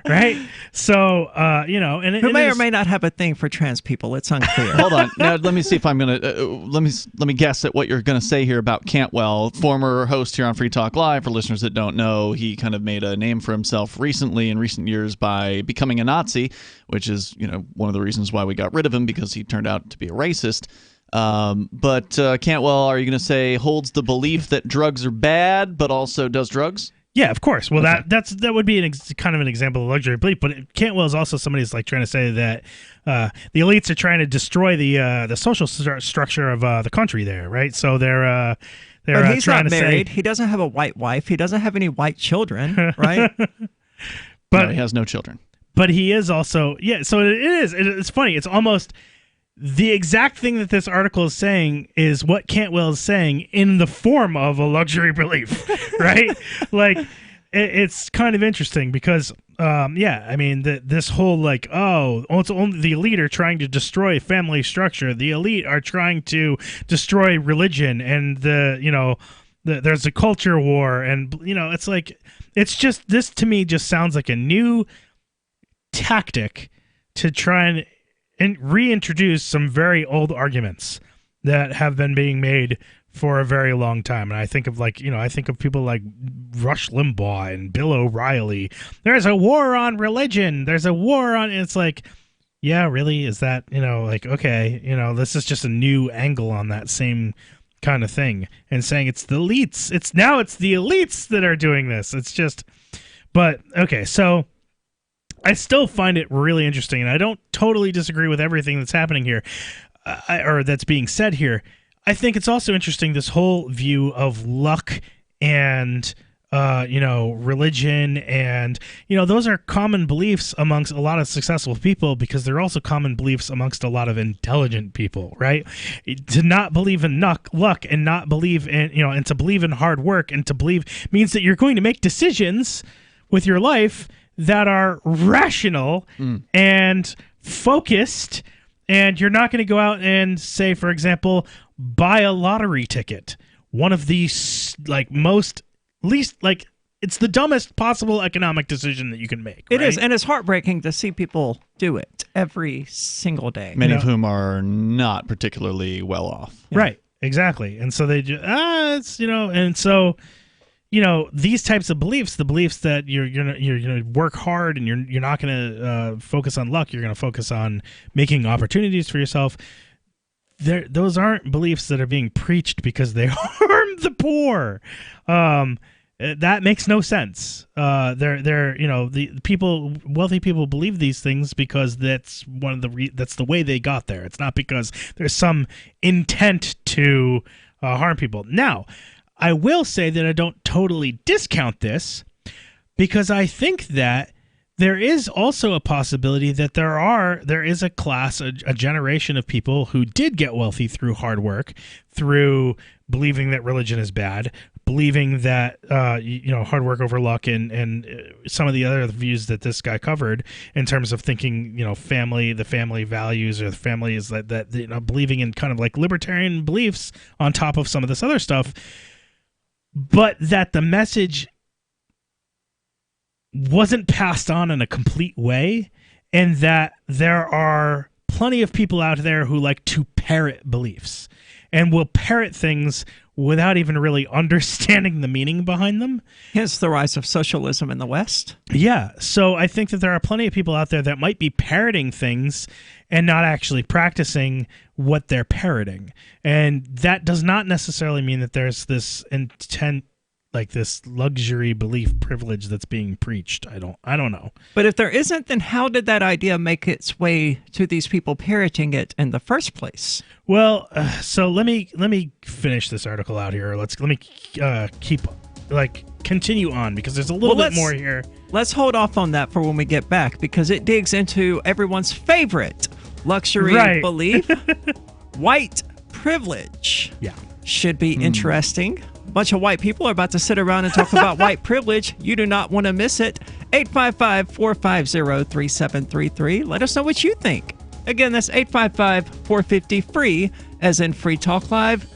Right? So, and who may or may not have a thing for trans people. It's unclear. Hold on. Now, let me see if I'm going to, let me guess at what you're going to say here about Cantwell, former host here on Free Talk Live. For listeners that don't know, he kind of made a name for himself recently, in recent years, by becoming a Nazi, which is, one of the reasons why we got rid of him, because he turned out to be a racist. But Cantwell, are you going to say holds the belief that drugs are bad, but also does drugs? Yeah, of course. Well, that would be kind of an example of luxury belief. But Cantwell is also somebody who's trying to say that the elites are trying to destroy the social structure of the country there, right? So they're but he's trying not to married. say He doesn't have a white wife. He doesn't have any white children, right? But no, he has no children. But he is also So it is. It's funny. It's almost the exact thing that this article is saying is what Cantwell is saying in the form of a luxury belief, right? It's kind of interesting because, this whole it's only the elite are trying to destroy family structure. The elite are trying to destroy religion, and there's a culture war, and it's just, this to me just sounds like a new tactic to try and reintroduce some very old arguments that have been being made for a very long time. And I think of people like Rush Limbaugh and Bill O'Reilly. There's a war on religion. There's a war on, and it's yeah, really? Is that, okay, this is just a new angle on that same kind of thing, and saying it's the elites. It's the elites that are doing this. It's just, but okay, so I still find it really interesting, and I don't totally disagree with everything that's happening here, or that's being said here. I think it's also interesting, this whole view of luck and, religion, and, those are common beliefs amongst a lot of successful people, because they're also common beliefs amongst a lot of intelligent people, right? To not believe in luck and not believe in, and to believe in hard work, and to believe means that you're going to make decisions with your life that are rational and focused, and you're not going to go out and say, for example, buy a lottery ticket. One of the it's the dumbest possible economic decision that you can make. It is, and it's heartbreaking to see people do it every single day. Many of whom are not particularly well off. Yeah. Right, exactly. And so they just, and so, these types of beliefs, the beliefs that you're gonna work hard, and you're not gonna focus on luck, you're gonna focus on making opportunities for yourself. Those aren't beliefs that are being preached because they harm the poor. That makes no sense. They're the wealthy people believe these things because that's that's the way they got there. It's not because there's some intent to harm people. Now, I will say that I don't totally discount this, because I think that there is also a possibility that there is a class, a generation of people who did get wealthy through hard work, through believing that religion is bad, believing that hard work over luck, and some of the other views that this guy covered in terms of thinking, the family values, or the family is that believing in kind of like libertarian beliefs on top of some of this other stuff, but that the message wasn't passed on in a complete way, and that there are plenty of people out there who like to parrot beliefs and will parrot things without even really understanding the meaning behind them. Hence the rise of socialism in the West. Yeah, so I think that there are plenty of people out there that might be parroting things and not actually practicing what they're parroting. And that does not necessarily mean that there's this intent, like this luxury belief privilege that's being preached. I don't know. But if there isn't, then how did that idea make its way to these people parroting it in the first place? Well, so let me finish this article out here. Let me continue on, because there's a little bit more here. Let's hold off on that for when we get back, because it digs into everyone's favorite luxury belief, white privilege. Yeah. Should be interesting. A bunch of white people are about to sit around and talk about white privilege. You do not want to miss it. 855-450-3733. Let us know what you think. Again, that's 855-450-FREE, as in Free Talk Live.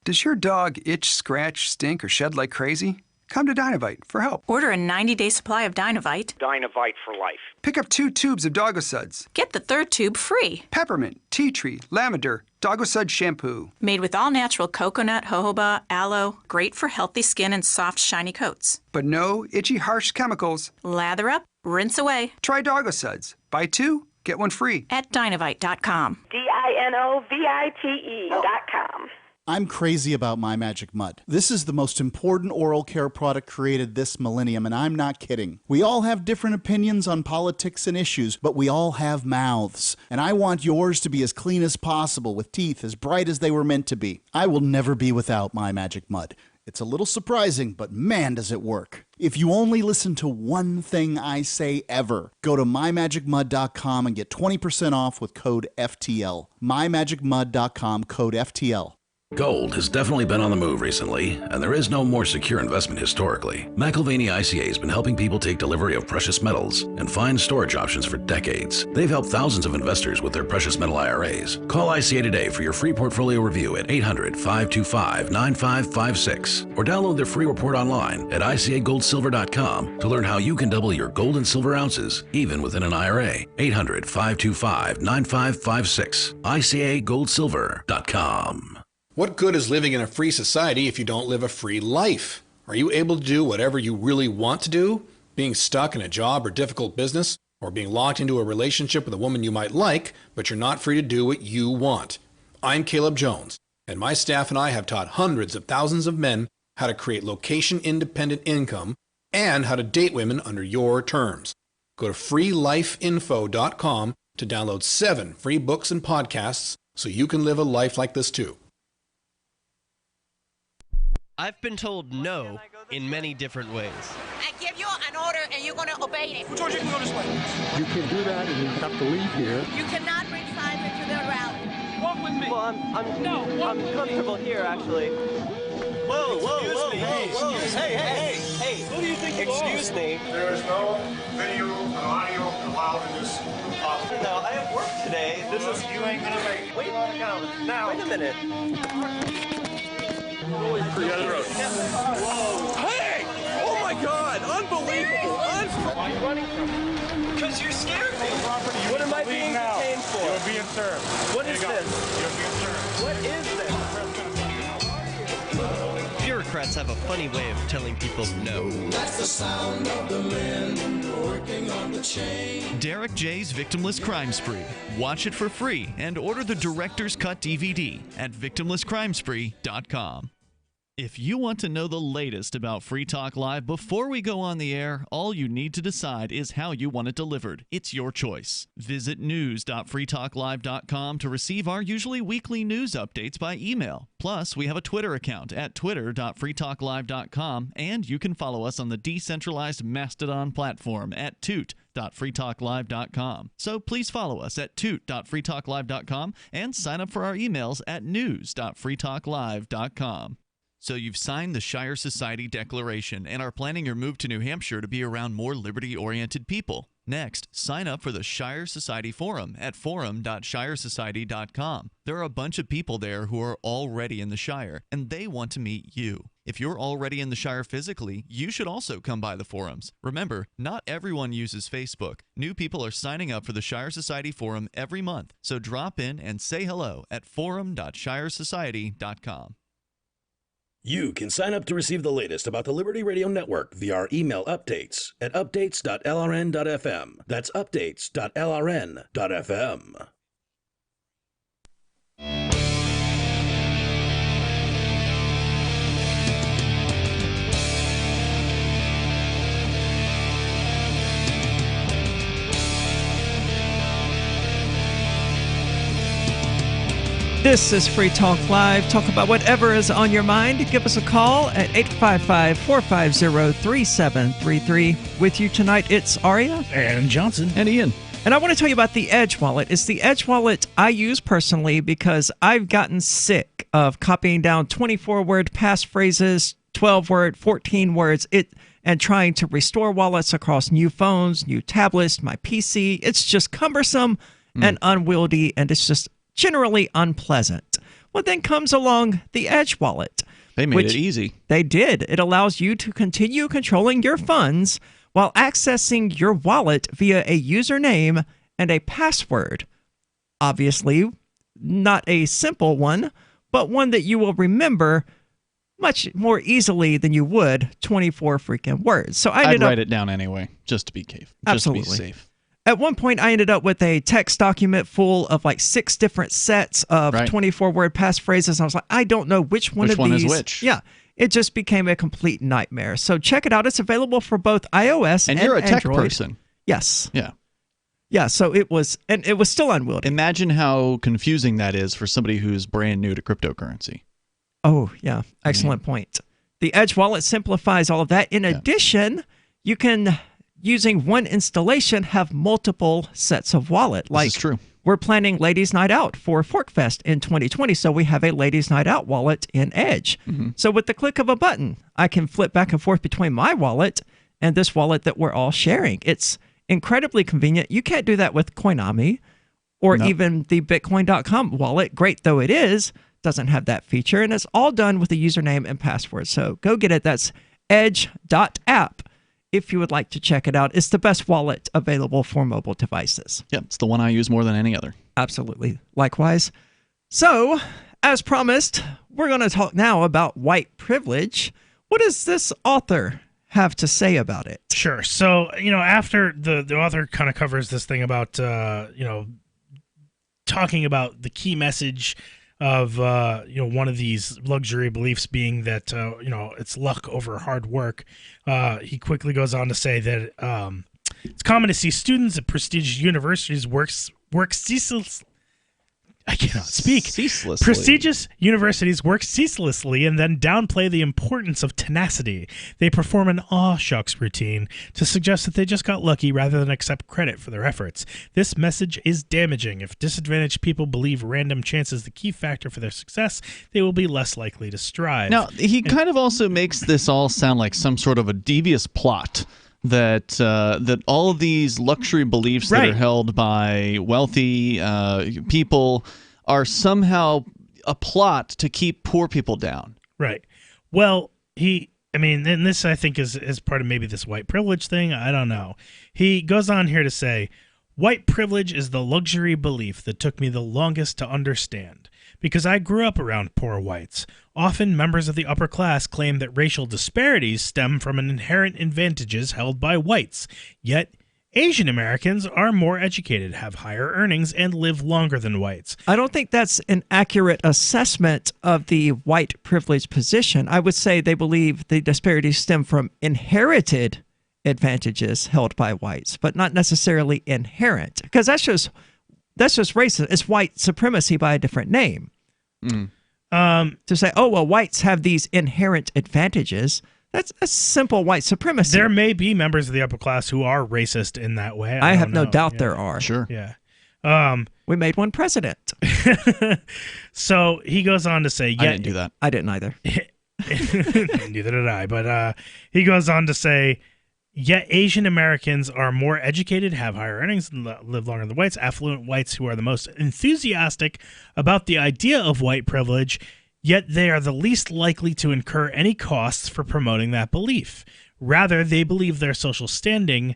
Does your dog itch, scratch, stink, or shed like crazy? Come to Dynavite for help. Order a 90-day supply of Dynavite. Dynavite for life. Pick up 2 tubes of Doggo Suds. Get the 3rd tube free. Peppermint, tea tree, lavender, Doggo Sud shampoo. Made with all-natural coconut, jojoba, aloe. Great for healthy skin and soft, shiny coats. But no itchy, harsh chemicals. Lather up, rinse away. Try Doggo Suds. Buy 2, get 1 free. At Dynavite.com. DINOVITE.com. I'm crazy about My Magic Mud. This is the most important oral care product created this millennium, and I'm not kidding. We all have different opinions on politics and issues, but we all have mouths. And I want yours to be as clean as possible, with teeth as bright as they were meant to be. I will never be without My Magic Mud. It's a little surprising, but man, does it work. If you only listen to one thing I say ever, go to mymagicmud.com and get 20% off with code FTL. mymagicmud.com, code FTL. Gold has definitely been on the move recently, and there is no more secure investment historically. McIlvaney ICA has been helping people take delivery of precious metals and find storage options for decades. They've helped thousands of investors with their precious metal IRAs. Call ICA today for your free portfolio review at 800-525-9556, or download their free report online at ICAGoldSilver.com to learn how you can double your gold and silver ounces, even within an IRA. 800-525-9556, ICAGoldSilver.com. What good is living in a free society if you don't live a free life? Are you able to do whatever you really want to do? Being stuck in a job or difficult business, or being locked into a relationship with a woman you might like, but you're not free to do what you want? I'm Caleb Jones, and my staff and I have taught hundreds of thousands of men how to create location-independent income and how to date women under your terms. Go to freelifeinfo.com to download 7 free books and podcasts so you can live a life like this too. I've been told no in many different ways. I give you an order and you're going to obey it. George, you can go this way. You can do that and you have to leave here. You cannot bring signs into the rally. Walk with me. Well, I'm comfortable here, actually. Whoa, Hey, who do you think you are? Excuse me. There is no video and audio allowed in this office. No, I have work today. You ain't going to make it. Wait a minute. Hey! Oh my God! Unbelievable! Why are you running from me? Because you're scared me. What am I being detained for? You're being served. What is this? You're being served. What is this? Bureaucrats have a funny way of telling people no. That's the sound of the men working on the chain. Derek J's Victimless Crime Spree. Watch it for free and order the Director's Cut DVD at victimlesscrimespree.com. If you want to know the latest about Free Talk Live before we go on the air, all you need to decide is how you want it delivered. It's your choice. Visit news.freetalklive.com to receive our usually weekly news updates by email. Plus, we have a Twitter account at twitter.freetalklive.com, and you can follow us on the decentralized Mastodon platform at toot.freetalklive.com. So please follow us at toot.freetalklive.com and sign up for our emails at news.freetalklive.com. So you've signed the Shire Society Declaration and are planning your move to New Hampshire to be around more liberty-oriented people. Next, sign up for the Shire Society Forum at forum.shiresociety.com. There are a bunch of people there who are already in the Shire, and they want to meet you. If you're already in the Shire physically, you should also come by the forums. Remember, not everyone uses Facebook. New people are signing up for the Shire Society Forum every month, so drop in and say hello at forum.shiresociety.com. You can sign up to receive the latest about the Liberty Radio Network via our email updates at updates.lrn.fm. That's updates.lrn.fm. This is Free Talk Live. Talk about whatever is on your mind. Give us a call at 855-450-3733. With you tonight, it's Aria. And Johnson. And Ian. And I want to tell you about the Edge wallet. It's the Edge wallet I use personally because I've gotten sick of copying down 24-word passphrases, 12-word, 14 words, and trying to restore wallets across new phones, new tablets, my PC. It's just cumbersome and unwieldy, and it's just generally unpleasant. Well, then comes along the Edge wallet. They made it easy. They did. It allows you to continue controlling your funds while accessing your wallet via a username and a password. Obviously, not a simple one, but one that you will remember much more easily than you would 24 freaking words. So I'd write it down anyway, just to be safe. Absolutely. Just to be safe. At one point, I ended up with a text document full of like 6 different sets of 24-word passphrases. I was like, I don't know which one of these. Is which? Yeah. It just became a complete nightmare. So check it out. It's available for both iOS and you're a Android. tech person. Yes. Yeah. Yeah, so it was still unwieldy. Imagine how confusing that is for somebody who's brand new to cryptocurrency. Oh, yeah. Excellent point. The Edge wallet simplifies all of that. In addition, you can, using one installation, have multiple sets of wallet. This is true. We're planning Ladies Night Out for ForkFest in 2020, so we have a Ladies Night Out wallet in Edge. So with the click of a button, I can flip back and forth between my wallet and this wallet that we're all sharing. It's incredibly convenient. You can't do that with Coinami or even the Bitcoin.com wallet. Great though it is, doesn't have that feature, and it's all done with a username and password. So go get it. That's edge.app. If you would like to check it out. It's the best wallet available for mobile devices. Yep, it's the one I use more than any other. Absolutely. Likewise. So, as promised, we're going to talk now about white privilege. What does this author have to say about it? Sure. So, after the author kind of covers this thing about, talking about the key message of one of these luxury beliefs being that it's luck over hard work. He quickly goes on to say that it's common to see students at prestigious universities work ceaselessly. I cannot speak. Ceaselessly. Prestigious universities work ceaselessly and then downplay the importance of tenacity. They perform an aw shucks routine to suggest that they just got lucky rather than accept credit for their efforts. This message is damaging. If disadvantaged people believe random chance is the key factor for their success, they will be less likely to strive. Now, he kind of also makes this all sound like some sort of a devious plot. That all of these luxury beliefs that are held by wealthy people are somehow a plot to keep poor people down. Right. Well, and this I think is part of maybe this white privilege thing. I don't know. He goes on here to say, white privilege is the luxury belief that took me the longest to understand. Because I grew up around poor whites. Often members of the upper class claim that racial disparities stem from an inherent advantages held by whites. Yet, Asian Americans are more educated, have higher earnings, and live longer than whites. I don't think that's an accurate assessment of the white privilege position. I would say they believe the disparities stem from inherited advantages held by whites, but not necessarily inherent, because that's just racist. It's white supremacy by a different name. To say, oh, well, whites have these inherent advantages, that's a simple white supremacy. There may be members of the upper class who are racist in that way. I have no doubt there are. Sure. Yeah. We made one president. So he goes on to say, I didn't do that. I didn't either. Neither did I. But he goes on to say, yet Asian Americans are more educated, have higher earnings, and live longer than whites. Affluent whites who are the most enthusiastic about the idea of white privilege, yet they are the least likely to incur any costs for promoting that belief. Rather, they believe their social standing.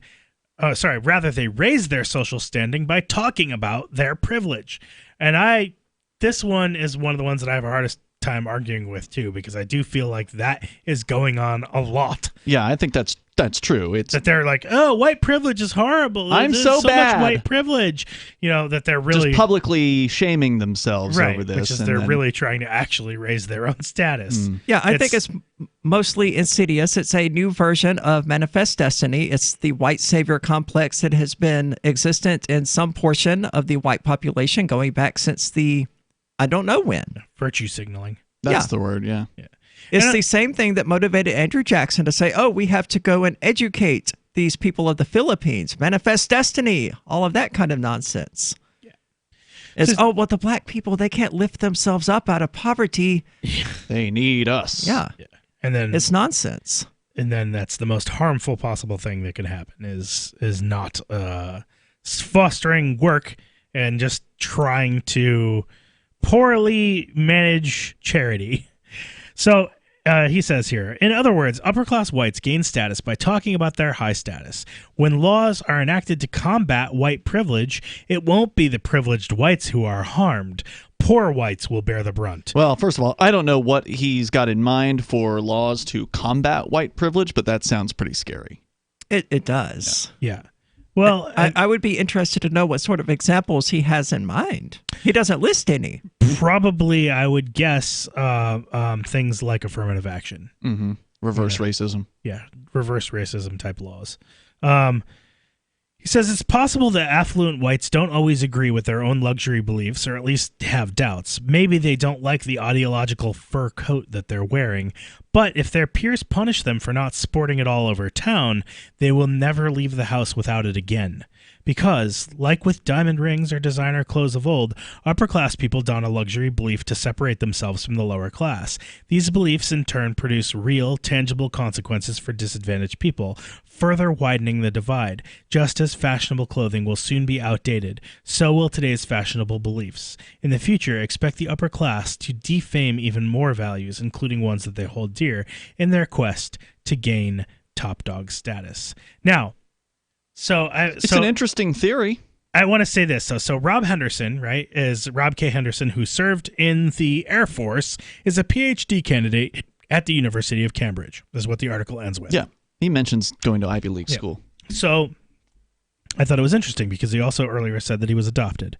Rather, they raise their social standing by talking about their privilege. And this one is one of the ones that I have a hardest time arguing with too, because I do feel like that is going on a lot. Yeah, I think that's true. It's that they're like, oh, white privilege is horrible. I'm There's so bad. much white privilege. That they're really just publicly shaming themselves over this. Which is they're really trying to actually raise their own status. Yeah, I think it's mostly insidious. It's a new version of Manifest Destiny. It's the white savior complex that has been existent in some portion of the white population going back since I don't know when. Virtue signaling. That's the word, yeah. It's the same thing that motivated Andrew Jackson to say, oh, we have to go and educate these people of the Philippines, manifest destiny, all of that kind of nonsense. Yeah. It's, the black people, they can't lift themselves up out of poverty. They need us. Yeah. And then it's nonsense. And then that's the most harmful possible thing that can happen is not fostering work and just trying to poorly manage charity. So he says here, in other words, upper-class whites gain status by talking about their high status. When laws are enacted to combat white privilege, it won't be the privileged whites who are harmed. Poor whites will bear the brunt. Well, first of all, I don't know what he's got in mind for laws to combat white privilege, but that sounds pretty scary. It does. Yeah. Well, I would be interested to know what sort of examples he has in mind. He doesn't list any. Probably, I would guess things like affirmative action. Mm-hmm. Reverse racism. Yeah, reverse racism type laws. He says it's possible that affluent whites don't always agree with their own luxury beliefs, or at least have doubts. Maybe they don't like the ideological fur coat that they're wearing, but if their peers punish them for not sporting it all over town, they will never leave the house without it again. Because, like with diamond rings or designer clothes of old, upper-class people don a luxury belief to separate themselves from the lower class. These beliefs, in turn, produce real, tangible consequences for disadvantaged people, further widening the divide. Just as fashionable clothing will soon be outdated, so will today's fashionable beliefs. In the future, expect the upper class to defame even more values, including ones that they hold dear, in their quest to gain top dog status. Now, it's an interesting theory. I want to say this. So Rob Henderson, right, is Rob K. Henderson, who served in the Air Force, is a PhD candidate at the University of Cambridge. This is what the article ends with. Yeah. He mentions going to Ivy League school. So I thought it was interesting because he also earlier said that he was adopted.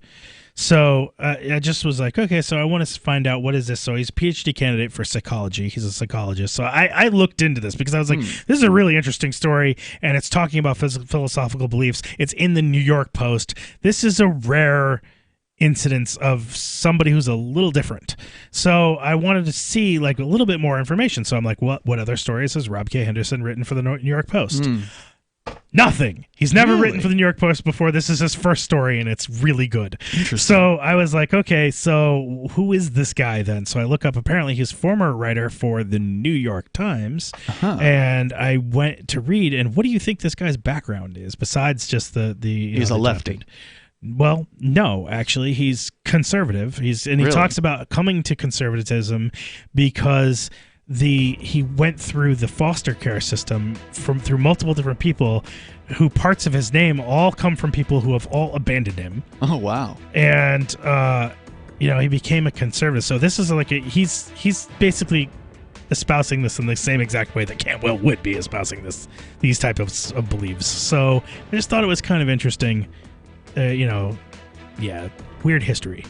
So I just was like, okay, so I want to find out what is this. So he's a PhD candidate for psychology. He's a psychologist. So I looked into this because I was like, this is a really interesting story, and it's talking about philosophical beliefs. It's in the New York Post. This is a rare incidence of somebody who's a little different. So I wanted to see like a little bit more information. So I'm like, what other stories has Rob K. Henderson written for the New York Post? Nothing. He's never written for the New York Post before. This is his first story, and it's really good. Interesting. So I was like, okay, so who is this guy then? So I look up, apparently he's former writer for the New York Times, and I went to read, and what do you think this guy's background is, besides just the He's a lefty. Well, no, actually, he's conservative. He talks about coming to conservatism because he went through the foster care system through multiple different people who parts of his name all come from people who have all abandoned him. Oh, wow. And, he became a conservative. So this is like he's basically espousing this in the same exact way that Cantwell would be espousing these type of beliefs. So I just thought it was kind of interesting. Weird history.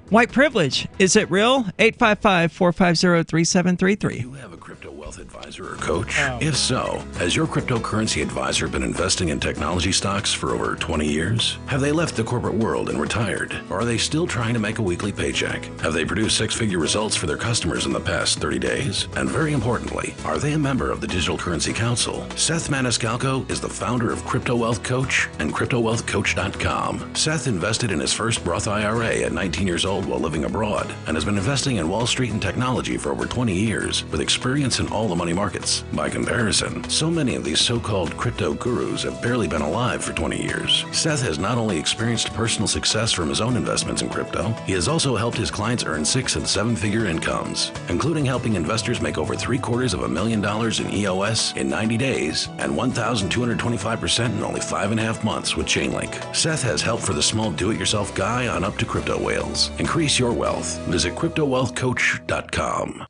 White privilege, is it real? 855-450-3733. You have a crypto wealth advisor or coach? If so, has your cryptocurrency advisor been investing in technology stocks for over 20 years? Have they left the corporate world and retired? Or are they still trying to make a weekly paycheck? Have they produced six-figure results for their customers in the past 30 days? And very importantly, are they a member of the Digital Currency Council? Seth Maniscalco is the founder of Crypto Wealth Coach and CryptoWealthCoach.com. Seth invested in his first Roth IRA at 19 years old while living abroad and has been investing in Wall Street and technology for over 20 years with experience in all the money markets. By comparison, so many of these so-called crypto gurus have barely been alive for 20 years. Seth has not only experienced personal success from his own investments in crypto, he has also helped his clients earn 6- and 7-figure incomes, including helping investors make over $750,000 in EOS in 90 days and 1,225% in only 5.5 months with Chainlink. Seth has help for the small do-it-yourself guy on up to crypto whales. Increase your wealth. Visit CryptoWealthCoach.com.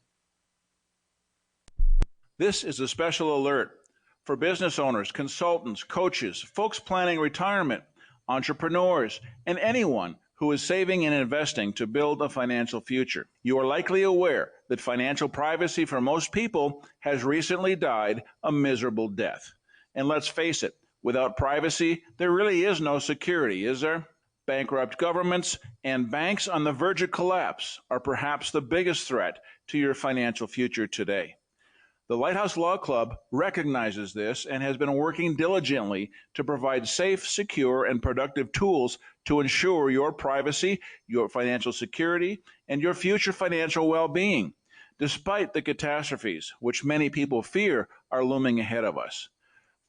This is a special alert for business owners, consultants, coaches, folks planning retirement, entrepreneurs, and anyone who is saving and investing to build a financial future. You are likely aware that financial privacy for most people has recently died a miserable death. And let's face it, without privacy, there really is no security, is there? Bankrupt governments and banks on the verge of collapse are perhaps the biggest threat to your financial future today. The Lighthouse Law Club recognizes this and has been working diligently to provide safe, secure, and productive tools to ensure your privacy, your financial security, and your future financial well-being, despite the catastrophes which many people fear are looming ahead of us.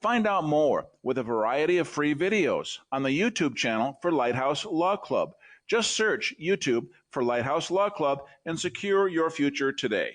Find out more with a variety of free videos on the YouTube channel for Lighthouse Law Club. Just search YouTube for Lighthouse Law Club and secure your future today.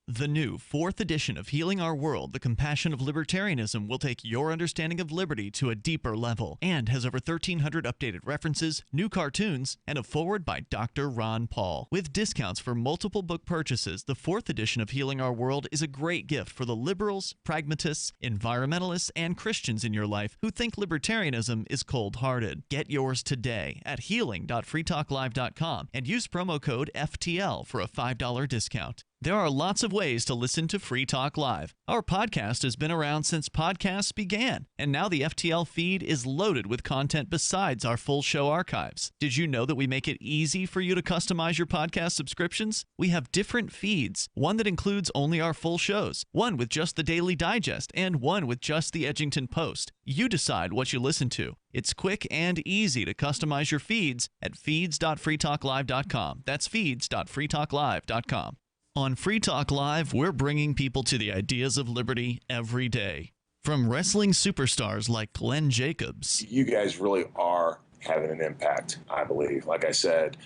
The new 4th edition of Healing Our World, The Compassion of Libertarianism, will take your understanding of liberty to a deeper level and has over 1,300 updated references, new cartoons, and a foreword by Dr. Ron Paul. With discounts for multiple book purchases, the 4th edition of Healing Our World is a great gift for the liberals, pragmatists, environmentalists, and Christians in your life who think libertarianism is cold-hearted. Get yours today at healing.freetalklive.com and use promo code FTL for a $5 discount. There are lots of ways to listen to Free Talk Live. Our podcast has been around since podcasts began, and now the FTL feed is loaded with content besides our full show archives. Did you know that we make it easy for you to customize your podcast subscriptions? We have different feeds, one that includes only our full shows, one with just the Daily Digest, and one with just the Edgington Post. You decide what you listen to. It's quick and easy to customize your feeds at feeds.freetalklive.com. That's feeds.freetalklive.com. On Free Talk Live, we're bringing people to the ideas of liberty every day. From wrestling superstars like Glenn Jacobs. You guys really are having an impact, I believe. Like I said,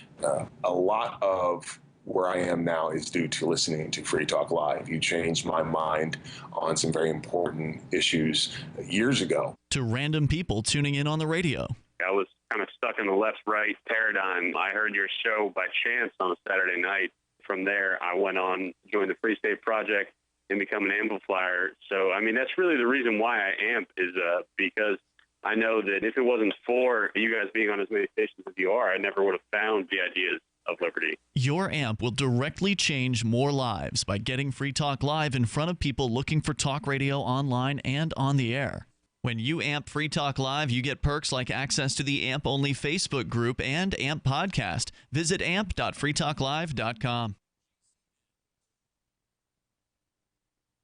a lot of where I am now is due to listening to Free Talk Live. You changed my mind on some very important issues years ago. To random people tuning in on the radio. I was kind of stuck in the left-right paradigm. I heard your show by chance on a Saturday night. From there, I went on, joined the Free State Project, and become an amplifier. So, I mean, that's really the reason why I amp is because I know that if it wasn't for you guys being on as many stations as you are, I never would have found the ideas of liberty. Your amp will directly change more lives by getting Free Talk Live in front of people looking for talk radio online and on the air. When you amp Free Talk Live, you get perks like access to the AMP-only Facebook group and AMP podcast. Visit amp.freetalklive.com.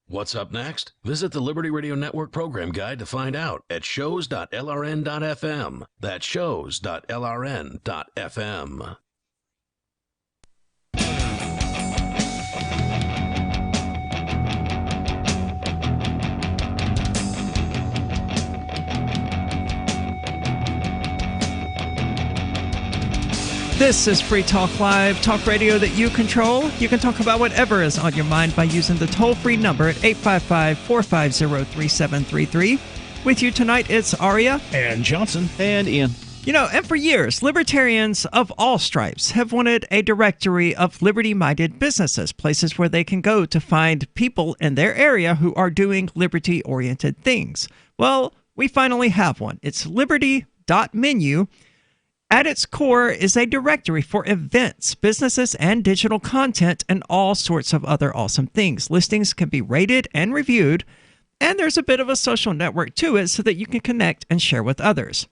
What's up next? Visit the Liberty Radio Network program guide to find out at shows.lrn.fm. That's shows.lrn.fm. This is Free Talk Live, talk radio that you control. You can talk about whatever is on your mind by using the toll-free number at 855-450-3733. With you tonight, it's Aria. And Johnson. And Ian. And for years, libertarians of all stripes have wanted a directory of liberty-minded businesses, places where they can go to find people in their area who are doing liberty-oriented things. Well, we finally have one. It's liberty.menu. At its core is a directory for events, businesses, and digital content, and all sorts of other awesome things. Listings can be rated and reviewed, and there's a bit of a social network to it so that you can connect and share with others.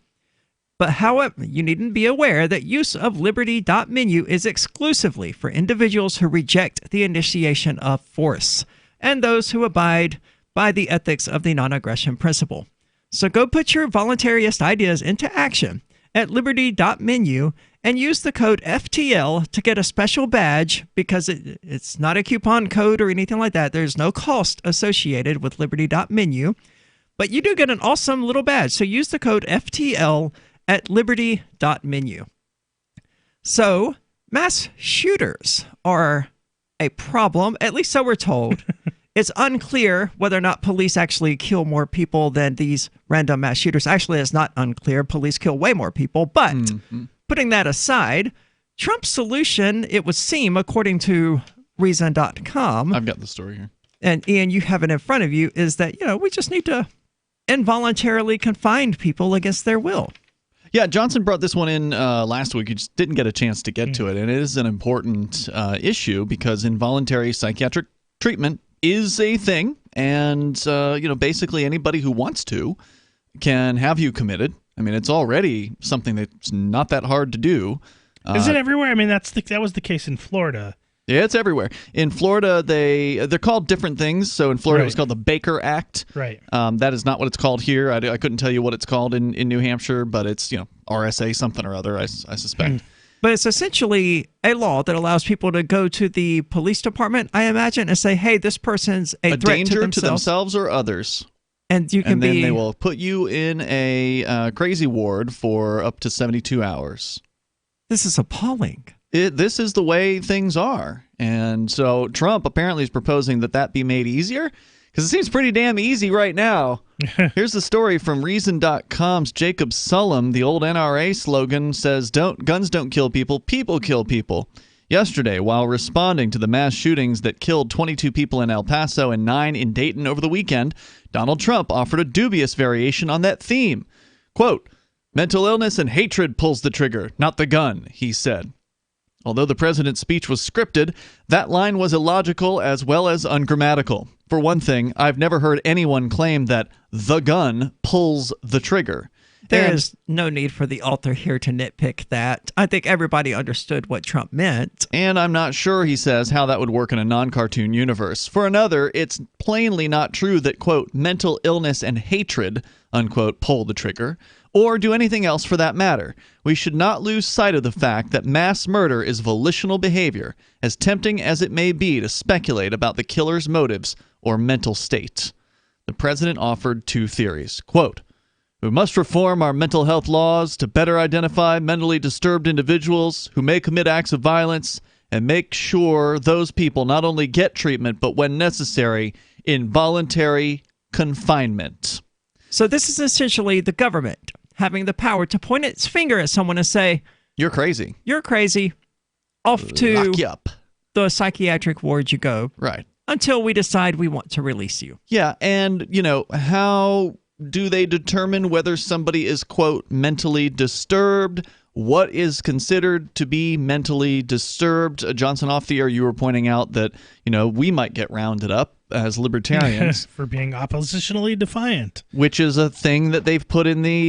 But however, you need to be aware that use of liberty.menu is exclusively for individuals who reject the initiation of force and those who abide by the ethics of the non-aggression principle. So go put your voluntarist ideas into action at liberty.menu and use the code FTL to get a special badge because it's not a coupon code or anything like that. There's no cost associated with liberty.menu, but you do get an awesome little badge. So use the code FTL at liberty.menu. So, mass shooters are a problem, at least so we're told. It's unclear whether or not police actually kill more people than these random mass shooters. Actually, it's not unclear. Police kill way more people. But putting that aside, Trump's solution, it would seem, according to Reason.com. I've got the story here. And Ian, you have it in front of you, is that, we just need to involuntarily confine people against their will. Yeah, Johnson brought this one in last week. He just didn't get a chance to get to it. And it is an important issue because involuntary psychiatric treatment is a thing. And, basically anybody who wants to can have you committed. I mean, it's already something that's not that hard to do. Is it everywhere? I mean, that was the case in Florida. Yeah, it's everywhere. In Florida, they're called different things. So in Florida, Right. It was called the Baker Act. Right. That is not what it's called here. I couldn't tell you what it's called in New Hampshire, but it's RSA something or other, I suspect. But it's essentially a law that allows people to go to the police department, I imagine, and say, hey, this person's a threat danger to themselves or others. And you can and then they will put you in a crazy ward for up to 72 hours. This is appalling. This is the way things are. And so Trump apparently is proposing that be made easier because it seems pretty damn easy right now. Here's the story from Reason.com's Jacob Sullum. The old NRA slogan says, guns don't kill people, people kill people. Yesterday, while responding to the mass shootings that killed 22 people in El Paso and 9 in Dayton over the weekend, Donald Trump offered a dubious variation on that theme. Quote, mental illness and hatred pulls the trigger, not the gun, he said. Although the president's speech was scripted, that line was illogical as well as ungrammatical. For one thing, I've never heard anyone claim that the gun pulls the trigger. There is no need for the author here to nitpick that. I think everybody understood what Trump meant. And I'm not sure, he says, how that would work in a non-cartoon universe. For another, it's plainly not true that, quote, mental illness and hatred, unquote, pull the trigger, or do anything else for that matter. We should not lose sight of the fact that mass murder is volitional behavior, as tempting as it may be to speculate about the killer's motives or mental state. The president offered 2 theories. Quote, we must reform our mental health laws to better identify mentally disturbed individuals who may commit acts of violence and make sure those people not only get treatment, but when necessary, involuntary confinement. So this is essentially the government having the power to point its finger at someone and say, you're crazy. You're crazy. Off to lock you up. The psychiatric ward you go. Right. Until we decide we want to release you. Yeah, and, how do they determine whether somebody is, quote, mentally disturbed? What is considered to be mentally disturbed? Johnson, off the air, you were pointing out that, we might get rounded up as libertarians. For being oppositionally defiant. Which is a thing that they've put in the,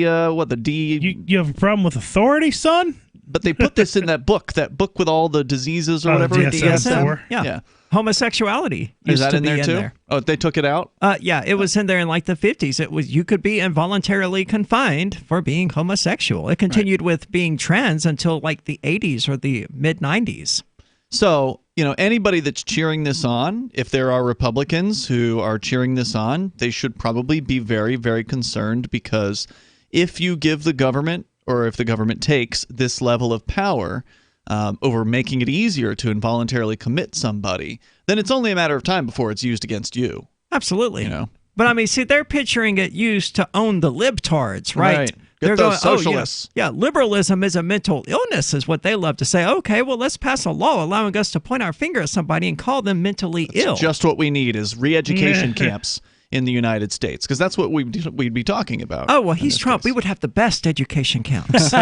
You have a problem with authority, son? But they put this in that book with all the diseases or whatever. DSM. Yeah. Homosexuality is used that to in be there too? There. Oh, they took it out? Yeah, it was in there in like the 50s. It was you could be involuntarily confined for being homosexual. It continued with being trans until like the 80s or the mid 90s. So, anybody that's cheering this on, if there are Republicans who are cheering this on, they should probably be very, very concerned because if you give the government or if the government takes this level of power over making it easier to involuntarily commit somebody, then it's only a matter of time before it's used against you. Absolutely. But I mean, see, they're picturing it used to own the libtards, right? They're those going, socialists. Oh, yeah, liberalism is a mental illness, is what they love to say. Okay, well, let's pass a law allowing us to point our finger at somebody and call them mentally ill. Just what we need is re-education camps in the United States, because that's what we'd be talking about. Oh, well, he's Trump. We would have the best education camps.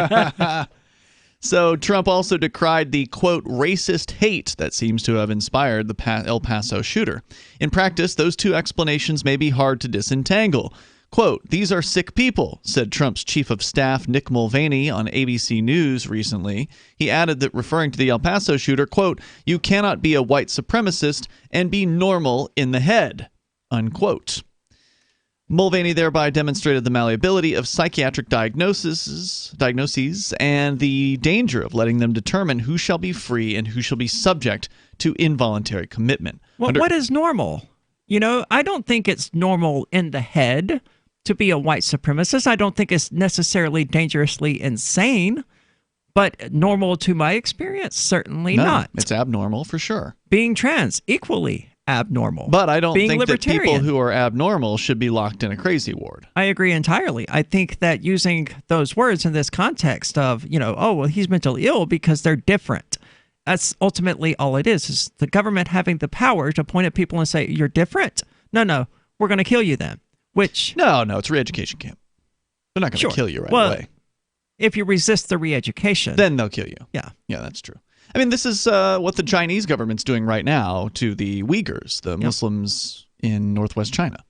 So Trump also decried the, quote, racist hate that seems to have inspired the El Paso shooter. In practice, those two explanations may be hard to disentangle. Quote, these are sick people, said Trump's chief of staff Nick Mulvaney on ABC News recently. He added that, referring to the El Paso shooter, quote, you cannot be a white supremacist and be normal in the head, unquote. Mulvaney thereby demonstrated the malleability of psychiatric diagnoses and the danger of letting them determine who shall be free and who shall be subject to involuntary commitment. Well, what is normal? You know, I don't think it's normal in the head to be a white supremacist. I don't think it's necessarily dangerously insane, but normal to my experience, certainly not. It's abnormal for sure. Being trans, equally abnormal. But I don't Being think that people libertarian. who are abnormal should be locked in a crazy ward. I agree entirely. I think that using those words in this context of, oh, well, he's mentally ill because they're different. That's ultimately all it is the government having the power to point at people and say, you're different? No, we're going to kill you then. Which... No, it's re-education camp. They're not going to kill you right away. If you resist the re-education... Then they'll kill you. Yeah. Yeah, that's true. I mean, this is what the Chinese government's doing right now to the Uyghurs, the Muslims in northwest China.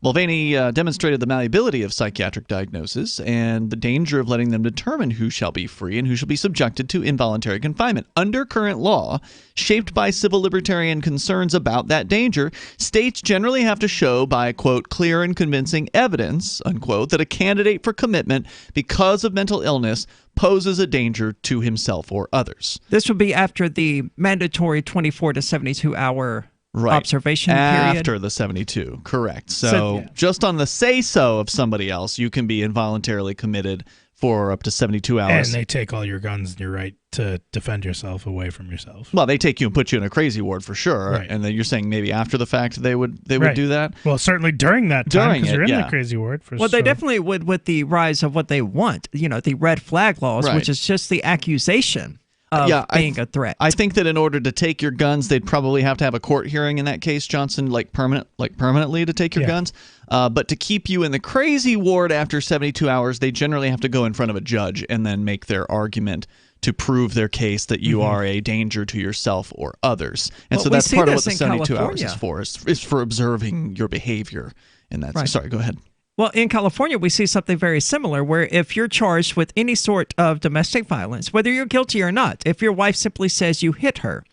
Mulvaney demonstrated the malleability of psychiatric diagnosis and the danger of letting them determine who shall be free and who shall be subjected to involuntary confinement. Under current law, shaped by civil libertarian concerns about that danger, states generally have to show by, quote, clear and convincing evidence, unquote, that a candidate for commitment because of mental illness poses a danger to himself or others. This would be after the mandatory 24 to 72 hour observation period. After the 72, correct. So just on the say-so of somebody else, you can be involuntarily committed for up to 72 hours. And they take all your guns and your right to defend yourself away from yourself. Well, they take you and put you in a crazy ward for sure. Right. And then you're saying maybe after the fact they would do that? Well, certainly during that time, because you're in the crazy ward. For Well, they definitely would with the rise of what they want, the red flag laws, which is just the accusation of being a threat. I think that in order to take your guns, they'd probably have to have a court hearing in that case, Johnson, permanently to take your guns. But to keep you in the crazy ward after 72 hours, they generally have to go in front of a judge and then make their argument to prove their case that you are a danger to yourself or others. And so that's part of what the 72 hours is for, is for observing your behavior. And that's sorry, go ahead. Well, in California, we see something very similar where if you're charged with any sort of domestic violence, whether you're guilty or not, if your wife simply says you hit her,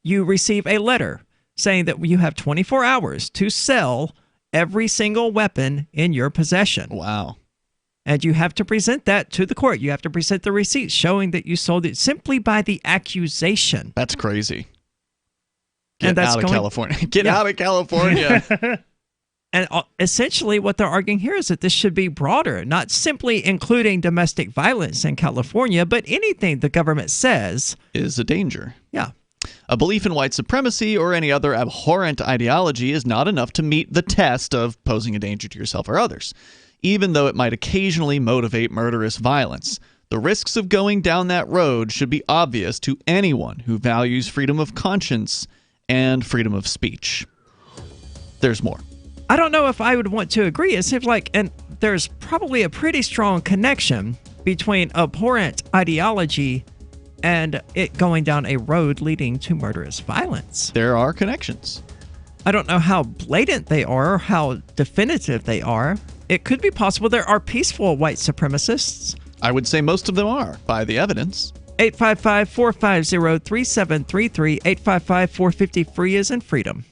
you receive a letter saying that you have 24 hours to sell every single weapon in your possession. Wow. And you have to present that to the court. You have to present the receipt showing that you sold it simply by the accusation. That's crazy. Get out of California. Get out of California. And essentially what they're arguing here is that this should be broader, not simply including domestic violence in California, but anything the government says is a danger. Yeah. A belief in white supremacy or any other abhorrent ideology is not enough to meet the test of posing a danger to yourself or others, even though it might occasionally motivate murderous violence. The risks of going down that road should be obvious to anyone who values freedom of conscience and freedom of speech. There's more. I don't know if I would want to agree. It seems like, and there's probably a pretty strong connection between abhorrent ideology and it going down a road leading to murderous violence. There are connections. I don't know how blatant they are or how definitive they are. It could be possible there are peaceful white supremacists. I would say most of them are, by the evidence. 855-450-3733, 855-450-FREE is in freedom.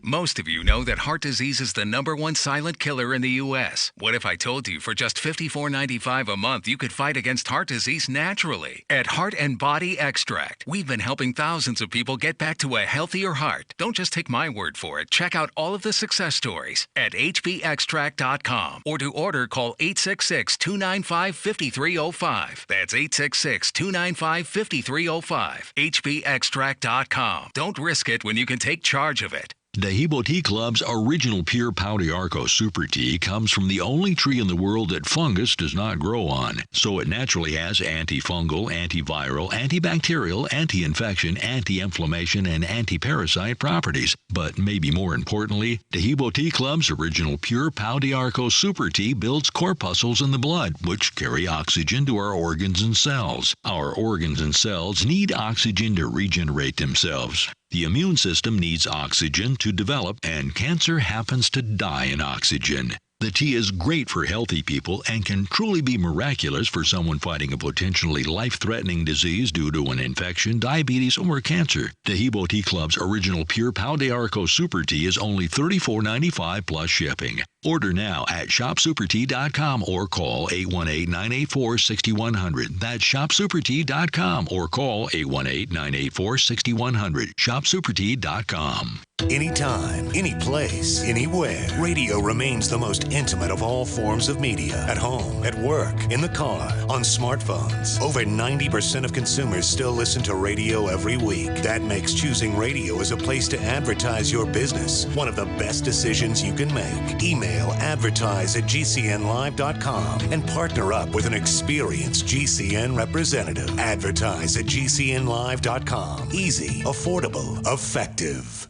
Most of you know that heart disease is the #1 silent killer in the U.S. What if I told you for just $54.95 a month you could fight against heart disease naturally? At Heart and Body Extract, we've been helping thousands of people get back to a healthier heart. Don't just take my word for it. Check out all of the success stories at hbextract.com. Or to order, call 866-295-5305. That's 866-295-5305. hbextract.com. Don't risk it when you can take charge of it. Dahibo Tea Club's original pure Pau d'Arco Super Tea comes from the only tree in the world that fungus does not grow on, so it naturally has antifungal, antiviral, antibacterial, anti-infection, anti-inflammation, and anti-parasite properties. But maybe more importantly, Dahibo Tea Club's original pure Pau d'Arco Super Tea builds corpuscles in the blood, which carry oxygen to our organs and cells. Our organs and cells need oxygen to regenerate themselves. The immune system needs oxygen to develop, and cancer happens to die in oxygen. The tea is great for healthy people and can truly be miraculous for someone fighting a potentially life-threatening disease due to an infection, diabetes, or cancer. Dahibo Tea Club's original pure Pau d'Arco Super Tea is only $34.95 plus shipping. Order now at shopsupertea.com or call 818-984-6100. That's shopsupertea.com or call 818-984-6100. shopsupertea.com. Anytime, any place, anywhere, radio remains the most intimate of all forms of media. At home, at work, in the car, on smartphones. Over 90% of consumers still listen to radio every week. That makes choosing radio as a place to advertise your business one of the best decisions you can make. Email advertise@gcnlive.com and partner up with an experienced GCN representative. Advertise@gcnlive.com. Easy, affordable, effective.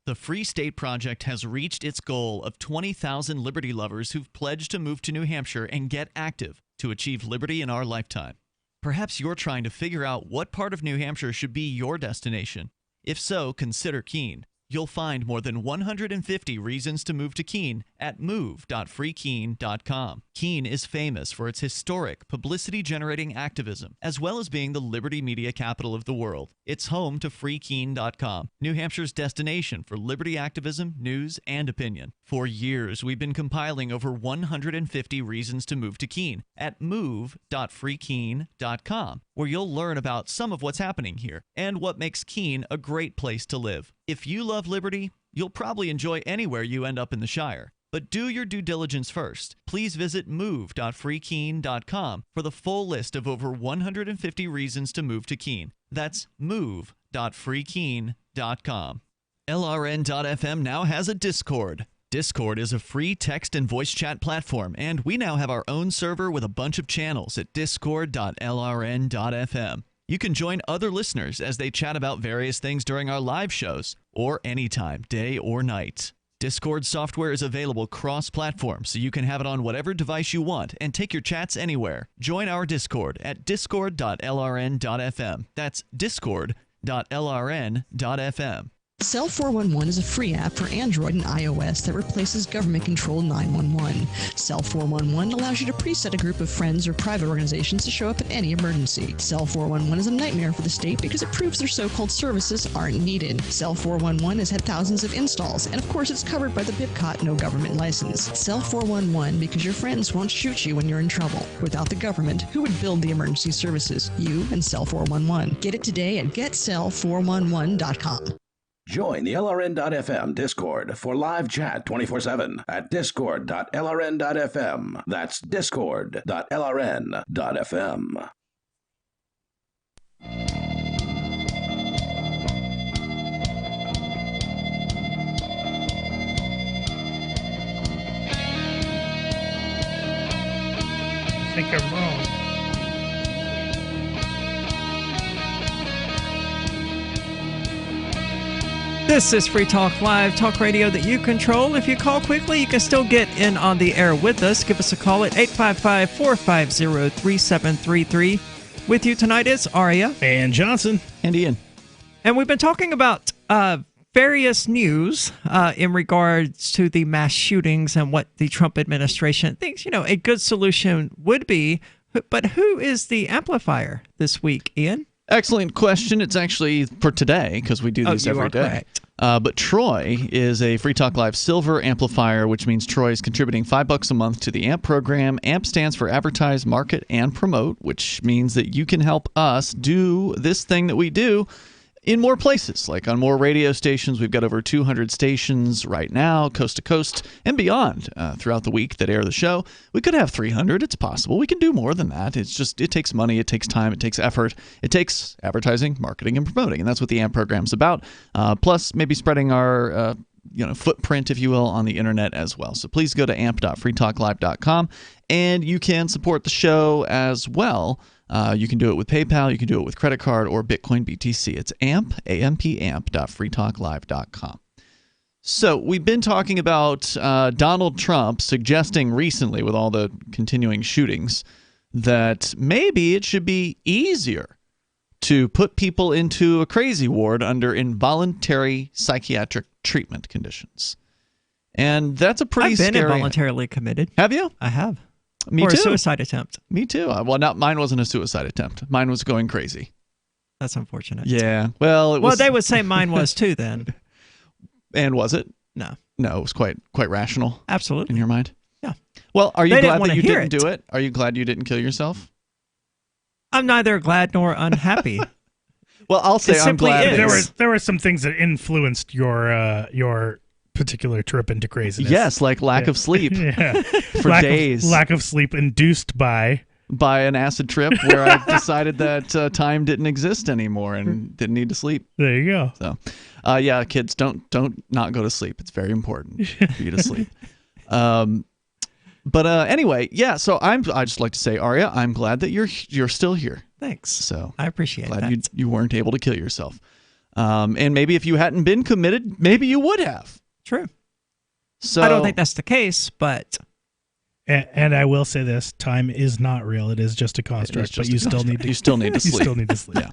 The Free State Project has reached its goal of 20,000 liberty lovers who've pledged to move to New Hampshire and get active to achieve liberty in our lifetime. Perhaps you're trying to figure out what part of New Hampshire should be your destination. If so, consider Keene. You'll find more than 150 reasons to move to Keene at move.freekeene.com. Keene is famous for its historic, publicity-generating activism, as well as being the liberty media capital of the world. It's home to freekeene.com, New Hampshire's destination for liberty activism, news, and opinion. For years, we've been compiling over 150 reasons to move to Keene at move.freekeene.com, where you'll learn about some of what's happening here and what makes Keene a great place to live. If you love liberty, you'll probably enjoy anywhere you end up in the Shire. But do your due diligence first. Please visit move.freekeene.com for the full list of over 150 reasons to move to Keene. That's move.freekeene.com. LRN.FM now has a Discord. Discord is a free text and voice chat platform, and we now have our own server with a bunch of channels at discord.lrn.fm. You can join other listeners as they chat about various things during our live shows, or anytime, day or night. Discord software is available cross-platform, so you can have it on whatever device you want and take your chats anywhere. Join our Discord at discord.lrn.fm. That's discord.lrn.fm. Cell 411 is a free app for Android and iOS that replaces government-controlled 911. Cell 411 allows you to preset a group of friends or private organizations to show up at any emergency. Cell 411 is a nightmare for the state because it proves their so-called services aren't needed. Cell 411 has had thousands of installs, and of course it's covered by the BIPCOT no government license. Cell 411 because your friends won't shoot you when you're in trouble. Without the government, who would build the emergency services? You and Cell 411. Get it today at getcell411.com. Join the LRN.FM Discord for live chat 24/7 at discord.lrn.fm. That's discord.lrn.fm. I think I'm wrong. This is Free Talk Live, talk radio that you control. If you call quickly, you can still get in on the air with us. Give us a call at 855-450-3733. With you tonight is Aria. And Johnson. And Ian. And we've been talking about various news in regards to the mass shootings and what the Trump administration thinks, a good solution would be. But who is the amplifier this week, Ian? Excellent question. It's actually for today because we do these every day. But Troy is a Free Talk Live Silver amplifier, which means Troy is contributing $5 a month to the AMP program. AMP stands for Advertise, Market, and Promote, which means that you can help us do this thing that we do in more places, like on more radio stations. We've got over 200 stations right now, coast to coast and beyond, throughout the week that air the show. We could have 300. It's possible. We can do more than that. It's just, it takes money, it takes time, it takes effort, it takes advertising, marketing, and promoting, and that's what the AMP program's about. Plus, maybe spreading our footprint, if you will, on the internet as well. So please go to amp.freetalklive.com, and you can support the show as well. You can do it with PayPal, you can do it with credit card or Bitcoin BTC. It's amp.freetalklive.com. So we've been talking about Donald Trump suggesting recently, with all the continuing shootings, that maybe it should be easier to put people into a crazy ward under involuntary psychiatric treatment conditions. And that's a pretty scary... I've been involuntarily committed. Have you? I have. Me or too. a suicide attempt. Me too. Well, mine wasn't a suicide attempt. Mine was going crazy. That's unfortunate. Yeah. Well, it was... Well, they would say mine was too then. And was it? No. No, it was quite rational. Absolutely. In your mind? Yeah. Well, are you They glad didn't that you wanna hear didn't do it? Are you glad you didn't kill yourself? I'm neither glad nor unhappy. Well, I'll say I'm glad. There were some things that influenced your particular trip into craziness. Yes, like lack of sleep for days. Lack of sleep induced by an acid trip where I decided that time didn't exist anymore and didn't need to sleep. There you go. So, yeah, kids, don't not go to sleep. It's very important for you to sleep. But anyway, yeah. So I just like to say, Aria, I'm glad that you're still here. Thanks. So I appreciate glad that. you weren't able to kill yourself. And maybe if you hadn't been committed, maybe you would have. True. So I don't think that's the case, but... And I will say this: time is not real. It is just a construct. But you still need to. You still need to sleep. You still need to sleep.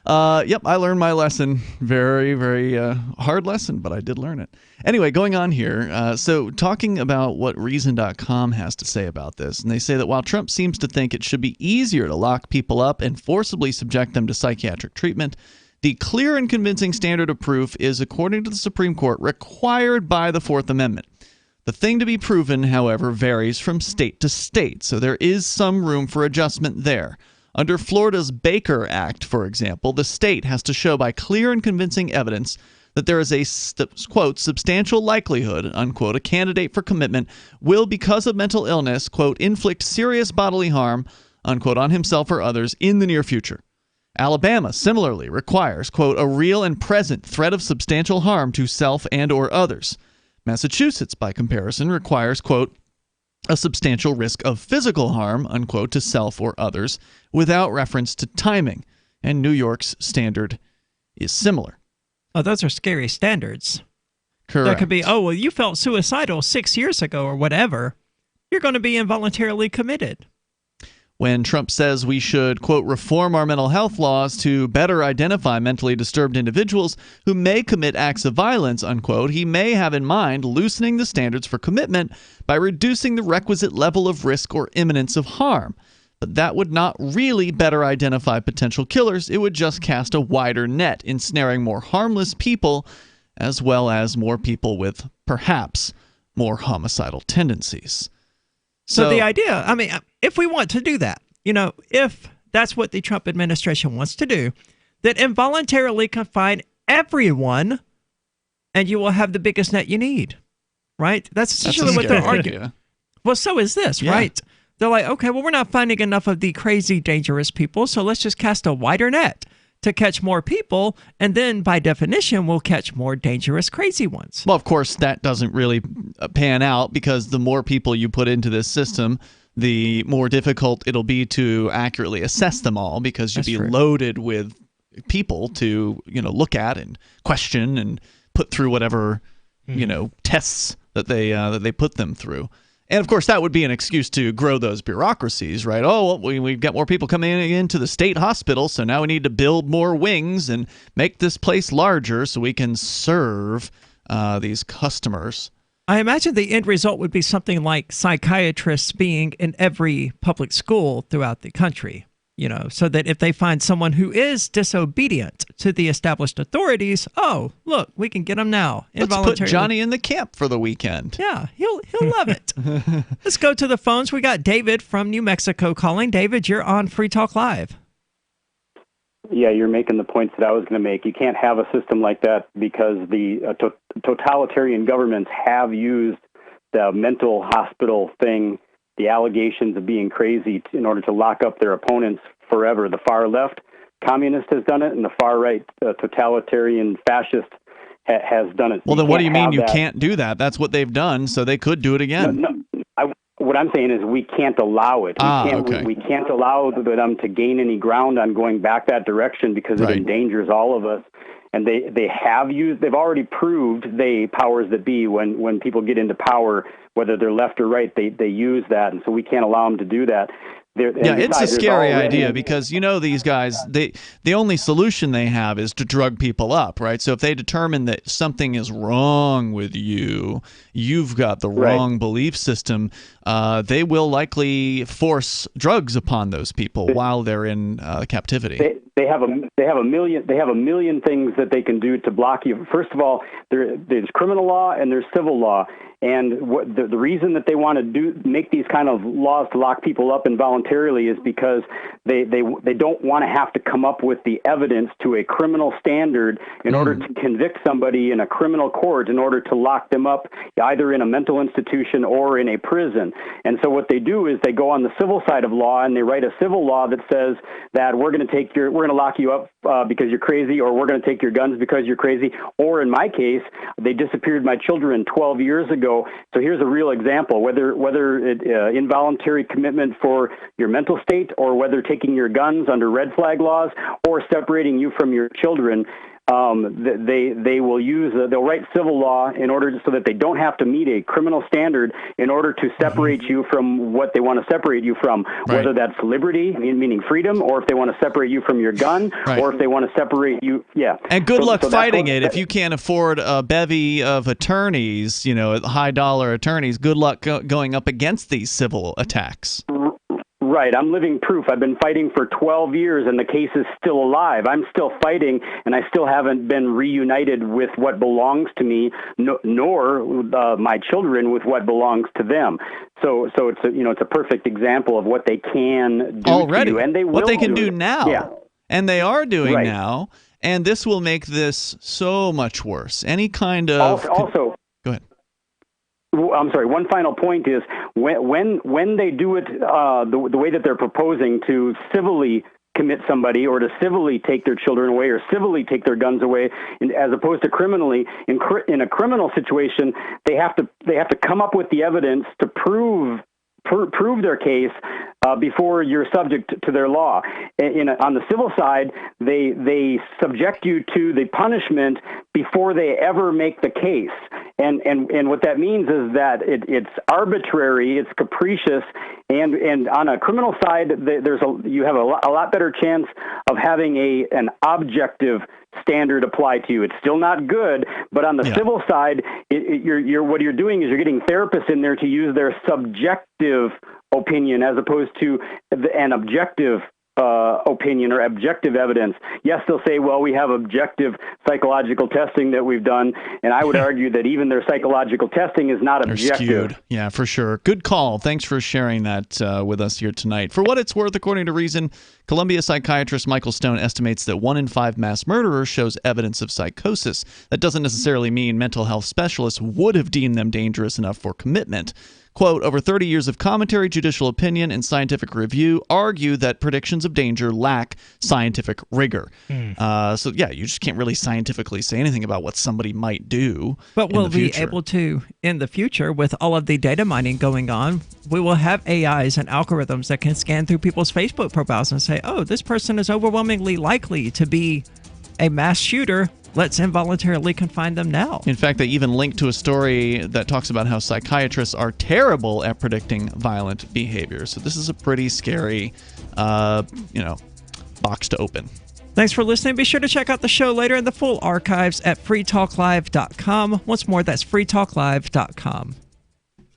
Yep, I learned my lesson. Very, very hard lesson, but I did learn it. Anyway, going on here. So talking about what Reason.com has to say about this, and they say that while Trump seems to think it should be easier to lock people up and forcibly subject them to psychiatric treatment, the clear and convincing standard of proof is, according to the Supreme Court, required by the Fourth Amendment. The thing to be proven, however, varies from state to state, so there is some room for adjustment there. Under Florida's Baker Act, for example, the state has to show by clear and convincing evidence that there is a, quote, substantial likelihood, unquote, a candidate for commitment will, because of mental illness, quote, inflict serious bodily harm, unquote, on himself or others in the near future. Alabama similarly requires, quote, a real and present threat of substantial harm to self and or others. Massachusetts, by comparison, requires, quote, a substantial risk of physical harm, unquote, to self or others, without reference to timing. And New York's standard is similar. Oh, those are scary standards. Correct. That could be, oh, well, you felt suicidal 6 years ago or whatever. You're going to be involuntarily committed. When Trump says we should, quote, reform our mental health laws to better identify mentally disturbed individuals who may commit acts of violence, unquote, he may have in mind loosening the standards for commitment by reducing the requisite level of risk or imminence of harm. But that would not really better identify potential killers. It would just cast a wider net, ensnaring more harmless people as well as more people with, perhaps, more homicidal tendencies. So the idea, I mean, if we want to do that, if that's what the Trump administration wants to do, that involuntarily confine everyone and you will have the biggest net you need, right? That's essentially what they're arguing. Well, so is this, right? They're like, okay, well, we're not finding enough of the crazy, dangerous people, so let's just cast a wider net to catch more people, and then by definition, we'll catch more dangerous, crazy ones. Well, of course, that doesn't really pan out because the more people you put into this system, the more difficult it'll be to accurately assess them all because you'll be loaded with people to, look at and question and put through whatever, tests that they put them through. And, of course, that would be an excuse to grow those bureaucracies, right? Oh, well, we've got more people coming into the state hospital, so now we need to build more wings and make this place larger so we can serve these customers. I imagine the end result would be something like psychiatrists being in every public school throughout the country, so that if they find someone who is disobedient to the established authorities, oh, look, we can get them now. Let's put Johnny in the camp for the weekend. Yeah, he'll love it. Let's go to the phones. We got David from New Mexico calling. David, you're on Free Talk Live. you're making the points that I was going to make. You can't have a system like that because the totalitarian governments have used the mental hospital thing, the allegations of being crazy in order to lock up their opponents forever. The far left communist has done it, and the far right totalitarian fascist has done it. Well, then what do you mean you can't do that? That's what they've done, so they could do it again. What I'm saying is we can't allow it. We can't allow them to gain any ground on going back that direction because it endangers all of us. And they've already proved, powers that be, when people get into power, whether they're left or right, they use that. And so we can't allow them to do that. It's a scary idea because, these guys, the only solution they have is to drug people up, right? So if they determine that something is wrong with you, you've got the wrong belief system, they will likely force drugs upon those people while they're in captivity. They have a million things that they can do to block you. First of all, there's criminal law and there's civil law. And the reason that they want to make these kind of laws to lock people up involuntarily is because they don't want to have to come up with the evidence to a criminal standard in order to convict somebody in a criminal court in order to lock them up either in a mental institution or in a prison. And so what they do is they go on the civil side of law and they write a civil law that says that we're going to lock you up because you're crazy, or we're going to take your guns because you're crazy. Or in my case, they disappeared my children 12 years ago. So here's a real example, whether involuntary commitment for your mental state, or whether taking your guns under red flag laws, or separating you from your children. They'll write civil law in order so that they don't have to meet a criminal standard in order to separate you from what they want to separate you from, whether that's liberty, meaning freedom, or if they want to separate you from your gun, or if they want to separate you. Yeah. And good luck fighting it if you can't afford a bevy of attorneys, high dollar attorneys. Good luck going up against these civil attacks. Right. I'm living proof. I've been fighting for 12 years, and the case is still alive. I'm still fighting, and I still haven't been reunited with what belongs to me, nor my children with what belongs to them. So it's a perfect example of what they can do already, to you, and they will what they can do now, and they are doing now, and this will make this so much worse. Any kind of also. Go ahead. I'm sorry. One final point is when they do it the way that they're proposing to civilly commit somebody, or to civilly take their children away, or civilly take their guns away, as opposed to criminally. In a criminal situation, they have to come up with the evidence to prove their case before you're subject to their law. On the civil side, they subject you to the punishment before they ever make the case. And what that means is that it's arbitrary, it's capricious, and on a criminal side, you have a lot better chance of having an objective standard applied to you. It's still not good, but on the civil side, what you're doing is you're getting therapists in there to use their subjective opinion as opposed to an objective opinion or objective evidence. Yes, they'll say, well, we have objective psychological testing that we've done, and I would argue that even their psychological testing is not objective. Skewed. Yeah, for sure. Good call. Thanks for sharing that with us here tonight. For what it's worth, according to Reason, Columbia psychiatrist Michael Stone estimates that 1 in 5 mass murderers shows evidence of psychosis. That doesn't necessarily mean mental health specialists would have deemed them dangerous enough for commitment. Quote, over 30 years of commentary, judicial opinion, and scientific review argue that predictions of danger lack scientific rigor. You just can't really scientifically say anything about what somebody might do. But we'll be able to, in the future, with all of the data mining going on, we will have AIs and algorithms that can scan through people's Facebook profiles and say, oh, this person is overwhelmingly likely to be a mass shooter. Let's involuntarily confine them now. In fact, they even link to a story that talks about how psychiatrists are terrible at predicting violent behavior. So this is a pretty scary, box to open. Thanks for listening. Be sure to check out the show later in the full archives at freetalklive.com. Once more, that's freetalklive.com.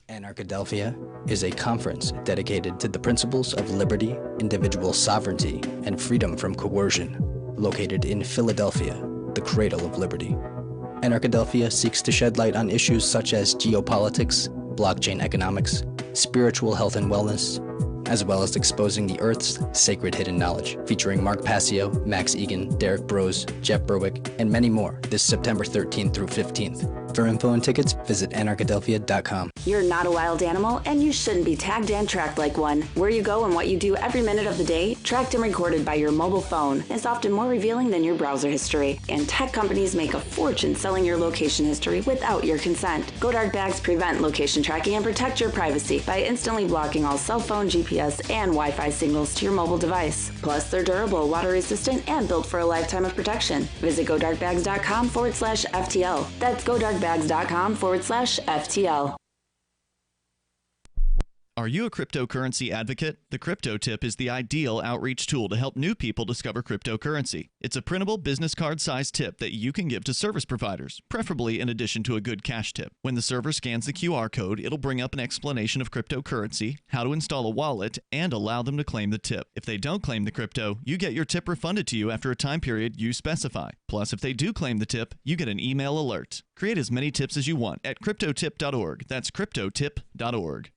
Anarchadelphia is a conference dedicated to the principles of liberty, individual sovereignty, and freedom from coercion, located in Philadelphia, the cradle of liberty. Anarchadelphia seeks to shed light on issues such as geopolitics, blockchain economics, spiritual health and wellness, as well as exposing the Earth's sacred hidden knowledge, featuring Mark Passio, Max Egan, Derek Brose, Jeff Berwick, and many more this September 13th through 15th. For info and tickets, visit anarchadelphia.com. You're not a wild animal, and you shouldn't be tagged and tracked like one. Where you go and what you do every minute of the day, tracked and recorded by your mobile phone, is often more revealing than your browser history. And tech companies make a fortune selling your location history without your consent. GoDark bags prevent location tracking and protect your privacy by instantly blocking all cell phone, GPS, and Wi-Fi signals to your mobile device. Plus, they're durable, water-resistant, and built for a lifetime of protection. Visit GoDarkbags.com/FTL. That's GoDarkbags.com/FTL. Are you a cryptocurrency advocate? The Crypto Tip is the ideal outreach tool to help new people discover cryptocurrency. It's a printable business card-sized tip that you can give to service providers, preferably in addition to a good cash tip. When the server scans the QR code, it'll bring up an explanation of cryptocurrency, how to install a wallet, and allow them to claim the tip. If they don't claim the crypto, you get your tip refunded to you after a time period you specify. Plus, if they do claim the tip, you get an email alert. Create as many tips as you want at cryptotip.org. That's cryptotip.org.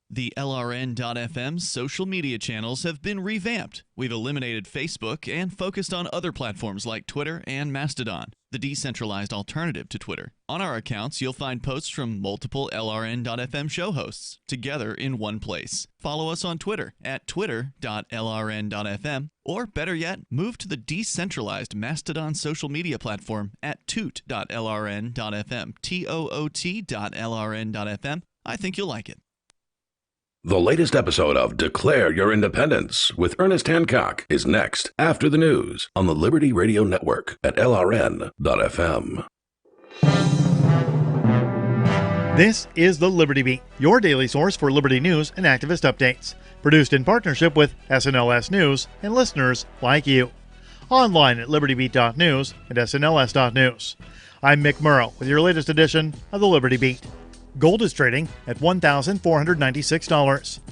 The LRN.FM social media channels have been revamped. We've eliminated Facebook and focused on other platforms like Twitter and Mastodon, the decentralized alternative to Twitter. On our accounts, you'll find posts from multiple LRN.FM show hosts together in one place. Follow us on Twitter at twitter.lrn.fm, or better yet, move to the decentralized Mastodon social media platform at toot.lrn.fm, toot.lrn.fm. I think you'll like it. The latest episode of Declare Your Independence with Ernest Hancock is next after the news on the Liberty Radio Network at LRN.FM. This is the Liberty Beat, your daily source for liberty news and activist updates. Produced in partnership with SNLS News and listeners like you. Online at libertybeat.news and snls.news. I'm Mick Murrow with your latest edition of the Liberty Beat. Gold is trading at $1,496.